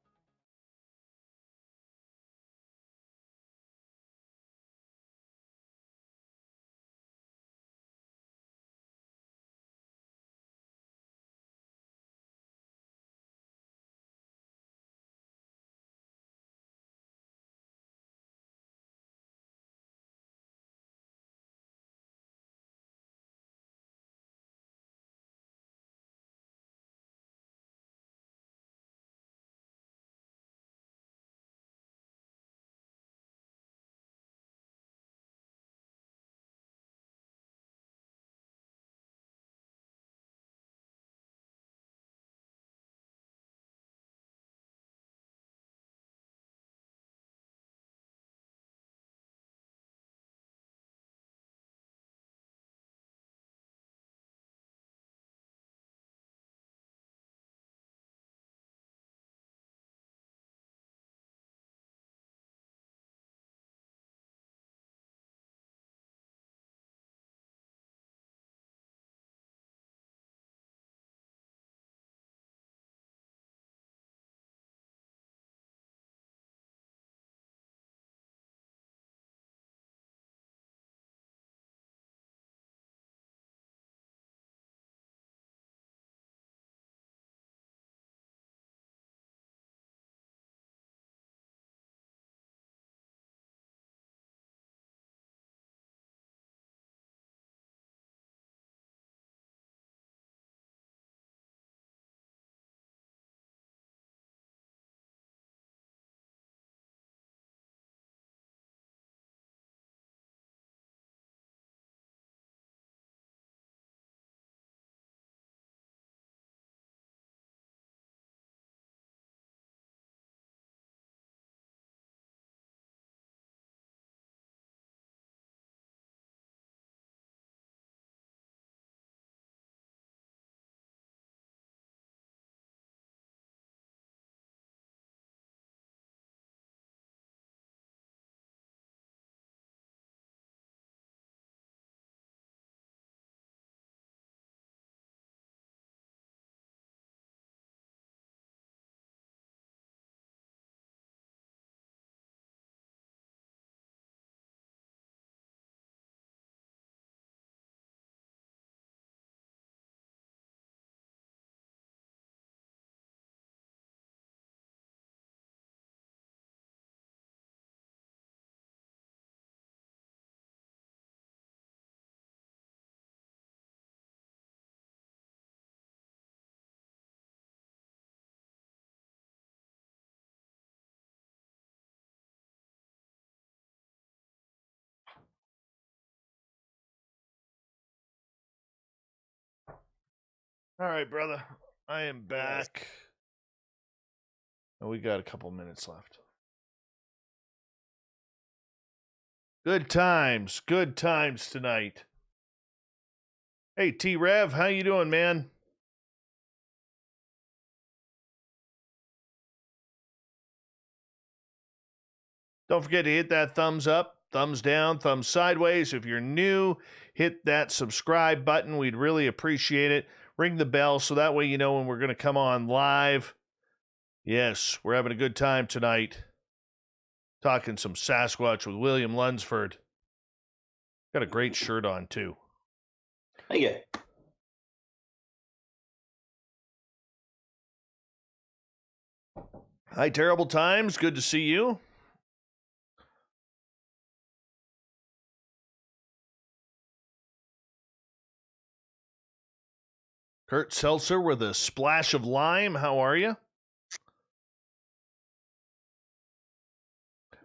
S1: All right, brother. I am back. And we got a couple minutes left. Good times tonight. Hey, T-Rev, how you doing, man? Don't forget to hit that thumbs up, thumbs down, thumbs sideways. If you're new, hit that subscribe button. We'd really appreciate it. Ring the bell so that way you know when we're going to come on live. Yes, we're having a good time tonight. Talking some Sasquatch with William Lunsford. Got a great shirt on, too.
S2: Thank you.
S1: Hi, Terrible Times. Good to see you. Kurt Seltzer with a splash of lime. How are you?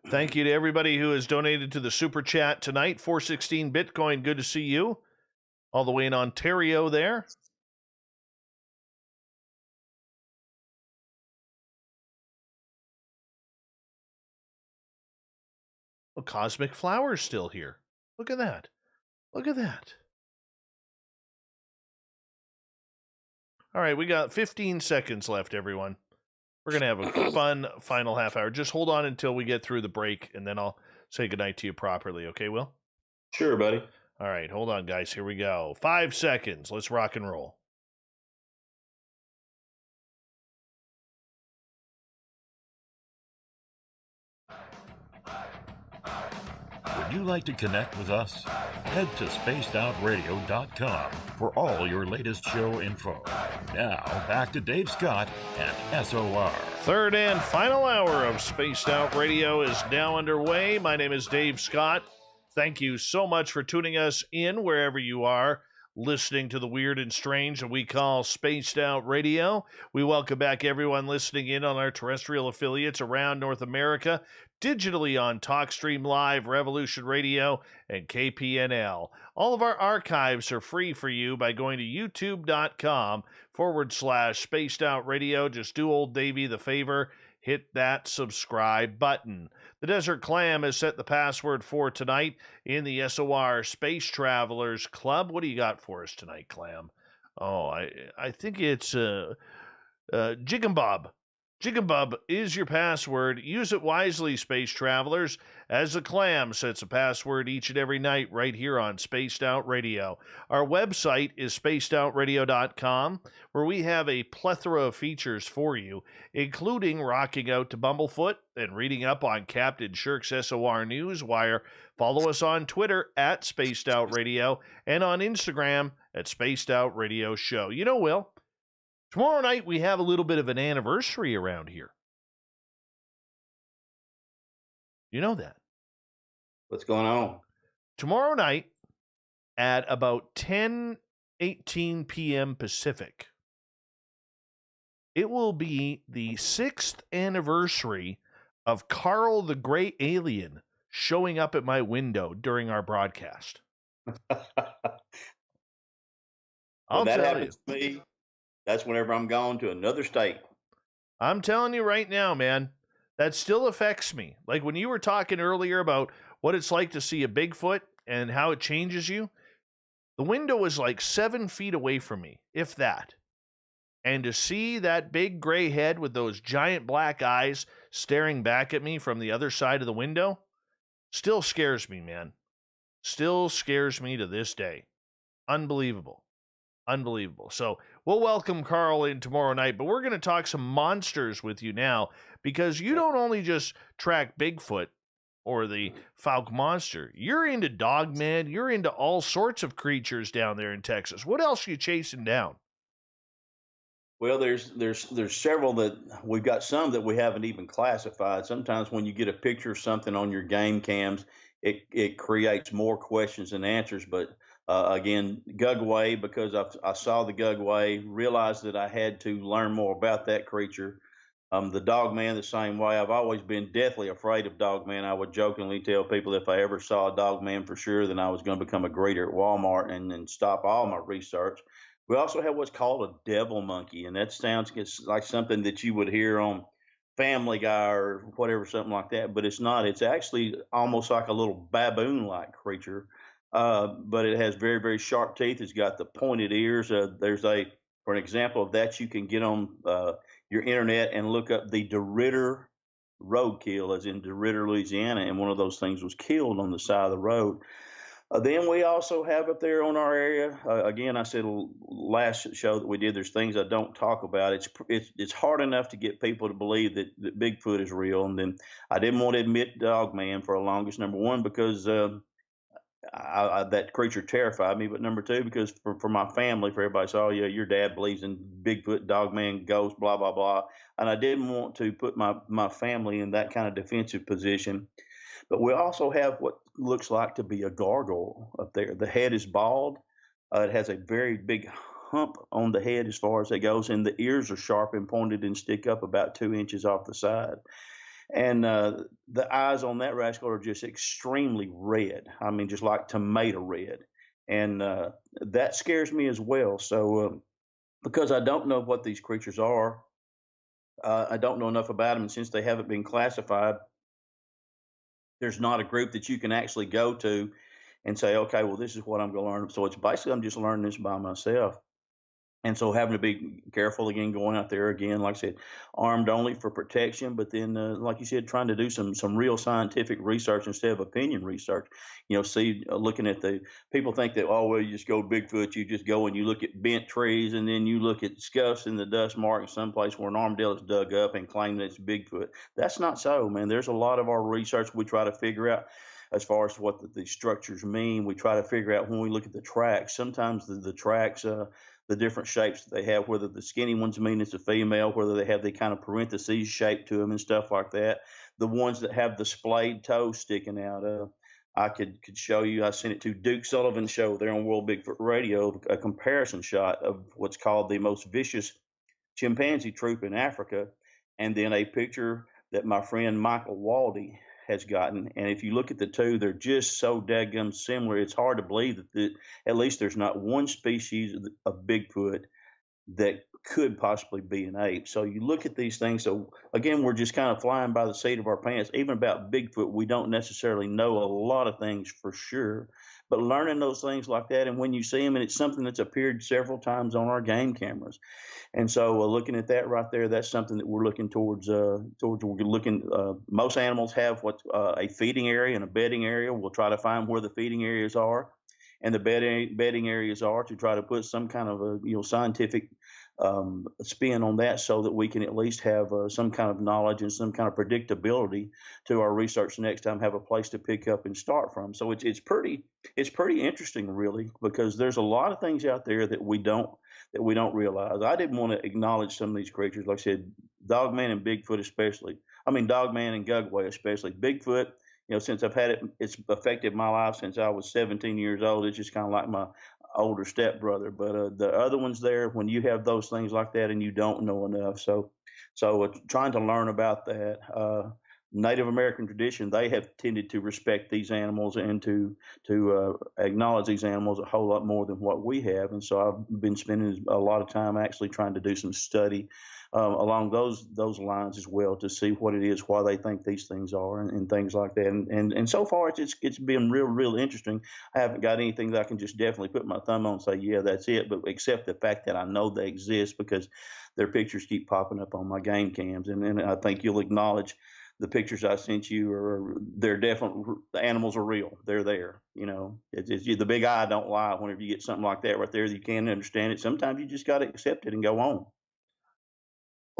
S1: Thank you to everybody who has donated to the Super Chat tonight. 416 Bitcoin, good to see you. All the way in Ontario there. Oh, Cosmic Flower's still here. Look at that. Look at that. All right, we got 15 seconds left, everyone. We're going to have a fun final half hour. Just hold on until we get through the break, and then I'll say goodnight to you properly. Okay, Will?
S2: Sure, buddy.
S1: All right, hold on, guys. Here we go. 5 seconds. Let's rock and roll.
S7: Would you like to connect with us? Head to spacedoutradio.com for all your latest show info. Now, back to Dave Scott and SOR.
S1: Third and final hour of Spaced Out Radio is now underway. My name is Dave Scott. Thank you so much for tuning us in wherever you are, listening to the weird and strange that we call Spaced Out Radio. We welcome back everyone listening in on our terrestrial affiliates around North America, digitally on TalkStream Live, Revolution Radio, and KPNL. All of our archives are free for you by going to youtube.com/Spaced Out Radio. Just do old Davey the favor, hit that subscribe button. The Desert Clam has set the password for tonight in the SOR Space Travelers Club. What do you got for us tonight, Clam? Oh, I think it's Jig'em Bob is your password. Use it wisely, Space Travelers, as the Clam sets a password each and every night right here on Spaced Out Radio. Our website is spacedoutradio.com, where we have a plethora of features for you, including rocking out to Bumblefoot and reading up on Captain Shirk's SOR Newswire. Follow us on Twitter at Spaced Out Radio and on Instagram at Spaced Out Radio Show. You know, Will, tomorrow night, we have a little bit of an anniversary around here. You know that.
S2: What's going on?
S1: Tomorrow night at about 10:18 p.m. Pacific, it will be the 6th anniversary of Carl the Great Alien showing up at my window during our broadcast.
S2: Well, that happens to me. That's whenever I'm gone to another state.
S1: I'm telling you right now, man, that still affects me. Like when you were talking earlier about what it's like to see a Bigfoot and how it changes you, the window was like 7 feet away from me, if that. And to see that big gray head with those giant black eyes staring back at me from the other side of the window still scares me, man. Still scares me to this day. Unbelievable. Unbelievable. So we'll welcome Carl in tomorrow night, but we're going to talk some monsters with you now, because you don't only just track Bigfoot or the Fouke Monster. You're into Dogman. You're into all sorts of creatures down there in Texas. What else are you chasing down?
S2: Well, there's several that we've got, some that we haven't even classified. Sometimes when you get a picture of something on your game cams, it creates more questions than answers. But again, Gugway, because I saw the Gugway, realized that I had to learn more about that creature. The Dogman the same way. I've always been deathly afraid of Dogman. I would jokingly tell people if I ever saw a Dogman for sure, then I was going to become a greeter at Walmart and stop all my research. We also have what's called a devil monkey, and that sounds like something that you would hear on Family Guy or whatever, something like that. But it's not. It's actually almost like a little baboon-like creature, but it has very, very sharp teeth. It's got the pointed ears. For an example of that, you can get on your internet and look up the DeRitter roadkill, as in DeRitter, Louisiana, and one of those things was killed on the side of the road. Then we also have up there on our area. Again, I said last show that we did, there's things I don't talk about. It's hard enough to get people to believe that Bigfoot is real, and then I didn't want to admit Dogman for the longest. Number one, because that creature terrified me, but number two, because for my family, for everybody, so, oh yeah, your dad believes in Bigfoot, Dogman, ghost, blah blah blah, and I didn't want to put my family in that kind of defensive position. But we also have what looks like to be a gargoyle up there. The head is bald. It has a very big hump on the head as far as it goes, and the ears are sharp and pointed and stick up about 2 inches off the side. And the eyes on that rascal are just extremely red. I mean, just like tomato red. And that scares me as well. So because I don't know what these creatures are, I don't know enough about them. And since they haven't been classified, there's not a group that you can actually go to and say, okay, well, this is what I'm going to learn. So it's basically, I'm just learning this by myself. And so having to be careful again, going out there again, like I said, armed only for protection, but then, like you said, trying to do some real scientific research instead of opinion research. Looking at people think that, oh, well, you just go Bigfoot, you just go and you look at bent trees, and then you look at scuffs in the dust mark someplace where an armadillo is dug up and claim that it's Bigfoot. That's not so, man. There's a lot of our research we try to figure out as far as what the structures mean. We try to figure out when we look at the tracks. Sometimes the tracks, the different shapes that they have, whether the skinny ones mean it's a female, whether they have the kind of parentheses shape to them and stuff like that. The ones that have the splayed toe sticking out. I could show you. I sent it to Duke Sullivan's show there on World Bigfoot Radio, a comparison shot of what's called the most vicious chimpanzee troop in Africa, and then a picture that my friend Michael Waldy has gotten. And if you look at the two, they're just so daggum similar. It's hard to believe that at least there's not one species of Bigfoot that could possibly be an ape. So you look at these things. So again, we're just kind of flying by the seat of our pants. Even about Bigfoot, we don't necessarily know a lot of things for sure, but learning those things like that, and when you see them, and it's something that's appeared several times on our game cameras. And so looking at that right there, that's something that we're looking towards. Most animals have a feeding area and a bedding area. We'll try to find where the feeding areas are and the bedding areas are to try to put some kind of a scientific spin on that, so that we can at least have some kind of knowledge and some kind of predictability to our research next time, have a place to pick up and start from. So it's pretty interesting, really, because there's a lot of things out there that we don't realize. I didn't want to acknowledge some of these creatures, like I said, Dogman and Bigfoot especially. I mean, Dogman and Gugway especially. Bigfoot, since I've had it, it's affected my life since I was 17 years old. It's just kind of like my older stepbrother. But the other ones there, when you have those things like that and you don't know enough. So trying to learn about that. Native American tradition, they have tended to respect these animals and to acknowledge these animals a whole lot more than what we have. And so I've been spending a lot of time actually trying to do some study along those lines as well, to see what it is, why they think these things are, and things like that. And so far it's been real interesting. I haven't got anything that I can just definitely put my thumb on and say, yeah, that's it. But except the fact that I know they exist because their pictures keep popping up on my game cams. And I think you'll acknowledge the pictures I sent you they're definitely, the animals are real. They're there. It's the big eye don't lie. Whenever you get something like that right there, you can't understand it. Sometimes you just got to accept it and go on.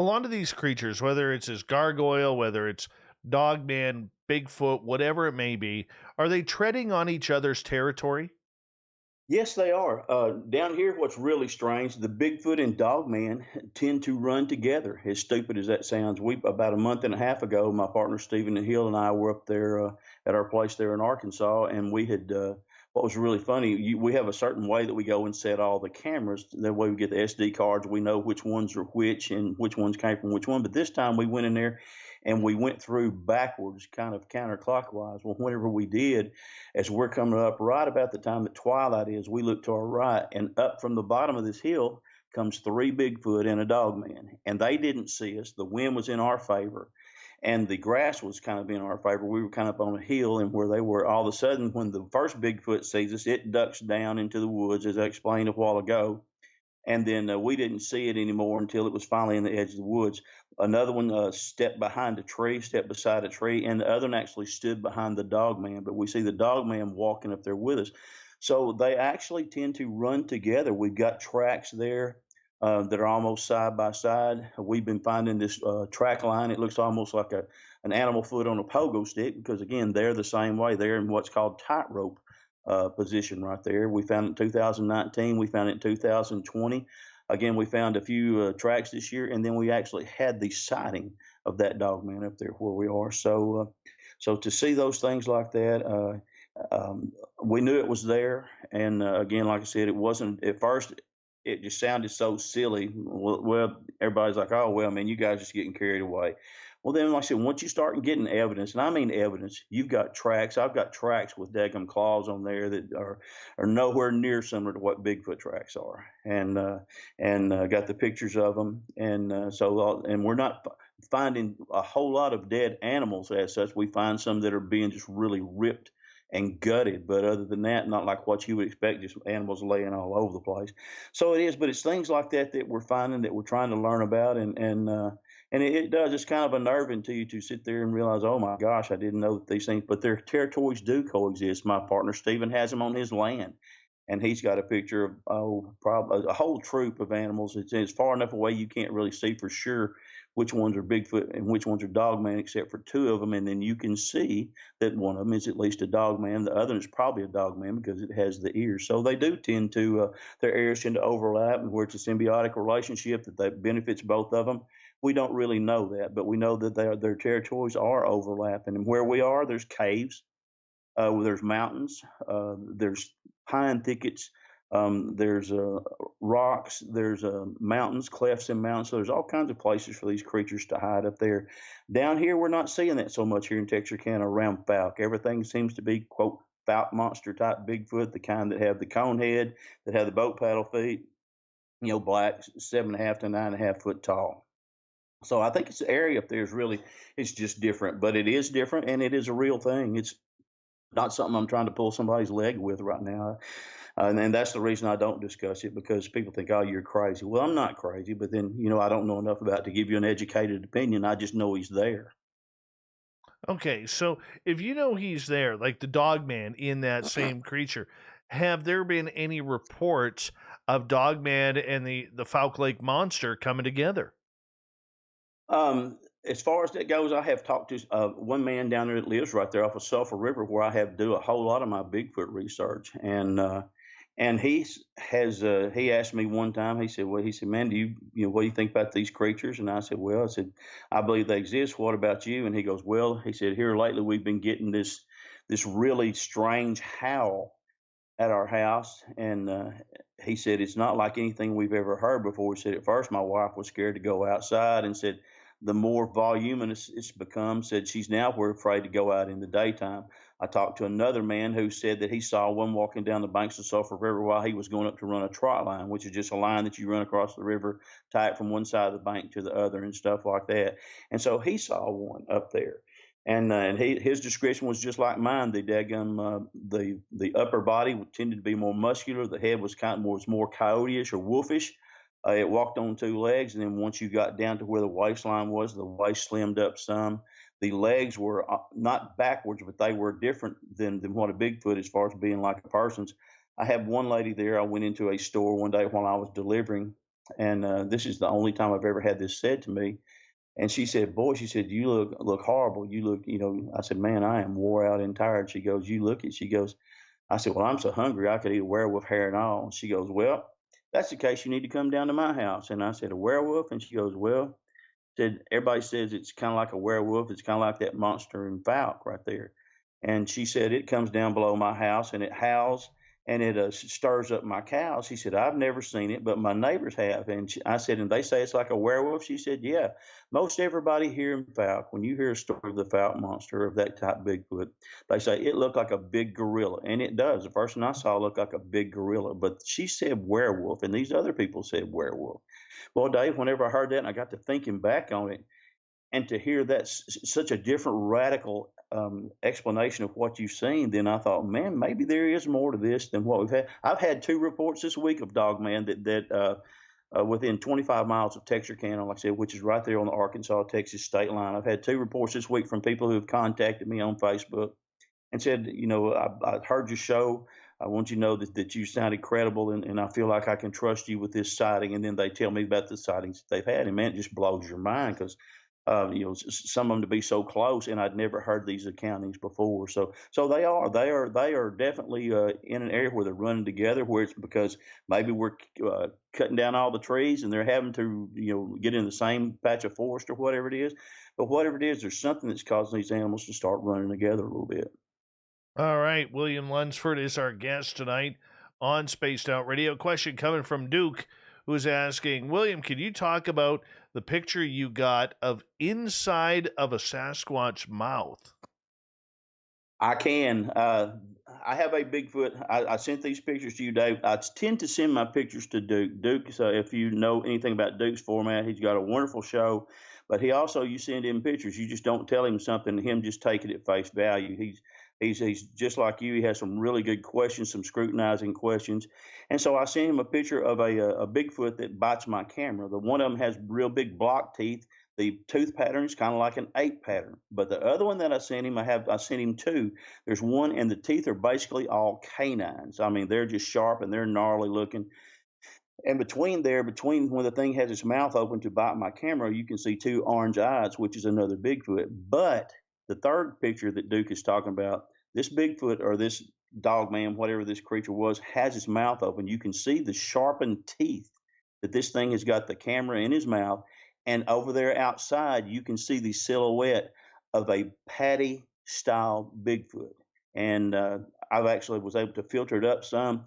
S1: A lot of these creatures, whether it's this gargoyle, whether it's Dogman, Bigfoot, whatever it may be, are they treading on each other's territory?
S2: Yes, they are. Down here, what's really strange, the Bigfoot and Dogman tend to run together, as stupid as that sounds. About a month and a half ago, my partner Stephen Hill and I were up there at our place there in Arkansas, and we had, what was really funny, we have a certain way that we go and set all the cameras. That way we get the SD cards. We know which ones are which and which ones came from which one. But this time we went in there, and we went through backwards, kind of counterclockwise. Well, whenever we did, as we're coming up right about the time that twilight is, we look to our right, and up from the bottom of this hill comes 3 Bigfoot and a dog man, and they didn't see us. The wind was in our favor, and the grass was kind of in our favor. We were kind of up on a hill, and where they were, all of a sudden, when the first Bigfoot sees us, it ducks down into the woods, as I explained a while ago. And then we didn't see it anymore until it was finally in the edge of the woods. Another one stepped behind a tree, stepped beside a tree, and the other one actually stood behind the dog man. But we see the dog man walking up there with us. So they actually tend to run together. We've got tracks there that are almost side by side. We've been finding this track line. It looks almost like an animal foot on a pogo stick because, again, they're the same way. They're in what's called tightrope position right there. We found it in 2019. We found it in 2020. Again, we found a few tracks this year, and then we actually had the sighting of that dog man up there where we are. So to see those things like that, we knew it was there. And again, like I said, it wasn't at first. It just sounded so silly. Well, everybody's like, "Oh, well, man, you guys are just getting carried away." Well, then, like I said, once you start getting evidence, and I mean evidence, you've got tracks. I've got tracks with daggum claws on there that are nowhere near similar to what Bigfoot tracks are, and got the pictures of them, and and we're not finding a whole lot of dead animals as such. We find some that are being just really ripped and gutted, but other than that, not like what you would expect, just animals laying all over the place. So it is, but it's things like that that we're finding that we're trying to learn about, and it does. It's kind of unnerving to you to sit there and realize, oh my gosh, I didn't know that these things, but their territories do coexist. My partner Stephen has them on his land, and he's got a picture of probably a whole troop of animals. It's far enough away you can't really see for sure which ones are Bigfoot and which ones are dogman, except for 2 of them. And then you can see that one of them is at least a dogman. The other is probably a dogman because it has the ears. So they do tend to, their ears tend to overlap, and where it's a symbiotic relationship that benefits both of them. We don't really know that, but we know that their territories are overlapping. And where we are, there's caves, there's mountains, there's pine thickets, there's rocks, there's mountains, clefts in mountains. So there's all kinds of places for these creatures to hide up there. Down here, we're not seeing that so much here in Texarkana around Fouke. Everything seems to be, quote, Fouke Monster type Bigfoot, the kind that have the cone head, that have the boat paddle feet, black, 7.5 to 9.5 foot tall. So I think it's the area up there it's just different, but it is different, and it is a real thing. It's not something I'm trying to pull somebody's leg with right now. And that's the reason I don't discuss it, because people think, oh, you're crazy. Well, I'm not crazy, but then, I don't know enough about it to give you an educated opinion. I just know he's there.
S1: Okay, so if you know he's there, like the dogman in that same creature, have there been any reports of dogman and the Fouke Lake monster coming together?
S2: As far as that goes, I have talked to one man down there that lives right there off of Sulphur River, where I have to do a whole lot of my Bigfoot research. And he asked me one time, he said, man, what do you think about these creatures? And I said, I believe they exist. What about you? And he goes, well, he said, here lately we've been getting this really strange howl at our house. And he said, it's not like anything we've ever heard before. He said, at first my wife was scared to go outside, and said, the more voluminous it's become, said she's now afraid to go out in the daytime. I talked to another man who said that he saw one walking down the banks of Sulphur River while he was going up to run a trot line, which is just a line that you run across the river, tie it from one side of the bank to the other and stuff like that. And so he saw one up there. And his description was just like mine. The upper body tended to be more muscular. The head was more coyote-ish or wolfish. It walked on 2 legs, and then once you got down to where the waistline was, the waist slimmed up some. The legs were not backwards, but they were different than what a Bigfoot, as far as being like a person's. I had one lady there. I went into a store one day while I was delivering, and this is the only time I've ever had this said to me. And she said, boy, she said, you look horrible. You look, I said, man, I am wore out and tired. She goes, you look it. She goes, I said, well, I'm so hungry I could eat a werewolf hair and all. She goes, well, that's the case. You need to come down to my house. And I said, a werewolf? And she goes, well, said, everybody says it's kind of like a werewolf. It's kind of like that monster in Fouke right there. And she said, it comes down below my house and it howls. and it stirs up my cows. He said, I've never seen it, but my neighbors have. And I said, and they say it's like a werewolf. She said, yeah. Most everybody here in Fouke, when you hear a story of the Fouke monster, of that type Bigfoot, they say it looked like a big gorilla. And it does. The first one I saw looked like a big gorilla. But she said werewolf, and these other people said werewolf. Well, Dave, whenever I heard that and I got to thinking back on it, and to hear that such a different radical explanation of what you've seen, then I thought, man, maybe there is more to this than what we've had. I've had 2 reports this week of Dogman that within 25 miles of Texarkana, like I said, which is right there on the Arkansas-Texas state line. I've had 2 reports this week from people who have contacted me on Facebook and said, I heard your show. I want you to know that you sounded credible, and I feel like I can trust you with this sighting. And then they tell me about the sightings that they've had. And man, it just blows your mind because some of them to be so close, and I'd never heard these accountings before. So they are definitely in an area where they're running together, where it's because maybe we're cutting down all the trees and they're having to get in the same patch of forest or whatever it is. But whatever it is, there's something that's causing these animals to start running together a little bit.
S1: All right, William Lunsford is our guest tonight on Spaced Out Radio. Question coming from Duke, who's asking, William, can you talk about the picture you got of inside of a Sasquatch mouth?
S2: I can. I have a Bigfoot. I sent these pictures to you, Dave. I tend to send my pictures to Duke. Duke, so if you know anything about Duke's format, he's got a wonderful show. But you send him pictures. You just don't tell him something, and him just take it at face value. He's just like you. He has some really good questions, some scrutinizing questions. And so I sent him a picture of a Bigfoot that bites my camera. The one of them has real big block teeth. The tooth pattern is kind of like an ape pattern. But the other one that I sent him, I sent him 2. There's one, and the teeth are basically all canines. I mean, they're just sharp and they're gnarly looking. And between when the thing has its mouth open to bite my camera, you can see 2 orange eyes, which is another Bigfoot. But the third picture that Duke is talking about, this Bigfoot or this Dogman, whatever this creature was, has its mouth open. You can see the sharpened teeth that this thing has got the camera in his mouth. And over there outside, you can see the silhouette of a patty-style Bigfoot. And I've actually was able to filter it up some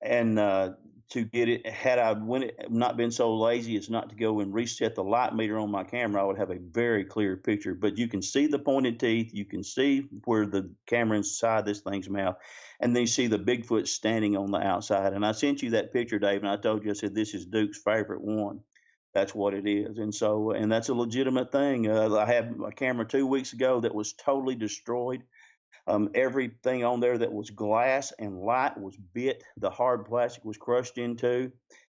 S2: and to get it. Had I not been so lazy as not to go and reset the light meter on my camera, I would have a very clear picture. But you can see the pointed teeth. You can see where the camera inside this thing's mouth. And then you see the Bigfoot standing on the outside. And I sent you that picture, Dave, and I told you, I said, this is Duke's favorite one. That's what it is. And that's a legitimate thing. I had a camera 2 weeks ago that was totally destroyed. Everything on there that was glass and light was bit. The hard plastic was crushed into.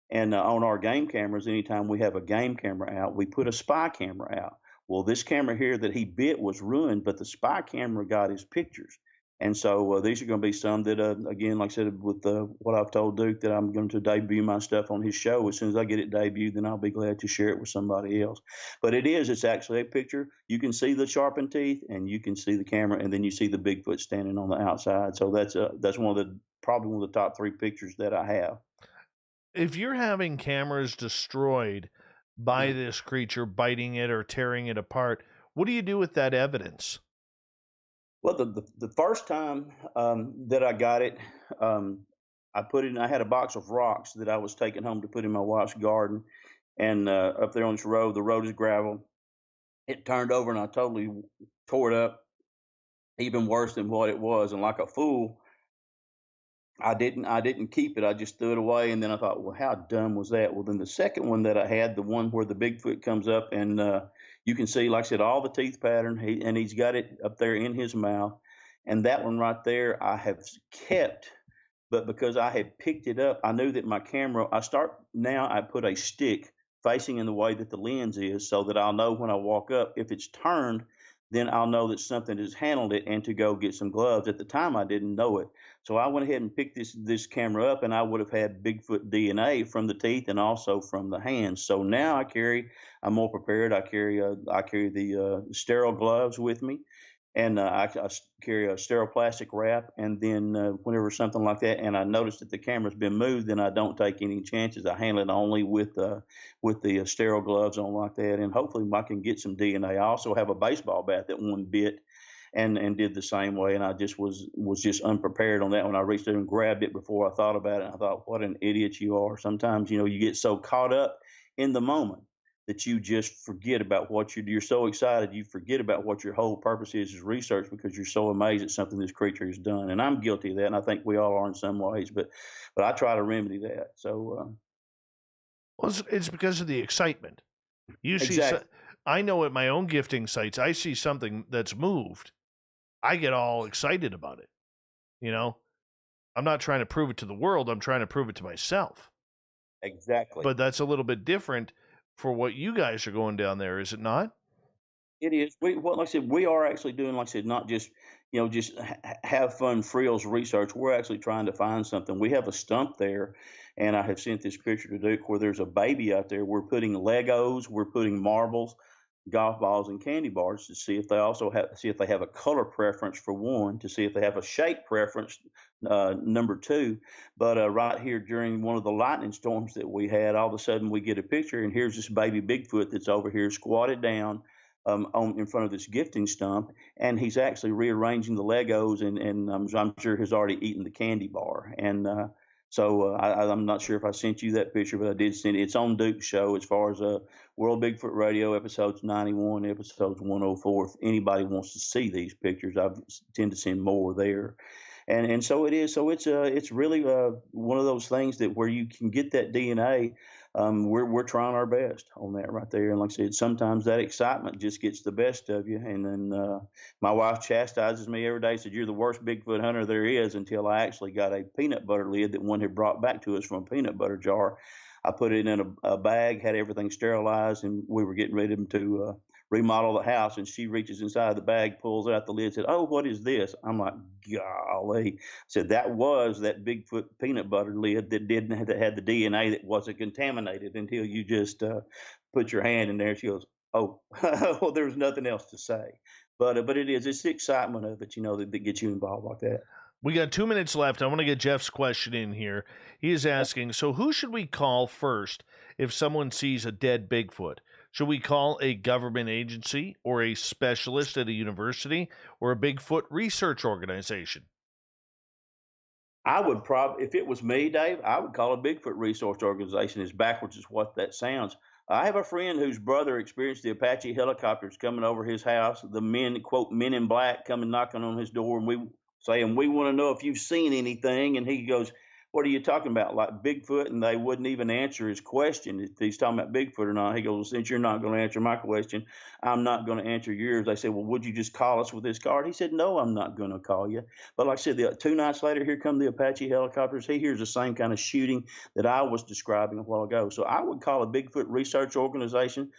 S2: And on our game cameras, anytime we have a game camera out, we put a spy camera out. Well, this camera here that he bit was ruined, but the spy camera got his pictures. And so these are going to be some that, again, like I said, with what I've told Duke, that I'm going to debut my stuff on his show. As soon as I get it debuted, then I'll be glad to share it with somebody else. But it's actually a picture. You can see the sharpened teeth, and you can see the camera, and then you see the Bigfoot standing on the outside. So that's probably one of the top 3 pictures that I have.
S1: If you're having cameras destroyed by this creature, biting it or tearing it apart, what do you do with that evidence?
S2: Well, the first time that I got it, I put it in. I had a box of rocks that I was taking home to put in my wife's garden, and up there on this road, the road is gravel. It turned over, and I totally tore it up, even worse than what it was. And like a fool, I didn't keep it. I just threw it away. And then I thought, well, how dumb was that? Well, then the second one that I had, the one where the Bigfoot comes up, and you can see, like I said, all the teeth pattern, and he's got it up there in his mouth. And that one right there, I have kept, but because I had picked it up, I knew that my camera, I put a stick facing in the way that the lens is, so that I'll know when I walk up, if it's turned, then I'll know that something has handled it and to go get some gloves. At the time, I didn't know it. So I went ahead and picked this camera up, and I would have had Bigfoot DNA from the teeth and also from the hands. So now I'm more prepared. I carry the sterile gloves with me, and I carry a sterile plastic wrap. And then whenever something like that, and I notice that the camera's been moved, then I don't take any chances. I handle it only with the sterile gloves on like that, and hopefully I can get some DNA. I also have a baseball bat that one bit. and did the same way. And I just was just unprepared on that when I reached in and grabbed it before I thought about it. I thought, what an idiot you are. Sometimes, you get so caught up in the moment that you just forget about what you're so excited you forget about what your whole purpose is research, because you're so amazed at something this creature has done. And I'm guilty of that, and I think we all are in some ways, but I try to remedy that. So
S1: well, it's because of the excitement. You see,
S2: exactly.
S1: I know at my own gifting sites, I see something that's moved, I get all excited about it. I'm not trying to prove it to the world, I'm trying to prove it to myself.
S2: Exactly.
S1: But that's a little bit different for what you guys are going down there, is it not?
S2: It is. Like I said, we are actually doing, like I said, not just, just have fun frills research. We're actually trying to find something. We have a stump there, and I have sent this picture to Duke where there's a baby out there. We're putting Legos, we're putting marbles, golf balls, and candy bars to see if they have a color preference for one, to see if they have a shape preference, number two. But right here during one of the lightning storms that we had, all of a sudden we get a picture, and here's this baby Bigfoot that's over here squatted down in front of this gifting stump, and he's actually rearranging the Legos, and I'm sure he's already eaten the candy bar. And so I'm not sure if I sent you that picture, but I did send it. It's on Duke's show as far as World Bigfoot Radio episodes 91, episodes 104. If anybody wants to see these pictures, I tend to send more there. And so it is. So it's really one of those things that where you can get that DNA. We're trying our best on that right there. And like I said, sometimes that excitement just gets the best of you. And then my wife chastises me every day, said, "You're the worst Bigfoot hunter there is," until I actually got a peanut butter lid that one had brought back to us from a peanut butter jar. I put it in a bag, had everything sterilized, and we were getting ready to remodel the house. And she reaches inside the bag, pulls out the lid, said, "Oh, what is this?" I'm like, golly. I said, that was that Bigfoot peanut butter lid that had the DNA that wasn't contaminated until you just put your hand in there. She goes, "Oh," well, there's nothing else to say. But it's the excitement of it, that gets you involved like that.
S1: We got 2 minutes left. I want to get Jeff's question in here. He is asking, so who should we call first if someone sees a dead Bigfoot? Should we call a government agency or a specialist at a university or a Bigfoot research organization?
S2: I would probably, if it was me, Dave, I would call a Bigfoot resource organization. As backwards as what that sounds. I have a friend whose brother experienced the Apache helicopters coming over his house, the men, quote, men in black coming knocking on his door, and we saying, "We want to know if you've seen anything." And he goes, "What are you talking about? Like Bigfoot?" And they wouldn't even answer his question if he's talking about Bigfoot or not. He goes, "Since you're not going to answer my question, I'm not going to answer yours." They said, "Well, would you just call us with this card?" He said, "No, I'm not going to call you." But like I said, 2 nights later, here come the Apache helicopters. He hears the same kind of shooting that I was describing a while ago. So I would call a Bigfoot research organization.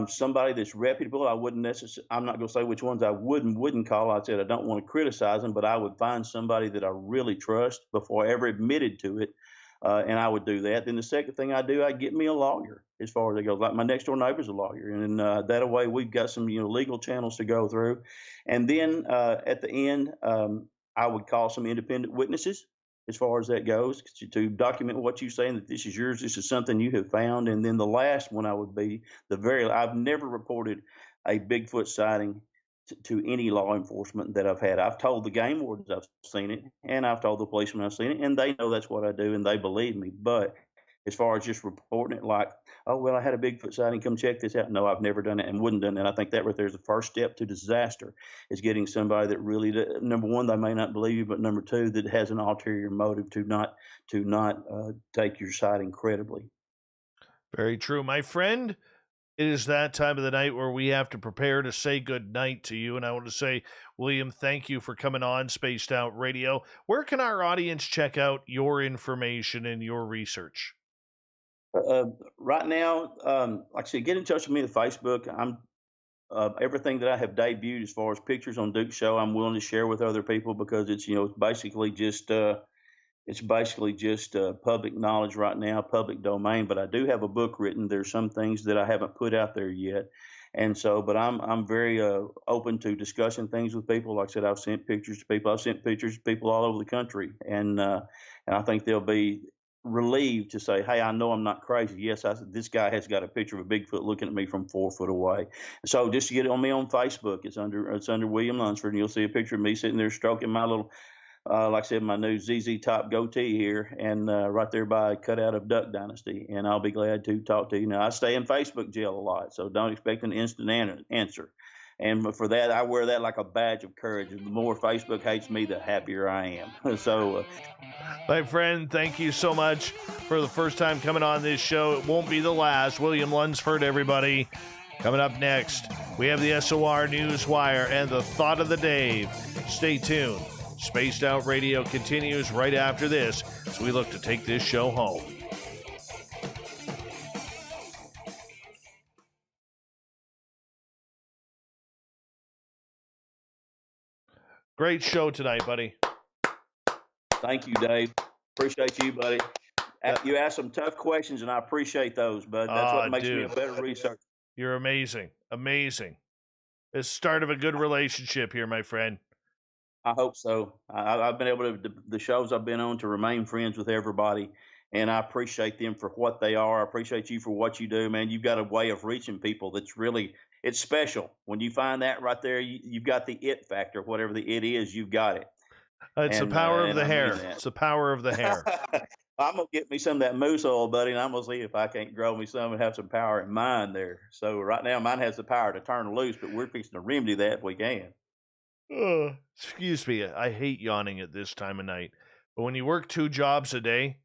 S2: Somebody that's reputable. I'm not going to say which ones I wouldn't call. I said I don't want to criticize them, but I would find somebody that I really trust before I ever admitted to it, and I would do that. Then the second thing I do, I get me a lawyer. As far as it goes, like my next door neighbor's a lawyer, and that way we've got some legal channels to go through. And then at the end, I would call some independent witnesses, as far as that goes, to document what you say and that this is yours, this is something you have found. And then the last one I would be I've never reported a Bigfoot sighting to any law enforcement that I've had. I've told the game wardens I've seen it, and I've told the policemen I've seen it, and they know that's what I do, and they believe me. But as far as just reporting it like, "Oh, well, I had a Bigfoot sighting, come check this out." No, I've never done it and wouldn't done that. I think that right there is the first step to disaster, is getting somebody that really, number one, they may not believe you, but number two, that has an ulterior motive to not take your sighting credibly.
S1: Very true. My friend, it is that time of the night where we have to prepare to say good night to you. And I want to say, William, thank you for coming on Spaced Out Radio. Where can our audience check out your information and your research?
S2: Right now, like I said, get in touch with me on Facebook. I'm everything that I have debuted as far as pictures on Duke's show, I'm willing to share with other people, because it's basically just public knowledge right now, public domain. But I do have a book written. There's some things that I haven't put out there yet, and so, but I'm very open to discussing things with people. Like I said, I've sent pictures to people. I've sent pictures to people all over the country, and I think they'll be relieved to say, hey, I know I'm not crazy. Yes, this guy has got a picture of a Bigfoot looking at me from 4 foot away. So just to get on me on Facebook, it's under William Lunsford, and you'll see a picture of me sitting there stroking my little, like I said, my new ZZ Top goatee here, and right there by a cutout of Duck Dynasty. And I'll be glad to talk to you. Now, I stay in Facebook jail a lot, so don't expect an instant answer. And for that, I wear that like a badge of courage. The more Facebook hates me, the happier I am. So,
S1: my friend, thank you so much for the first time coming on this show. It won't be the last. William Lunsford, everybody. Coming up next, we have the SOR Newswire and the Thought of the Dave. Stay tuned. Spaced Out Radio continues right after this as we look to take this show home. Great show tonight, buddy.
S2: Thank you, Dave. Appreciate you, buddy. You asked some tough questions, and I appreciate those, bud. That's what makes me a better researcher.
S1: You're amazing. Amazing. It's the start of a good relationship here, my friend.
S2: I hope so. I've been able to, the shows I've been on, to remain friends with everybody, and I appreciate them for what they are. I appreciate you for what you do, man. You've got a way of reaching people that's really, it's special. When you find that right there, you've got the it factor. Whatever the it is, you've got it.
S1: It's the power of the hair. It's the power of the hair.
S2: I'm going to get me some of that moose oil, buddy, and I'm going to see if I can't grow me some and have some power in mine there. So right now, mine has the power to turn loose, but we're fixing to remedy that if we can.
S1: Excuse me. I hate yawning at this time of night. But when you work 2 jobs a day,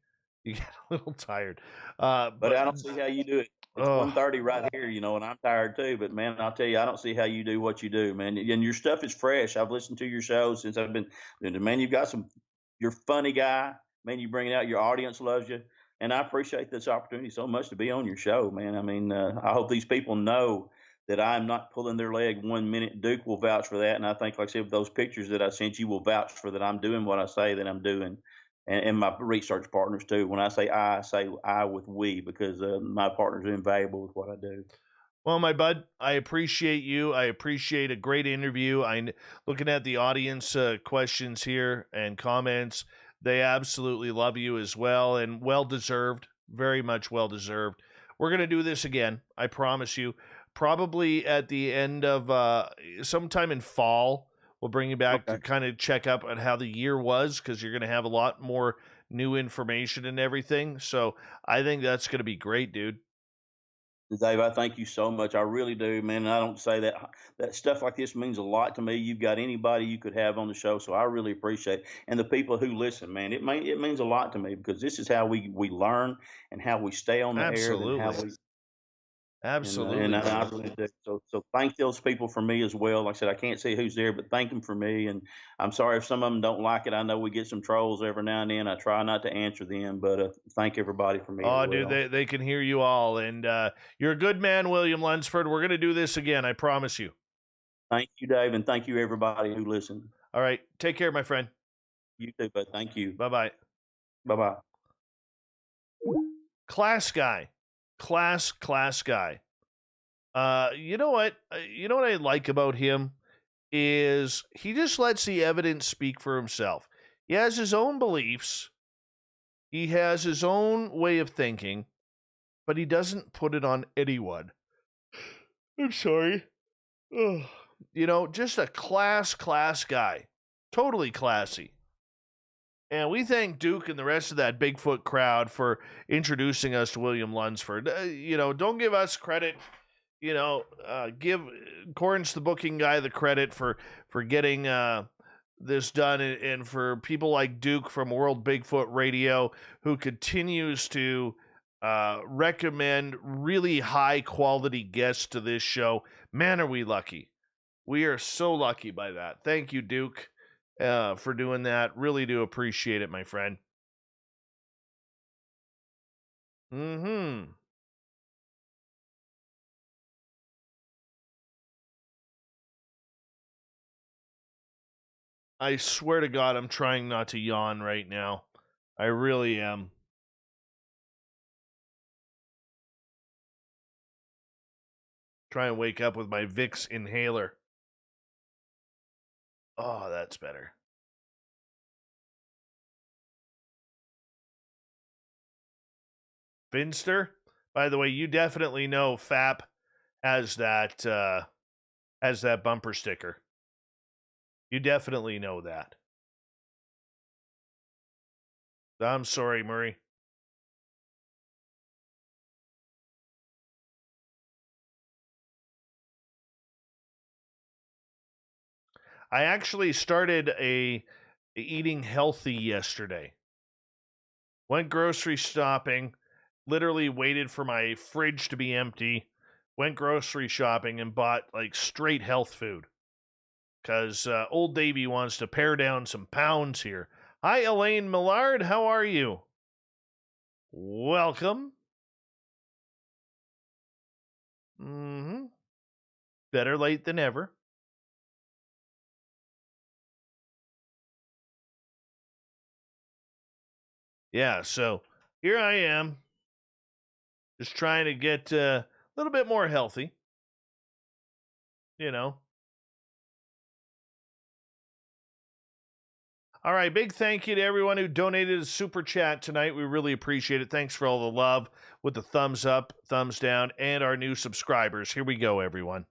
S1: you get a little tired.
S2: But I don't see how you do it. It's 1:30 right here, you know, and I'm tired too. But, man, I'll tell you, I don't see how you do what you do, man. And your stuff is fresh. I've listened to your shows since I've been – man, you've got some – you're a funny guy. Man, you bring it out. Your audience loves you. And I appreciate this opportunity so much to be on your show, man. I mean, I hope these people know that I'm not pulling their leg 1 minute. Duke will vouch for that. And I think, like I said, with those pictures that I sent you, will vouch for that I'm doing what I say that I'm doing. And my research partners, too. When I say I with we, because my partners are invaluable with what I do.
S1: Well, my bud, I appreciate you. I appreciate a great interview. Looking at the audience questions here and comments, they absolutely love you as well, and well-deserved, very much well-deserved. We're going to do this again, I promise you. Probably at the end of sometime in fall, we'll bring you back to kind of check up on how the year was, because you're going to have a lot more new information and everything. So I think that's going to be great, dude.
S2: Dave, I thank you so much. I really do, man. And I don't say that stuff like this means a lot to me. You've got anybody you could have on the show, so I really appreciate it. And the people who listen, man, it means a lot to me, because this is how we learn and how we stay on the air. And how we,
S1: Absolutely.
S2: And I really do. So thank those people for me as well. Like I said, I can't see who's there, but thank them for me. And I'm sorry if some of them don't like it. I know we get some trolls every now and then. I try not to answer them, but thank everybody for me.
S1: Oh, dude, they can hear you all. And you're a good man, William Lunsford. We're going to do this again, I promise you.
S2: Thank you, Dave, and thank you, everybody who listened.
S1: All right. Take care, my friend.
S2: You too, bud. Thank you.
S1: Bye-bye.
S2: Bye-bye.
S1: Class guy. Class guy. You know what? You know what I like about him is he just lets the evidence speak for himself. He has his own beliefs. He has his own way of thinking, but he doesn't put it on anyone. I'm sorry. Ugh. You know, just a class guy. Totally classy. And we thank Duke and the rest of that Bigfoot crowd for introducing us to William Lunsford. You know, don't give us credit. You know, give Corns, the booking guy, the credit for getting this done, and for people like Duke from World Bigfoot Radio, who continues to recommend really high-quality guests to this show. Man, are we lucky. We are so lucky by that. Thank you, Duke, for doing that. Really do appreciate it, my friend. I swear to God, I'm trying not to yawn right now. I really am. Try and wake up with my Vicks inhaler. Oh, that's better. Finster. By the way, you definitely know FAP has that bumper sticker. You definitely know that. I'm sorry, Murray. I actually started eating healthy yesterday. Went grocery shopping, literally waited for my fridge to be empty, went grocery shopping and bought like straight health food. Because old Davey wants to pare down some pounds here. Hi, Elaine Millard. How are you? Welcome. Better late than ever. Yeah, so here I am, just trying to get a little bit more healthy. You know. All right, big thank you to everyone who donated a super chat tonight. We really appreciate it. Thanks for all the love with the thumbs up, thumbs down, and our new subscribers. Here we go, everyone.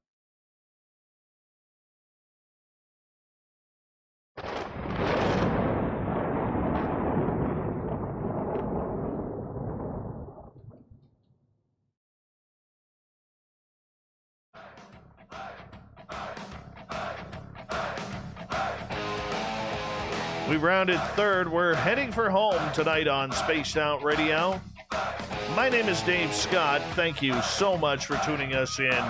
S1: We rounded third. We're heading for home tonight on Spaced Out Radio. My name is Dave Scott. Thank you so much for tuning us in.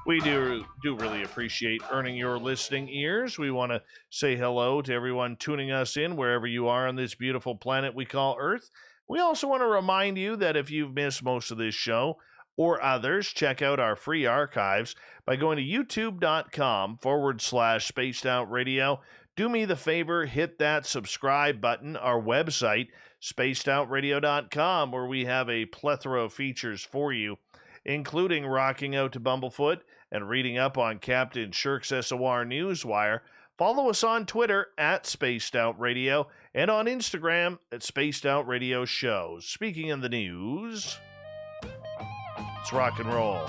S1: We do really appreciate earning your listening ears. We want to say hello to everyone tuning us in wherever you are on this beautiful planet we call Earth. We also want to remind you that if you've missed most of this show or others, check out our free archives by going to youtube.com/Spaced Out Radio. Do me the favor, hit that subscribe button. Our website, spacedoutradio.com, where we have a plethora of features for you, including rocking out to Bumblefoot and reading up on Captain Shirk's SOR Newswire. Follow us on Twitter at Spaced Out Radio and on Instagram at Spaced Out Radio Shows. Speaking of the news, let's rock and roll.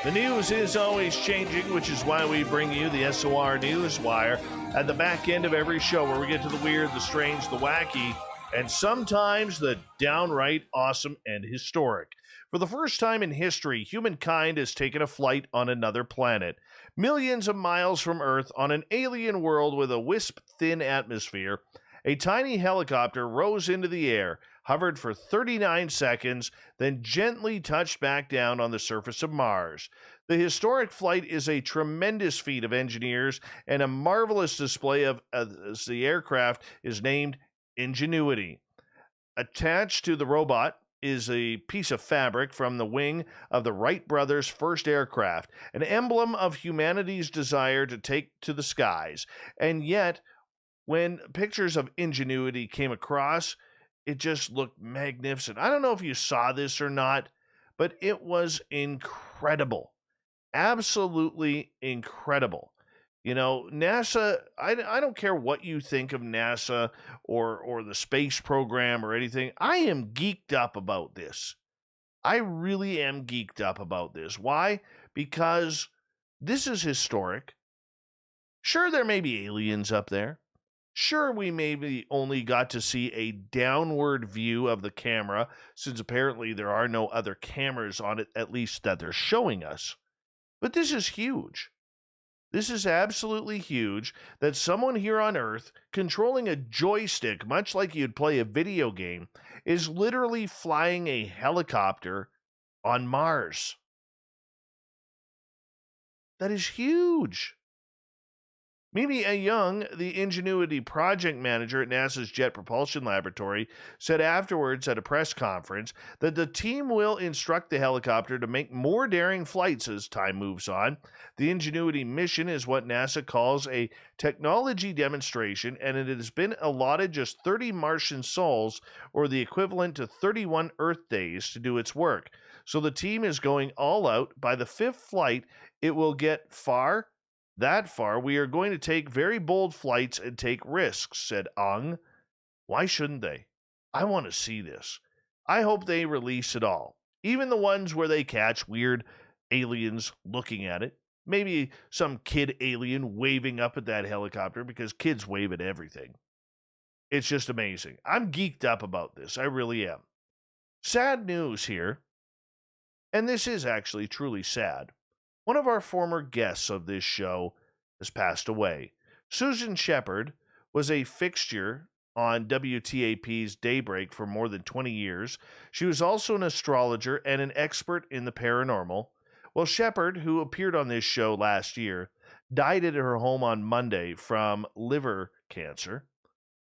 S1: The news is always changing, which is why we bring you the SOR Newswire at the back end of every show, where we get to the weird, the strange, the wacky, and sometimes the downright awesome and historic. For the first time in history, humankind has taken a flight on another planet. Millions of miles from Earth, on an alien world with a wisp-thin atmosphere, a tiny helicopter rose into the air, hovered for 39 seconds, then gently touched back down on the surface of Mars. The historic flight is a tremendous feat of engineers and a marvelous display of as the aircraft is named Ingenuity. Attached to the robot is a piece of fabric from the wing of the Wright brothers' first aircraft, an emblem of humanity's desire to take to the skies. And yet, when pictures of Ingenuity came across, it just looked magnificent. I don't know if you saw this or not, but it was incredible. Absolutely incredible. You know, NASA, I don't care what you think of NASA or the space program or anything. I am geeked up about this. I really am geeked up about this. Why? Because this is historic. Sure, there may be aliens up there. Sure, we maybe only got to see a downward view of the camera, since apparently there are no other cameras on it, at least that they're showing us. But this is huge. This is absolutely huge that someone here on Earth, controlling a joystick, much like you'd play a video game, is literally flying a helicopter on Mars. That is huge. Mimi Young, the Ingenuity project manager at NASA's Jet Propulsion Laboratory, said afterwards at a press conference that the team will instruct the helicopter to make more daring flights as time moves on. The Ingenuity mission is what NASA calls a technology demonstration, and it has been allotted just 30 Martian sols, or the equivalent to 31 Earth days, to do its work. So the team is going all out. By the 5th flight, it will get that far. We are going to take very bold flights and take risks, said Ung. Why shouldn't they? I want to see this. I hope they release it all. Even the ones where they catch weird aliens looking at it. Maybe some kid alien waving up at that helicopter, because kids wave at everything. It's just amazing. I'm geeked up about this. I really am. Sad news here. And this is actually truly sad. One of our former guests of this show has passed away. Susan Shepard was a fixture on WTAP's Daybreak for more than 20 years. She was also an astrologer and an expert in the paranormal. Well, Shepard, who appeared on this show last year, died at her home on Monday from liver cancer.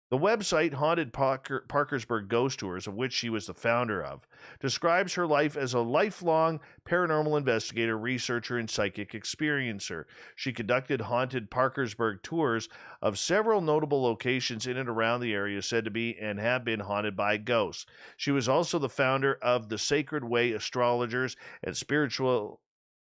S1: The website Haunted Parkersburg Ghost Tours, of which she was the founder of, describes her life as a lifelong paranormal investigator, researcher, and psychic experiencer. She conducted haunted Parkersburg tours of several notable locations in and around the area said to be and have been haunted by ghosts. She was also the founder of the Sacred Way Astrologers and Spiritual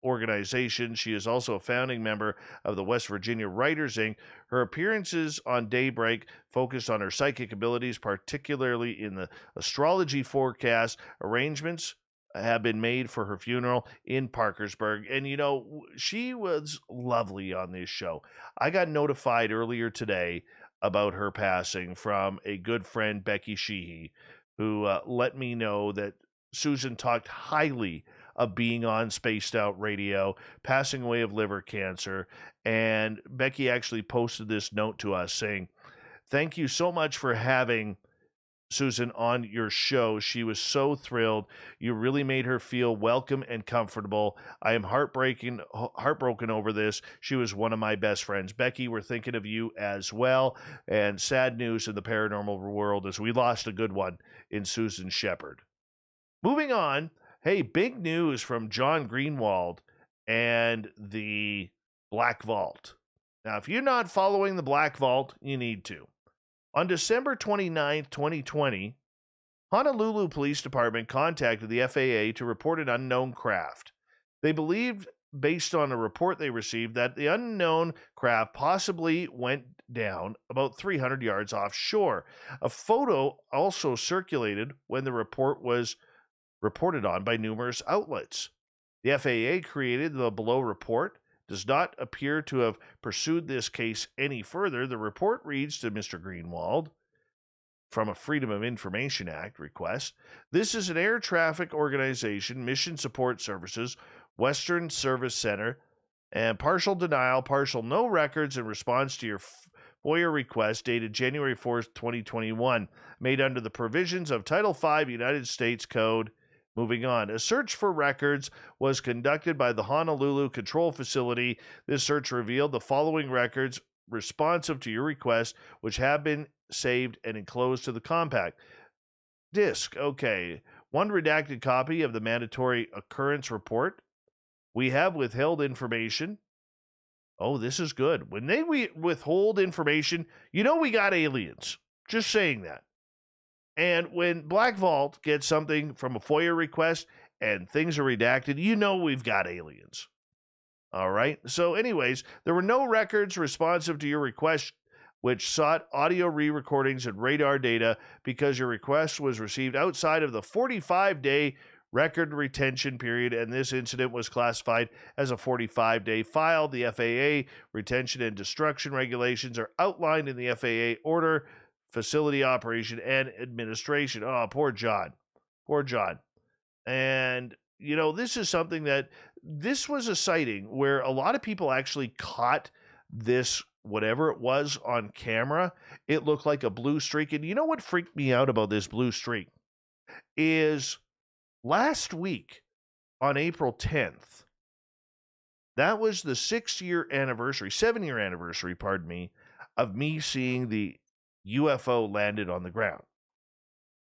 S1: organization. She is also a founding member of the West Virginia Writers Inc. Her appearances on Daybreak focused on her psychic abilities, particularly in the astrology forecast. Arrangements have been made for her funeral in Parkersburg. And, you know, she was lovely on this show. I got notified earlier today about her passing from a good friend, Becky Sheehy, who let me know that Susan talked highly of being on Spaced Out Radio, passing away of liver cancer. And Becky actually posted this note to us saying, "Thank you so much for having Susan on your show. She was so thrilled. You really made her feel welcome and comfortable. I am heartbroken over this. She was one of my best friends." Becky, we're thinking of you as well. And sad news in the paranormal world as we lost a good one in Susan Shepard. Moving on. Hey, big news from John Greenwald and the Black Vault. Now, if you're not following the Black Vault, you need to. On December 29th, 2020, Honolulu Police Department contacted the FAA to report an unknown craft. They believed, based on a report they received, that the unknown craft possibly went down about 300 yards offshore. A photo also circulated when the report was reported on by numerous outlets. The FAA created the below report, does not appear to have pursued this case any further. The report reads to Mr. Greenwald, from a Freedom of Information Act request, "This is an air traffic organization, Mission Support Services, Western Service Center, and partial denial, partial no records in response to your FOIA request dated January 4th, 2021, made under the provisions of Title V United States Code." Moving on, a search for records was conducted by the Honolulu Control Facility. This search revealed the following records responsive to your request, which have been saved and enclosed to the compact disc. Okay, one redacted copy of the mandatory occurrence report. We have withheld information. Oh, this is good. When they withhold information, you know we got aliens. Just saying that. And when Black Vault gets something from a FOIA request and things are redacted, you know we've got aliens. All right? So anyways, there were no records responsive to your request, which sought audio re-recordings and radar data because your request was received outside of the 45-day record retention period, and this incident was classified as a 45-day file. The FAA retention and destruction regulations are outlined in the FAA order, facility operation and administration. Oh, poor John. Poor John. And, you know, this is something that, this was a sighting where a lot of people actually caught this, whatever it was, on camera. It looked like a blue streak. And you know what freaked me out about this blue streak is last week on April 10th, That was the 7-year anniversary, pardon me, of me seeing the UFO landed on the ground.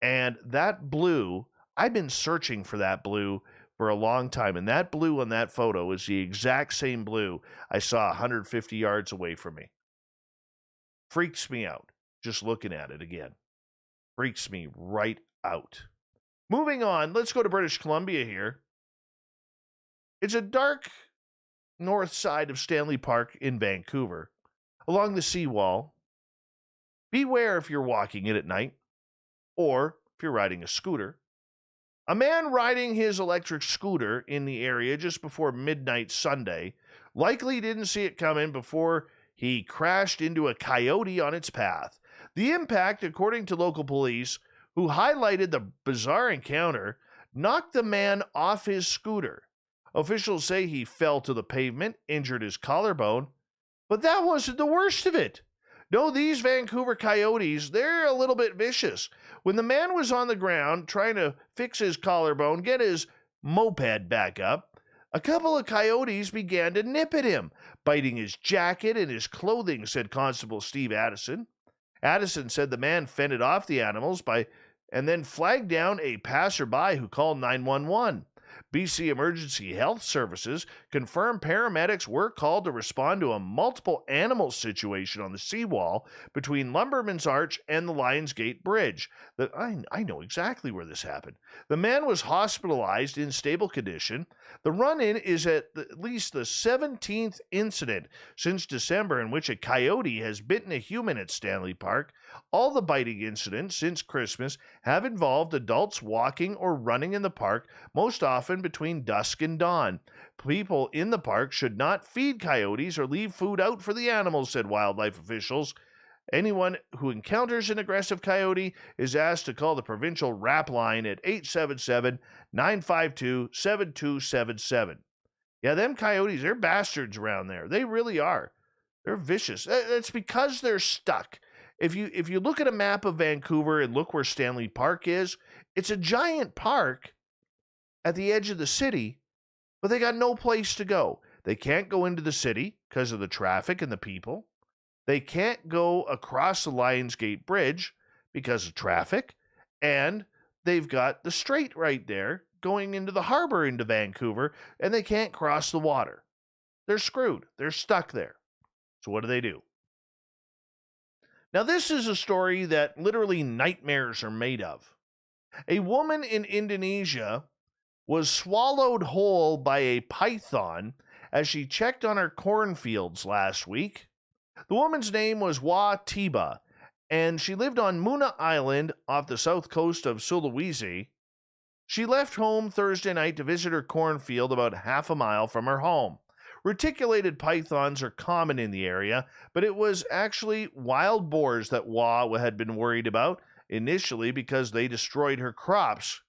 S1: And that blue, I've been searching for that blue for a long time. And that blue on that photo is the exact same blue I saw 150 yards away from me. Freaks me out just looking at it again. Freaks me right out. Moving on, let's go to British Columbia here. It's a dark north side of Stanley Park in Vancouver, along the seawall. Beware if you're walking it at night, or if you're riding a scooter. A man riding his electric scooter in the area just before midnight Sunday likely didn't see it coming before he crashed into a coyote on its path. The impact, according to local police, who highlighted the bizarre encounter, knocked the man off his scooter. Officials say he fell to the pavement, injured his collarbone, but that wasn't the worst of it. No, these Vancouver coyotes, they're a little bit vicious. When the man was on the ground trying to fix his collarbone, get his moped back up, a couple of coyotes began to nip at him, biting his jacket and his clothing, said Constable Steve Addison. Addison said the man fended off the animals and then flagged down a passerby who called 911. BC Emergency Health Services confirmed paramedics were called to respond to a multiple animal situation on the seawall between Lumberman's Arch and the Lions Gate Bridge. I know exactly where this happened. The man was hospitalized in stable condition. The run-in is at least the 17th incident since December in which a coyote has bitten a human at Stanley Park. All the biting incidents since Christmas have involved adults walking or running in the park, most often between dusk and dawn. People in the park should not feed coyotes or leave food out for the animals, said wildlife officials. Anyone who encounters an aggressive coyote is asked to call the provincial RAP line at 877-952-7277. Yeah, them coyotes, they're bastards around there. They really are. They're vicious. It's because they're stuck. If you look at a map of Vancouver and look where Stanley Park is, it's a giant park at the edge of the city, but they got no place to go. They can't go into the city because of the traffic and the people. They can't go across the Lions Gate Bridge because of traffic, and they've got the strait right there going into the harbor into Vancouver, and they can't cross the water. They're screwed. They're stuck there. So what do? Now, this is a story that literally nightmares are made of. A woman in Indonesia was swallowed whole by a python as she checked on her cornfields last week. The woman's name was Wa Tiba, and she lived on Muna Island off the south coast of Sulawesi. She left home Thursday night to visit her cornfield about half a mile from her home. Reticulated pythons are common in the area, but it was actually wild boars that Wa had been worried about initially because they destroyed her crops.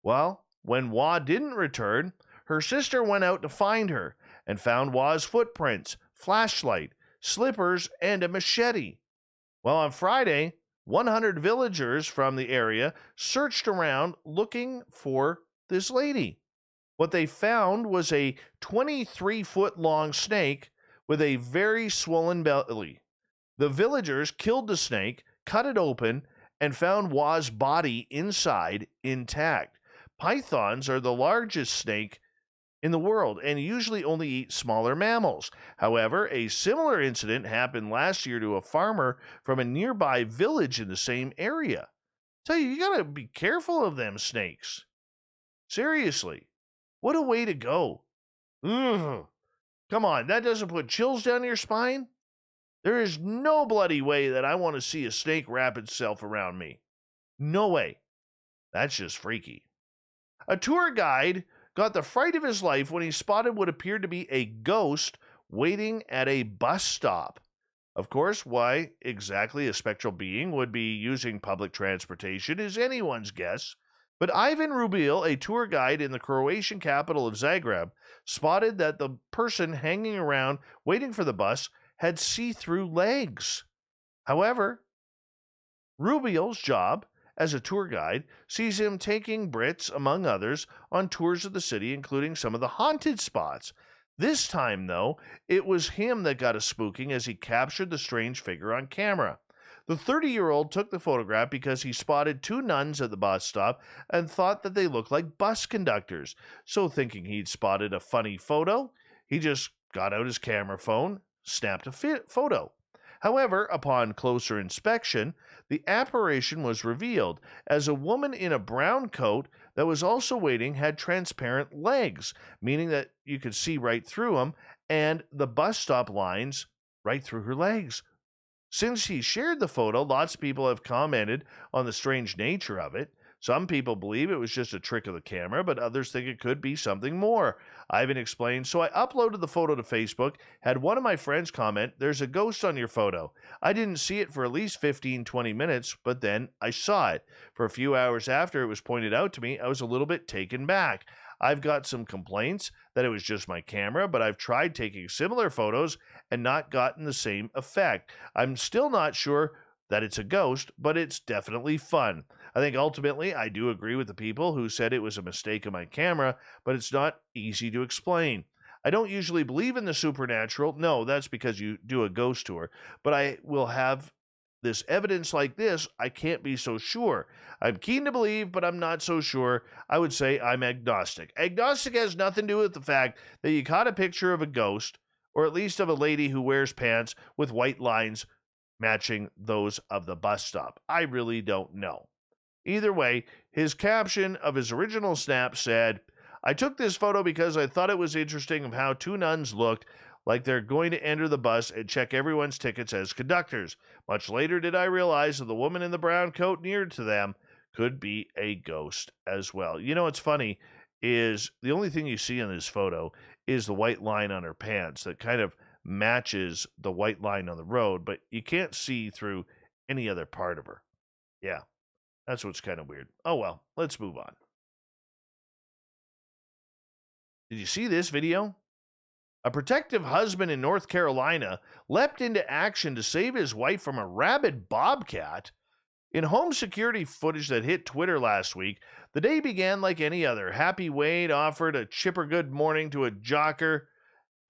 S1: Well, when Wa didn't return, her sister went out to find her and found Wa's footprints, flashlight, slippers, and a machete. Well, on Friday, 100 villagers from the area searched around looking for this lady. What they found was a 23-foot-long snake with a very swollen belly. The villagers killed the snake, cut it open, and found Wa's body inside intact. Pythons are the largest snake in the world and usually only eat smaller mammals. However, a similar incident happened last year to a farmer from a nearby village in the same area. Tell you gotta be careful of them snakes. Seriously. What a way to go. Ugh. Come on, that doesn't put chills down your spine? There is no bloody way that I want to see a snake wrap itself around me. No way. That's just freaky. A tour guide got the fright of his life when he spotted what appeared to be a ghost waiting at a bus stop. Of course, why exactly a spectral being would be using public transportation is anyone's guess. But Ivan Rubil, a tour guide in the Croatian capital of Zagreb, spotted that the person hanging around waiting for the bus had see-through legs. However, Rubil's job as a tour guide sees him taking Brits, among others, on tours of the city, including some of the haunted spots. This time, though, it was him that got a spooking as he captured the strange figure on camera. The 30-year-old took the photograph because he spotted two nuns at the bus stop and thought that they looked like bus conductors. So thinking he'd spotted a funny photo, he just got out his camera phone, snapped a photo. However, upon closer inspection, the apparition was revealed as a woman in a brown coat that was also waiting had transparent legs, meaning that you could see right through them, and the bus stop lines right through her legs. Since he shared the photo, lots of people have commented on the strange nature of it. Some people believe it was just a trick of the camera, but others think it could be something more. Ivan explained, so I uploaded the photo to Facebook, had one of my friends comment, "There's a ghost on your photo." I didn't see it for at least 15-20 minutes, but then I saw it. For a few hours after it was pointed out to me, I was a little bit taken back. I've got some complaints that it was just my camera, but I've tried taking similar photos and not gotten the same effect. I'm still not sure that it's a ghost, but it's definitely fun. I think ultimately I do agree with the people who said it was a mistake of my camera, but it's not easy to explain. I don't usually believe in the supernatural. No, that's because you do a ghost tour. But I will have this evidence like this, I can't be so sure. I'm keen to believe, but I'm not so sure. I would say I'm agnostic. Agnostic has nothing to do with the fact that you caught a picture of a ghost, or at least of a lady who wears pants with white lines matching those of the bus stop. I really don't know. Either way, his caption of his original snap said, I took this photo because I thought it was interesting of how two nuns looked like they're going to enter the bus and check everyone's tickets as conductors. Much later did I realize that the woman in the brown coat near to them could be a ghost as well. You know what's funny is the only thing you see in this photo is the white line on her pants that kind of matches the white line on the road, but you can't see through any other part of her. Yeah, that's what's kind of weird. Oh well, let's move on. Did you see this video? A protective husband in North Carolina leapt into action to save his wife from a rabid bobcat. In home security footage that hit Twitter last week, the day began like any other. Happy Wade offered a chipper good morning to a jogger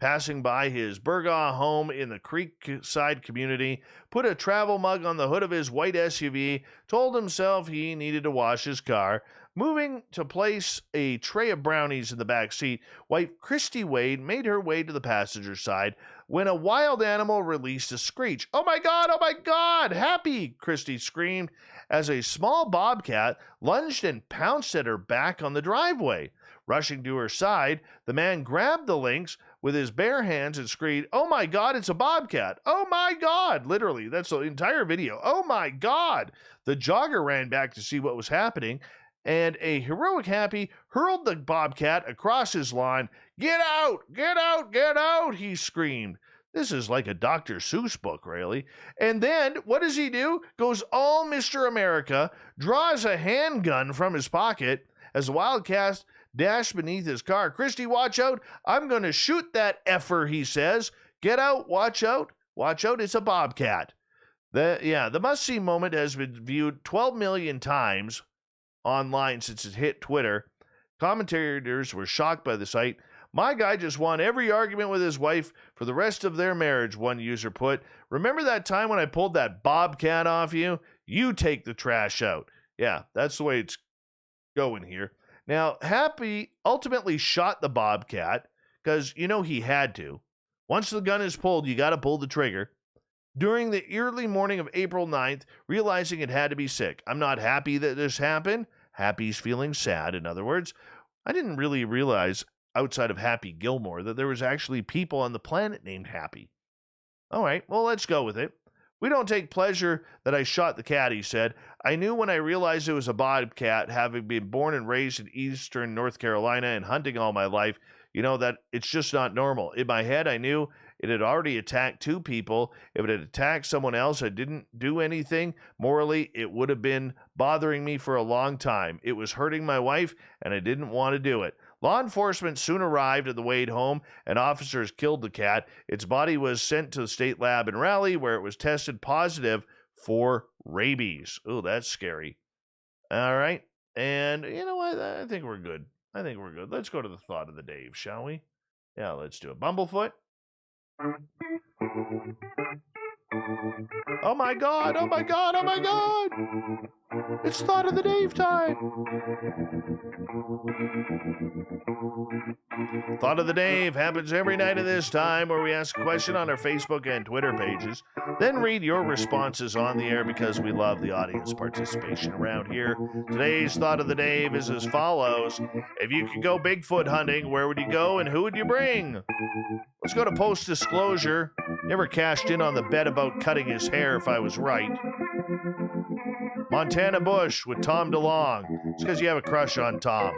S1: passing by his Burgaw home in the Creekside community, put a travel mug on the hood of his white SUV, told himself he needed to wash his car. Moving to place a tray of brownies in the back seat, wife Christy Wade made her way to the passenger side when a wild animal released a screech. Oh my God, oh my God, Happy, Christy screamed as a small bobcat lunged and pounced at her back on the driveway. Rushing to her side, the man grabbed the lynx with his bare hands and screamed, oh my God, it's a bobcat. Oh my God. Literally, that's the entire video. Oh my God. The jogger ran back to see what was happening, and a heroic Happy hurled the bobcat across his lawn. Get out, get out, get out, he screamed. This is like a Dr. Seuss book, really. And then, what does he do? Goes all Mr. America, draws a handgun from his pocket as the wildcat dashed beneath his car. Christy, watch out. I'm going to shoot that effer, he says. Get out, watch out. Watch out, it's a bobcat. The must-see moment has been viewed 12 million times online since it hit Twitter. Commentators were shocked by the sight. My guy just won every argument with his wife for the rest of their marriage, one user put. Remember that time when I pulled that bobcat off you? You take the trash out. Yeah, that's the way it's going here. Now, Happy ultimately shot the bobcat because, he had to. Once the gun is pulled, you got to pull the trigger. During the early morning of April 9th, realizing it had to be sick. I'm not happy that this happened. Happy's feeling sad, in other words. I didn't really realize, outside of Happy Gilmore, that there was actually people on the planet named Happy. All right, well, let's go with it. We don't take pleasure that I shot the cat, he said. I knew when I realized it was a bobcat, having been born and raised in eastern North Carolina and hunting all my life, that it's just not normal. In my head, I knew it had already attacked two people. If it had attacked someone else, I didn't do anything. Morally, it would have been bothering me for a long time. It was hurting my wife, and I didn't want to do it. Law enforcement soon arrived at the Wade home, and officers killed the cat. Its body was sent to the state lab in Raleigh, where it was tested positive for rabies. Oh, that's scary. All right. And you know what? I think we're good. Let's go to the thought of the day, shall we? Yeah, let's do it. Bumblefoot. Oh my God, oh my God, oh my God. It's Thought of the Dave time. Thought of the Dave happens every night at this time where we ask a question on our Facebook and Twitter pages, then read your responses on the air because we love the audience participation around here. Today's Thought of the Dave is as follows. If you could go Bigfoot hunting, where would you go and who would you bring? Let's go to post-disclosure. Never cashed in on the bet about cutting his hair if I was right. Montana Bush with Tom DeLong. It's because you have a crush on Tom.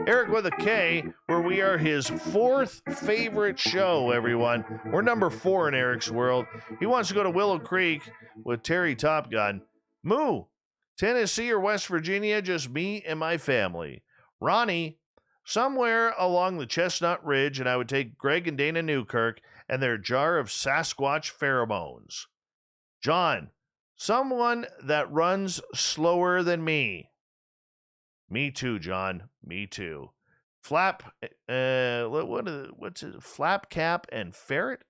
S1: Eric with a K, where we are his 4th favorite show, everyone. We're number 4 in Eric's world. He wants to go to Willow Creek with Terry Top Gun. Moo, Tennessee or West Virginia, just me and my family. Ronnie, somewhere along the Chestnut Ridge, and I would take Greg and Dana Newkirk and their jar of Sasquatch pheromones. John, someone that runs slower than me. Me too, John. Me too. Flap, what's it? Flapcap and Ferret?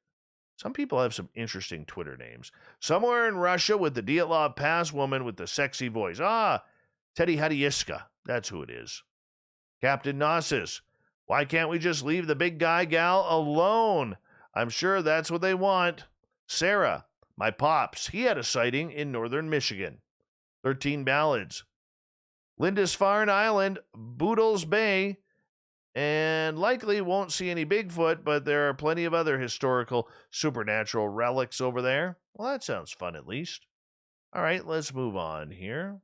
S1: Some people have some interesting Twitter names. Somewhere in Russia with the Dyatlov Pass woman with the sexy voice. Teddy Hadyiska. That's who it is. Captain Gnosis. Why can't we just leave the big guy gal alone? I'm sure that's what they want. Sarah. My pops. He had a sighting in northern Michigan. 13 Ballads. Lindisfarne Island, Boodles Bay, and likely won't see any Bigfoot, but there are plenty of other historical supernatural relics over there. Well, that sounds fun at least. All right, let's move on here.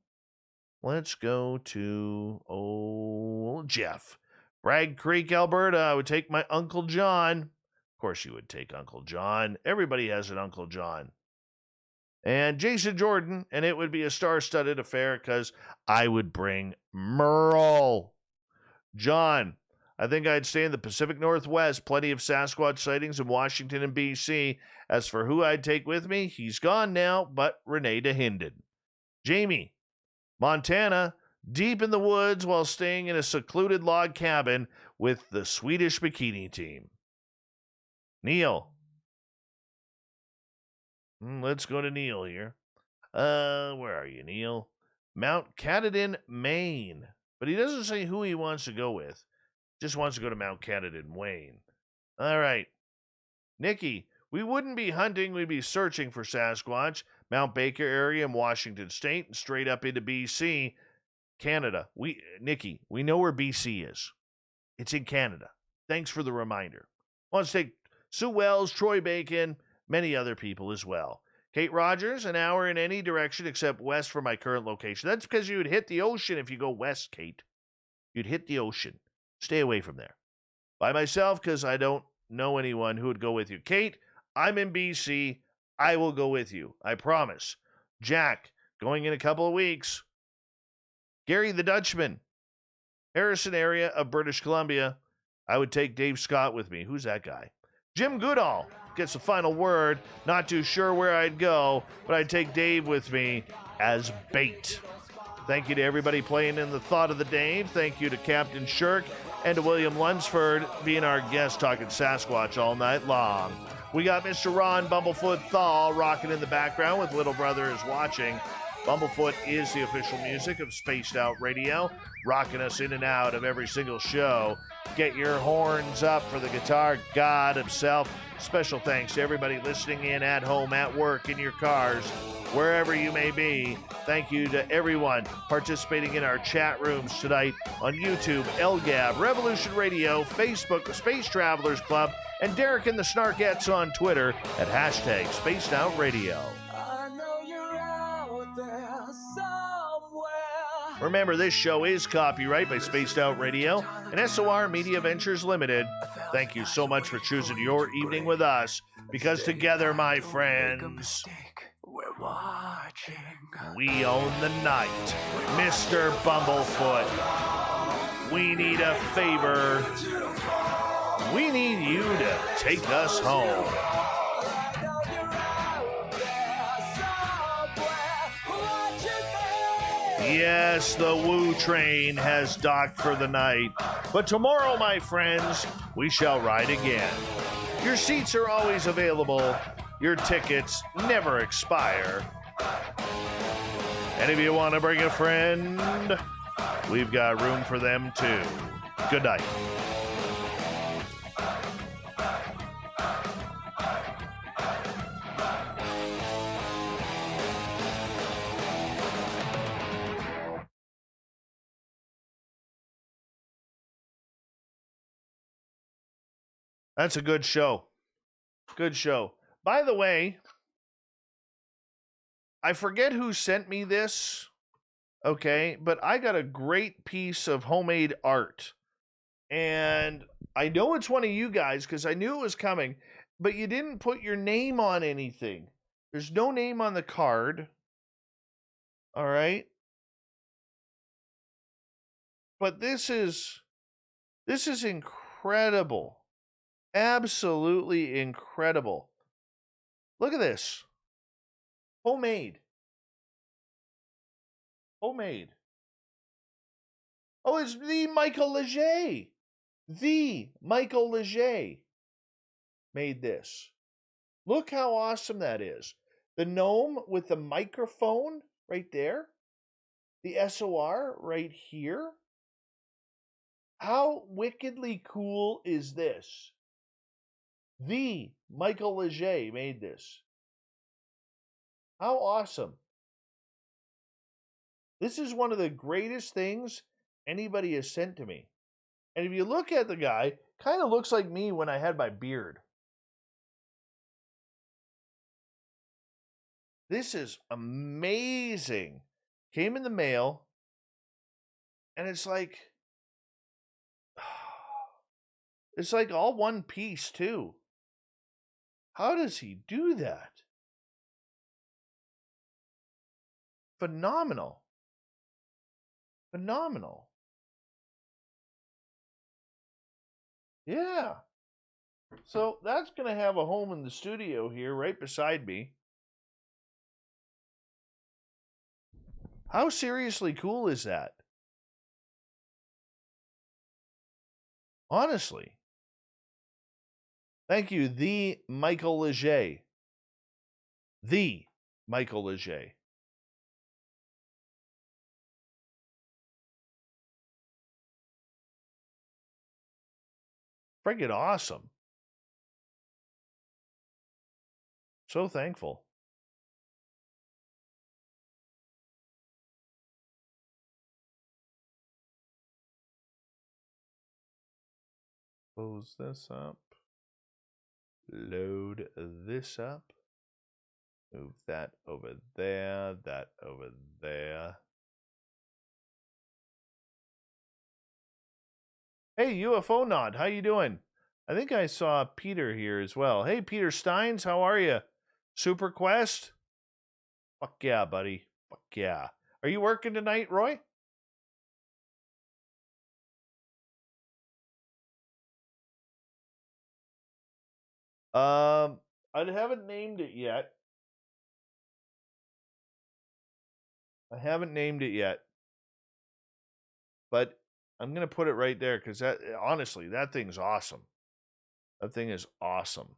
S1: Let's go to, Jeff. Bragg Creek, Alberta. I would take my Uncle John. Of course you would take Uncle John. Everybody has an Uncle John. And Jason Jordan, and it would be a star-studded affair because I would bring Merle. John, I think I'd stay in the Pacific Northwest. Plenty of Sasquatch sightings in Washington and B.C. As for who I'd take with me, he's gone now, but Renee DeHinden. Jamie, Montana, deep in the woods while staying in a secluded log cabin with the Swedish bikini team. Neil. Let's go to Neil here. Where are you, Neil? Mount Katahdin, Maine. But he doesn't say who he wants to go with. Just wants to go to Mount Katahdin, Maine. All right. Nikki, we wouldn't be hunting, we'd be searching for Sasquatch. Mount Baker area in Washington State and straight up into BC, Canada. Nikki, we know where BC is. It's in Canada. Thanks for the reminder. Wants to take Sue Wells, Troy Bacon, many other people as well. Kate Rogers, an hour in any direction except west from my current location. That's because you would hit the ocean if you go west, Kate. You'd hit the ocean. Stay away from there. By myself, because I don't know anyone who would go with you. Kate, I'm in BC. I will go with you. I promise. Jack, going in a couple of weeks. Gary the Dutchman, Harrison area of British Columbia. I would take Dave Scott with me. Who's that guy? Jim Goodall gets the final word. Not too sure where I'd go, but I'd take Dave with me as bait. Thank you to everybody playing in the Thought of the Dave. Thank you to Captain Shirk and to William Lunsford being our guest talking Sasquatch all night long. We got Mr. Ron Bumblefoot Thal rocking in the background with Little Brother is Watching. Bumblefoot is the official music of Spaced Out Radio, rocking us in and out of every single show. Get your horns up for the guitar god himself. Special thanks to everybody listening in at home, at work, in your cars, wherever you may be. Thank you to everyone participating in our chat rooms tonight on YouTube, LGAB, Revolution Radio, Facebook, the Space Travelers Club, and Derek and the Snarkettes on Twitter at hashtag Spaced Out Radio. Remember, this show is copyright by Spaced Out Radio and SOR Media Ventures Limited. Thank you so much for choosing your evening with us, because together, my friends, we own the night. Mr. Bumblefoot, we need a favor. We need you to take us home. Yes, the Woo train has docked for the night. But tomorrow, my friends, we shall ride again. Your seats are always available. Your tickets never expire. And if you want to bring a friend, we've got room for them too. Good night. That's a good show. Good show. By the way, I forget who sent me this, okay, but I got a great piece of homemade art. And I know it's one of you guys because I knew it was coming, but you didn't put your name on anything. There's no name on the card. All right. But this is incredible. Absolutely incredible. Look at this. Homemade. Homemade. Oh, it's the Michael Leger. The Michael Leger made this. Look how awesome that is. The gnome with the microphone right there. The SOR right here. How wickedly cool is this? The Michael Leger made this. How awesome. This is one of the greatest things anybody has sent to me. And if you look at the guy, kind of looks like me when I had my beard. This is amazing. Came in the mail. And it's like all one piece too. How does he do that? Phenomenal. Phenomenal. Yeah. So that's going to have a home in the studio here right beside me. How seriously cool is that? Honestly. Thank you, the Michael Leger. The Michael Leger. Friggin' awesome. So thankful. Close this up. Load this up. Move that over there, that over there. Hey, UFO Nod, how you doing? I think I saw Peter here as well. Hey, Peter Steins, how are you? Super Quest? Fuck yeah, buddy. Fuck yeah. Are you working tonight, Roy? I haven't named it yet. But I'm going to put it right there because that, honestly, that thing's awesome. That thing is awesome.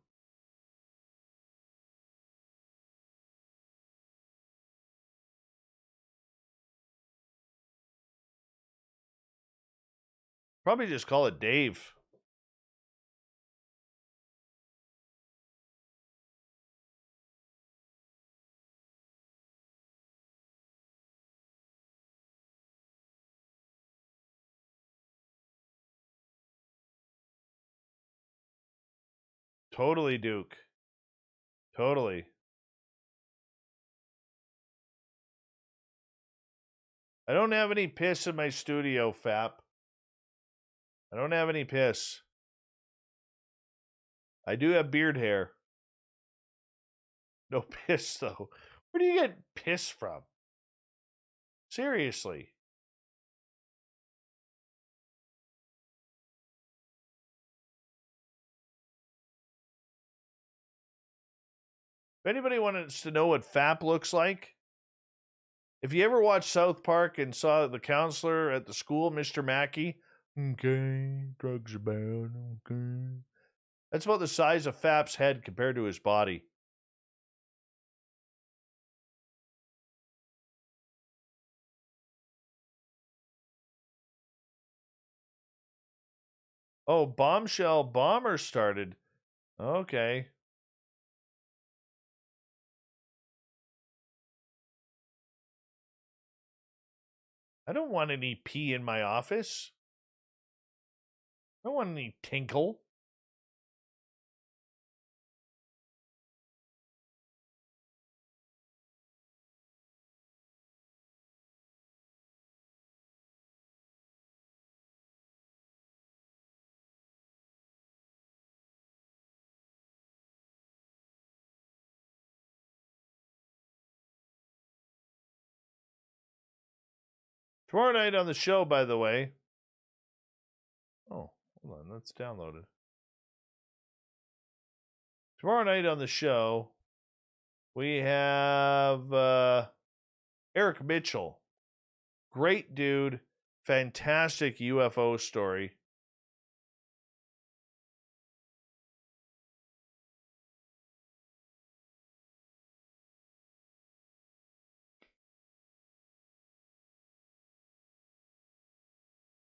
S1: Probably just call it Dave. Totally, Duke. Totally. I don't have any piss in my studio, Fap. I don't have any piss. I do have beard hair. No piss, though. Where do you get piss from? Seriously. If anybody wants to know what Fap looks like, If you ever watched South Park and saw the counselor at the school, Mr. Mackey, okay, drugs are bad, okay. That's about the size of Fap's head compared to his body. Oh, bombshell bomber started. Okay. I don't want any pee in my office. I don't want any tinkle. Tomorrow night on the show, by the way. Oh, hold on. That's downloaded. Tomorrow night on the show, we have Eric Mitchell. Great dude. Fantastic UFO story.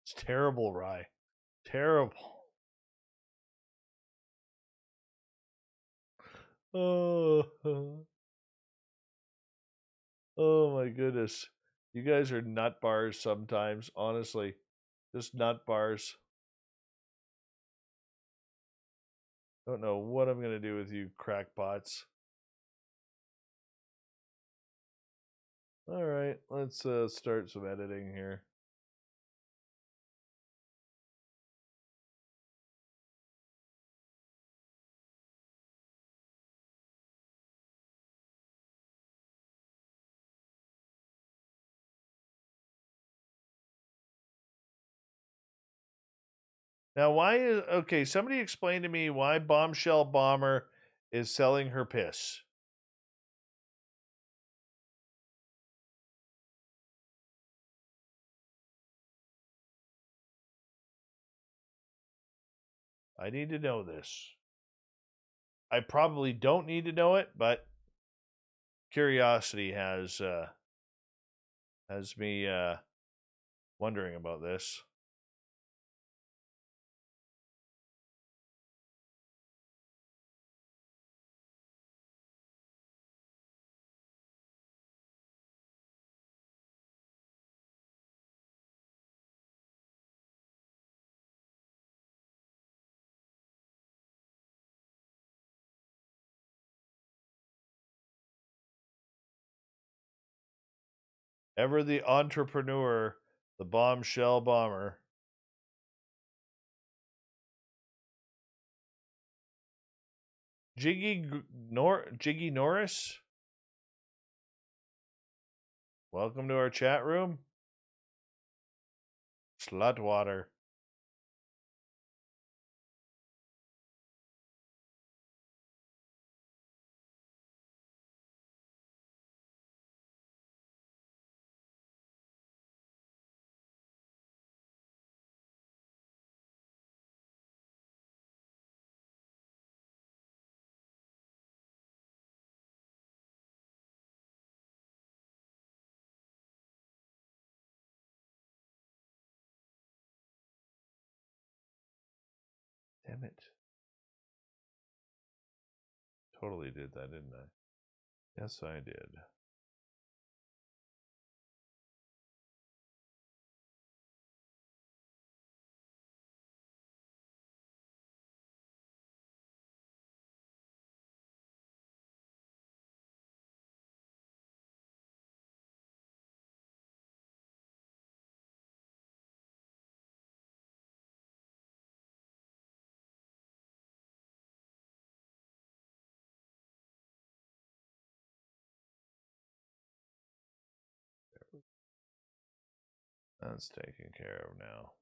S1: It's terrible, Rye. Terrible. Oh, oh my goodness. You guys are nut bars sometimes, honestly. Just nut bars. Don't know what I'm going to do with you crackpots. All right, let's start some editing here. Now, why is okay? Somebody explain to me why Bombshell Bomber is selling her piss. I need to know this. I probably don't need to know it, but curiosity has me wondering about this. Ever the entrepreneur, the Bombshell Bomber. Jiggy Norris? Welcome to our chat room. Slutwater. Damn it. Totally did that, didn't I? Yes, I did. That's taken care of now.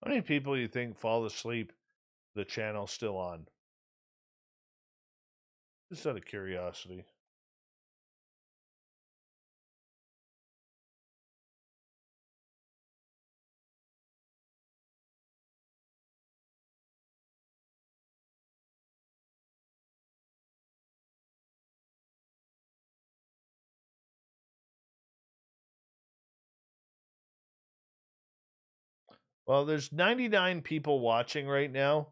S1: How many people do you think fall asleep? The channel's still on. Just out of curiosity. Well, there's 99 people watching right now.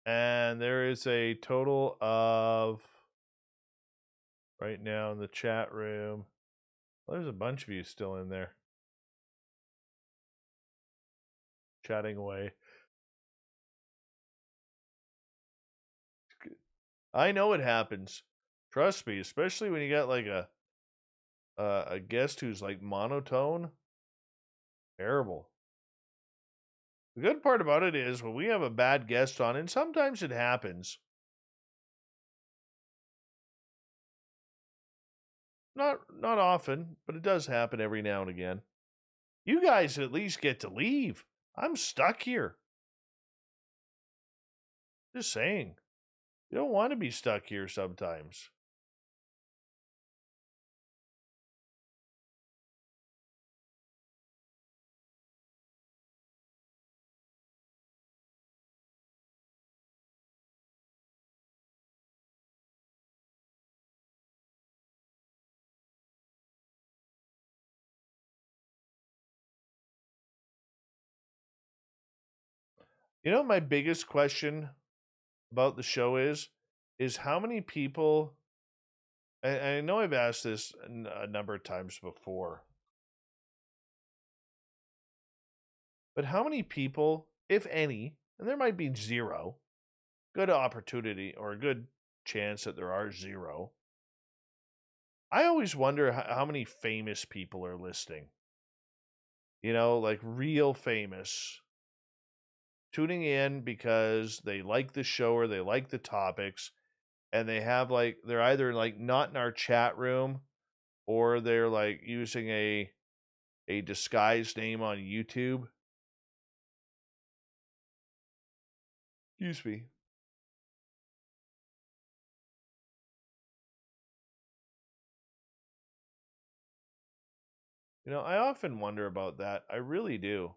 S1: And there is a total of, right now in the chat room, well, there's a bunch of you still in there. Chatting away. I know it happens. Trust me, especially when you got like a guest who's like monotone. Terrible. The good part about it is when we have a bad guest on, and sometimes it happens. Not often, but it does happen every now and again. You guys at least get to leave. I'm stuck here. Just saying. You don't want to be stuck here sometimes. You know what my biggest question about the show is how many people, I know I've asked this a number of times before, but how many people, if any, and there might be zero, good opportunity or a good chance that there are zero. I always wonder how many famous people are listening. You know, like real famous. Tuning in because they like the show or they like the topics, and they have like, they're either like not in our chat room or they're like using a disguised name on YouTube. Excuse me. You know, I often wonder about that. I really do.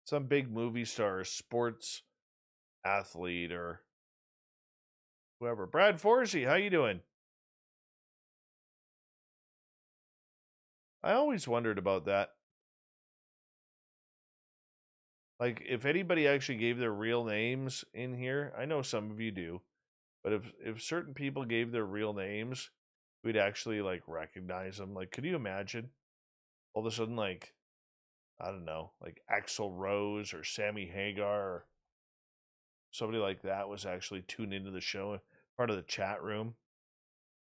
S1: Some big movie star, sports athlete, or whoever. Brad Forsey, how you doing? I always wondered about that. Like, if anybody actually gave their real names in here, I know some of you do, but if certain people gave their real names, we'd actually like recognize them. Like, could you imagine all of a sudden, like, I don't know, like Axl Rose or Sammy Hagar or somebody like that was actually tuned into the show, part of the chat room.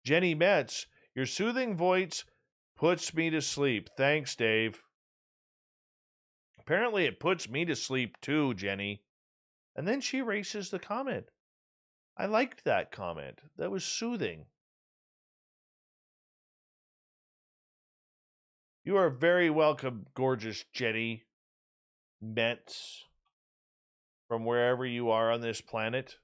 S1: Jenny Metz, your soothing voice puts me to sleep. Thanks, Dave. Apparently, it puts me to sleep too, Jenny. And then she erases the comment. I liked that comment. That was soothing. You are very welcome, gorgeous Jenny Metz, from wherever you are on this planet.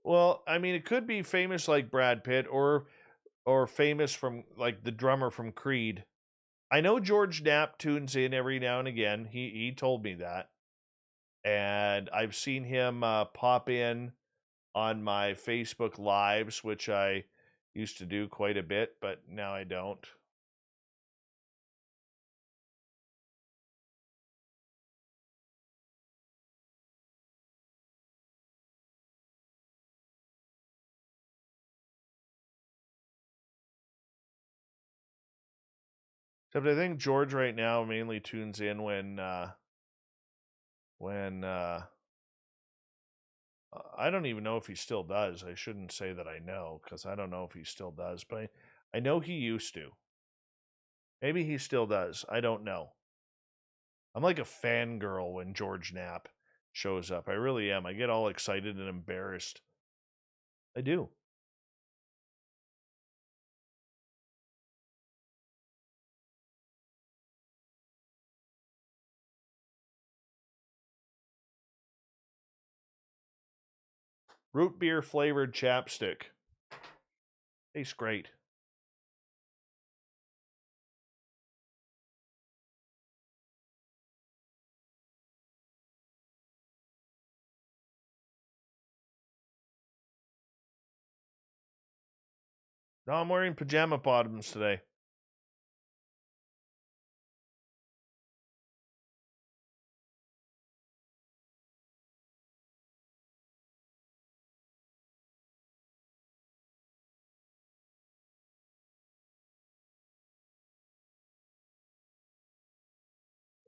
S1: Well, I mean, it could be famous like Brad Pitt or famous from like the drummer from Creed. I know George Knapp tunes in every now and again. He told me that. And I've seen him pop in on my Facebook Lives, which I used to do quite a bit, but now I don't. Except I think George right now mainly tunes in when I don't even know if he still does. I shouldn't say that I know because I don't know if he still does, but I know he used to. Maybe he still does. I don't know. I'm like a fangirl when George Knapp shows up. I really am. I get all excited and embarrassed. I do. Root beer flavored chapstick. Tastes great. No, I'm wearing pajama bottoms today.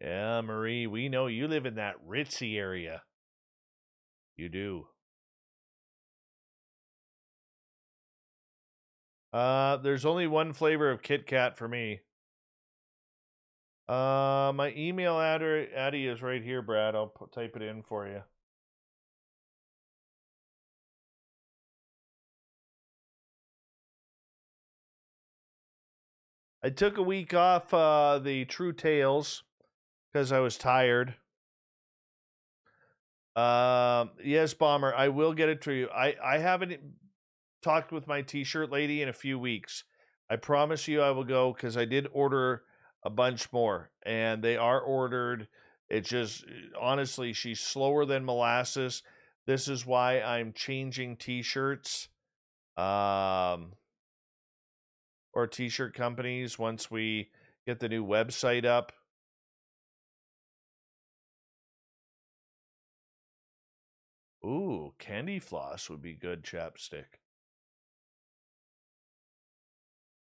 S1: Yeah, Marie, we know you live in that ritzy area. You do. There's only one flavor of Kit Kat for me. My email addy is right here, Brad. I'll type it in for you. I took a week off the True Tales because I was tired. Yes, Bomber, I will get it to you. I haven't talked with my t-shirt lady in a few weeks. I promise you I will go because I did order a bunch more and they are ordered. It's just, honestly, she's slower than molasses. This is why I'm changing t-shirts or t-shirt companies once we get the new website up. Ooh, candy floss would be good chapstick.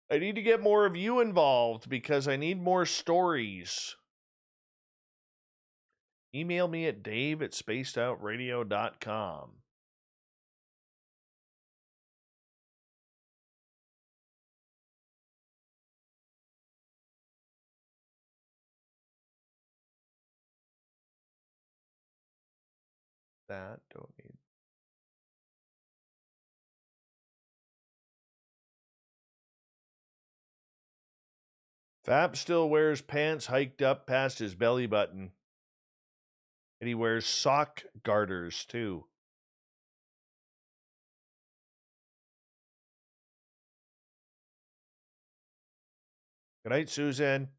S1: I need to get more of you involved because I need more stories. Email me at dave@spacedoutradio.com. That don't need. Fap still wears pants hiked up past his belly button. And he wears sock garters too. Good night, Susan.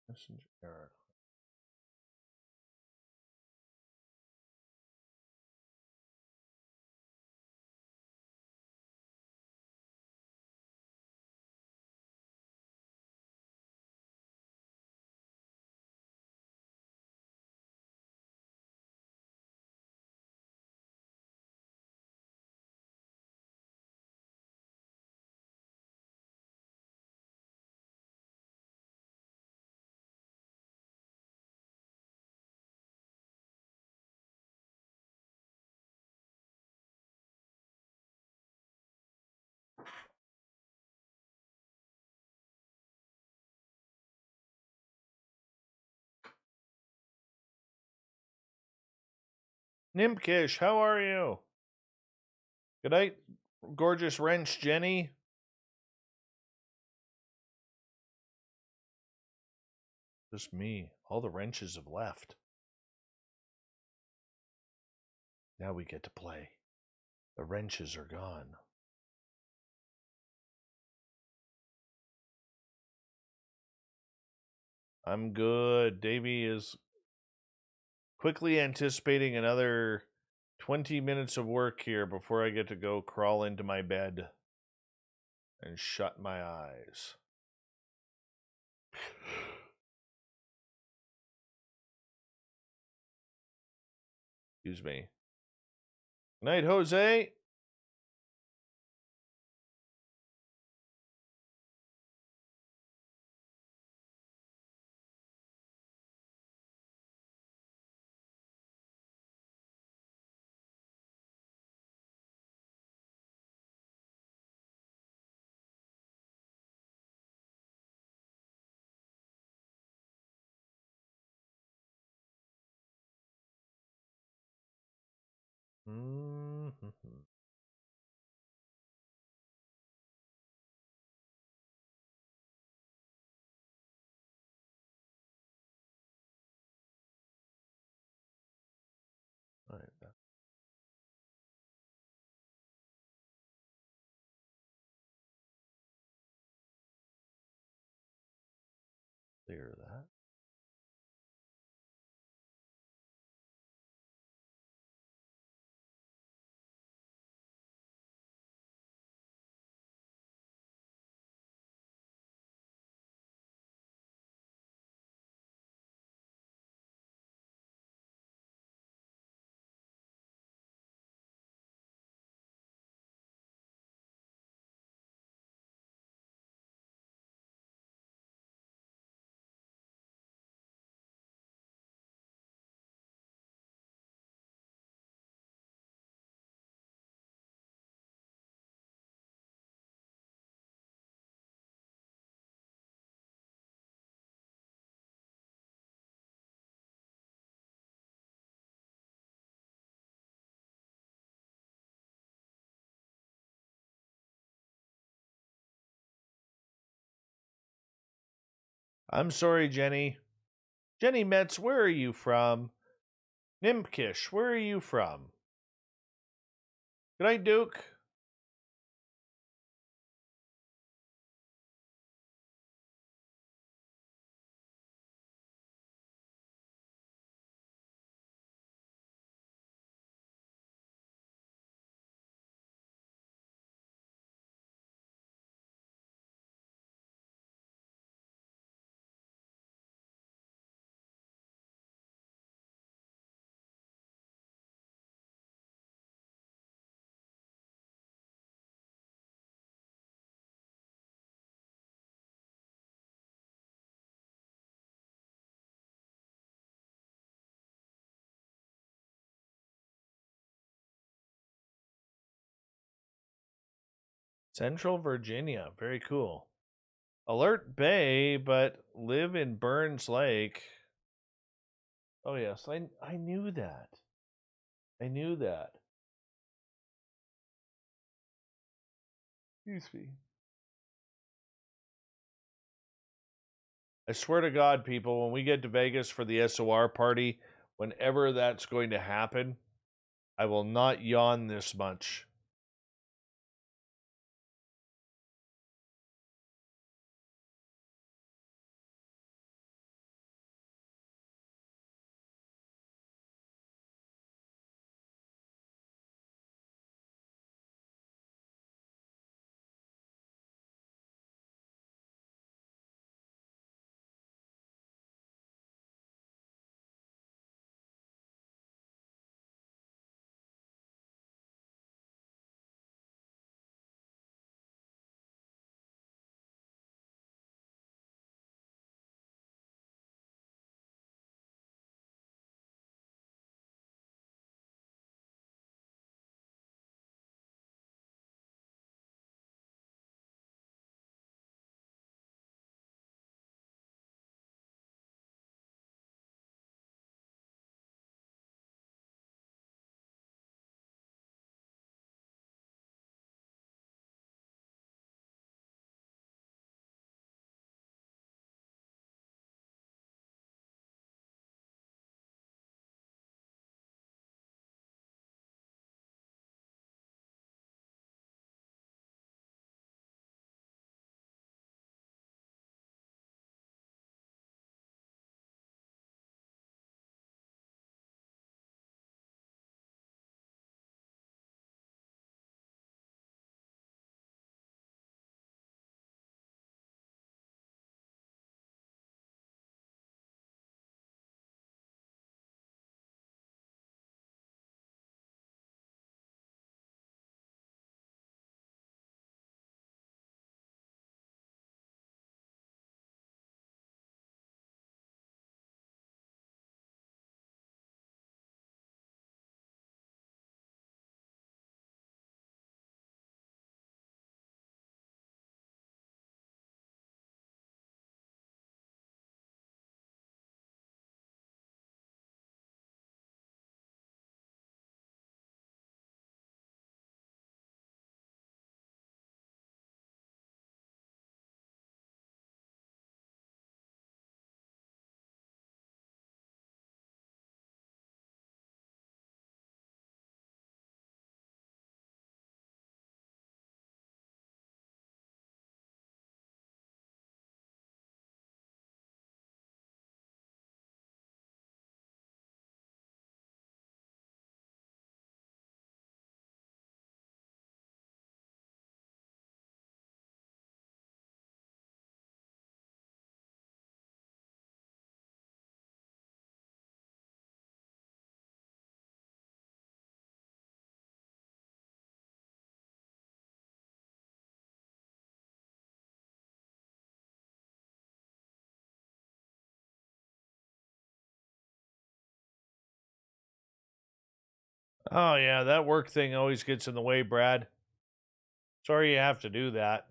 S1: Messenger error. Nimkish, how are you? Good night, gorgeous wrench Jenny. Just me. All the wrenches have left. Now we get to play. The wrenches are gone. I'm good. Davey is quickly anticipating another 20 minutes of work here before I get to go crawl into my bed and shut my eyes. Excuse me. Night, Jose. Mm-hmm. All right. Clear that. I'm sorry, Jenny. Jenny Metz, where are you from? Nimkish, where are you from? Good night, Duke. Central Virginia. Very cool. Alert Bay, but live in Burns Lake. Oh, yes. I knew that. I knew that. Excuse me. I swear to God, people, when we get to Vegas for the SOR party, whenever that's going to happen, I will not yawn this much. Oh, yeah, that work thing always gets in the way, Brad. Sorry you have to do that.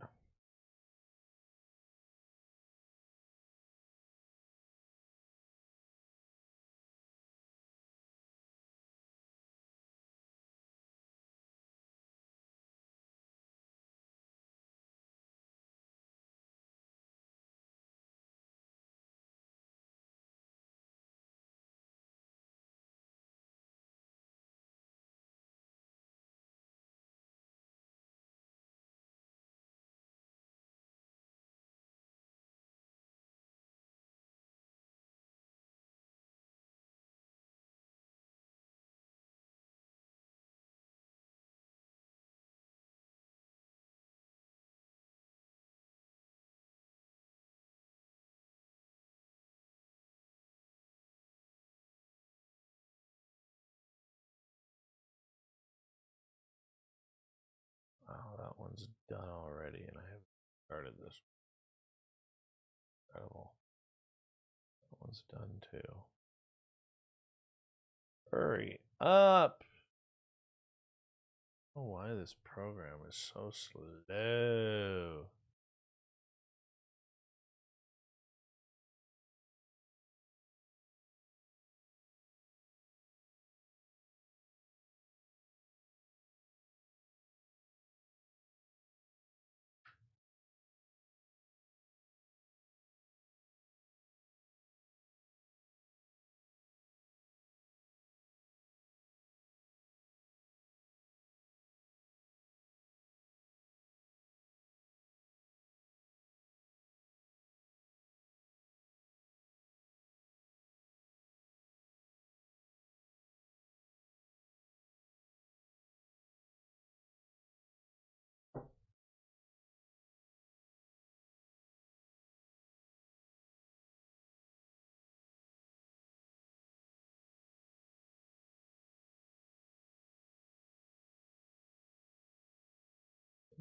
S1: Wow, that one's done already, and I haven't started this. Incredible. That one's done too. Hurry up! I don't know why this program is so slow.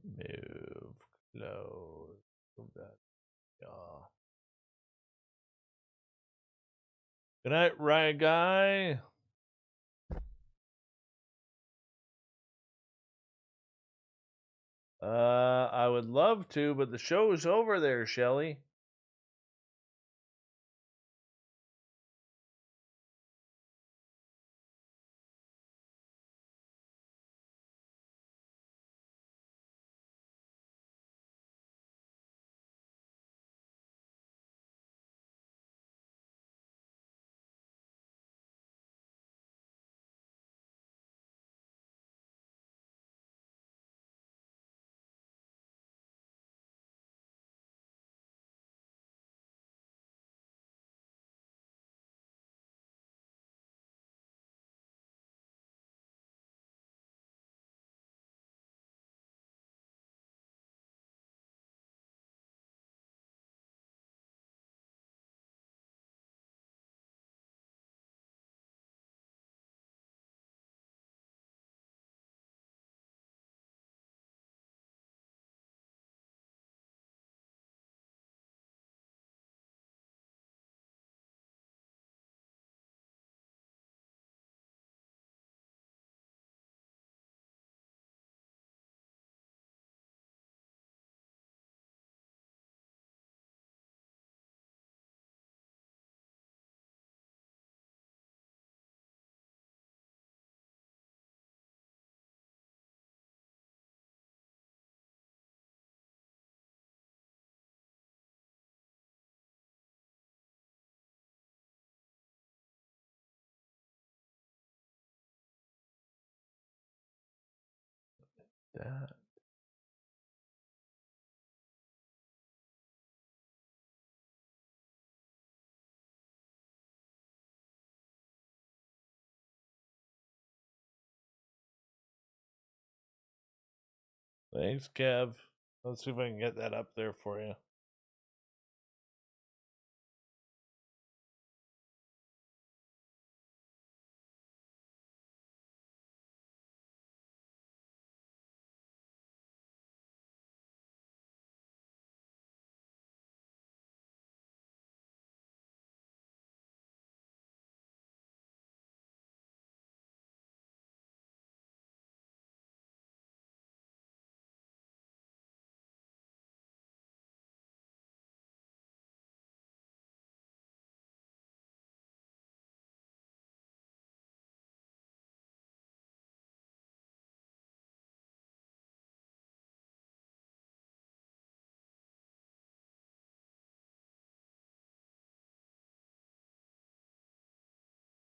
S1: Move, close, move that. Yeah. Good night, Riot Guy. I would love to, but the show's over there, Shelly. That. Thanks, Kev. Let's see if I can get that up there for you.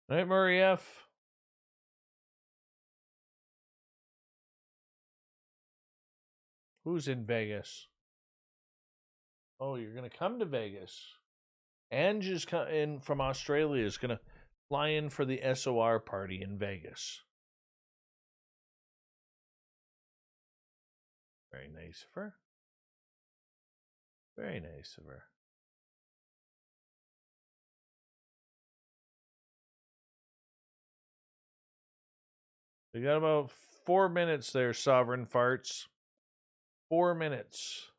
S1: All right, Murray F. Who's in Vegas? Oh, you're going to come to Vegas. Ange is in from Australia, is going to fly in for the SOR party in Vegas. Very nice of her. Very nice of her. We got about 4 minutes there, Sovereign Farts. 4 minutes.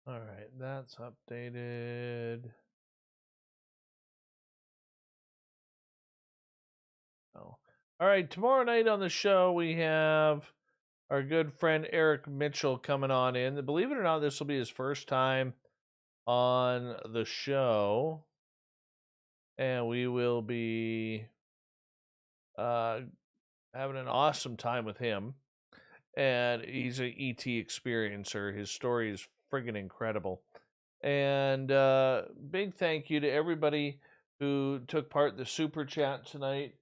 S1: All right, that's updated. Oh, All right, tomorrow night on the show, we have our good friend Eric Mitchell coming on in. Believe it or not, this will be his first time on the show. And we will be having an awesome time with him. And he's an ET experiencer. His story is friggin' incredible. And big thank you to everybody who took part in the super chat tonight.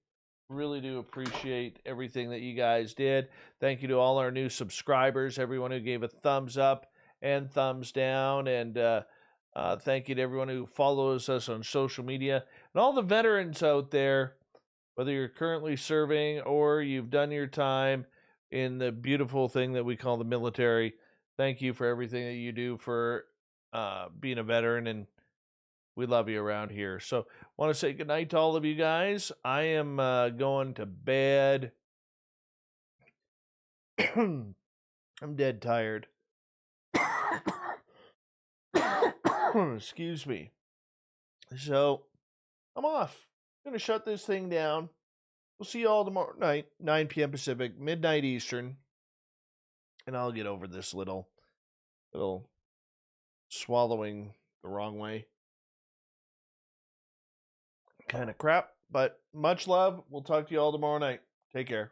S1: Really do appreciate everything that you guys did. Thank you to all our new subscribers, everyone who gave a thumbs up and thumbs down. And thank you to everyone who follows us on social media. And all the veterans out there, whether you're currently serving or you've done your time in the beautiful thing that we call the military, thank you for everything that you do for being a veteran, and we love you around here. So want to say goodnight to all of you guys. I am going to bed. I'm dead tired. Excuse me. So I'm off. I'm going to shut this thing down. We'll see you all tomorrow night, 9 p.m. Pacific, midnight Eastern. And I'll get over this little swallowing the wrong way kind of crap. But much love. We'll talk to you all tomorrow night. Take care.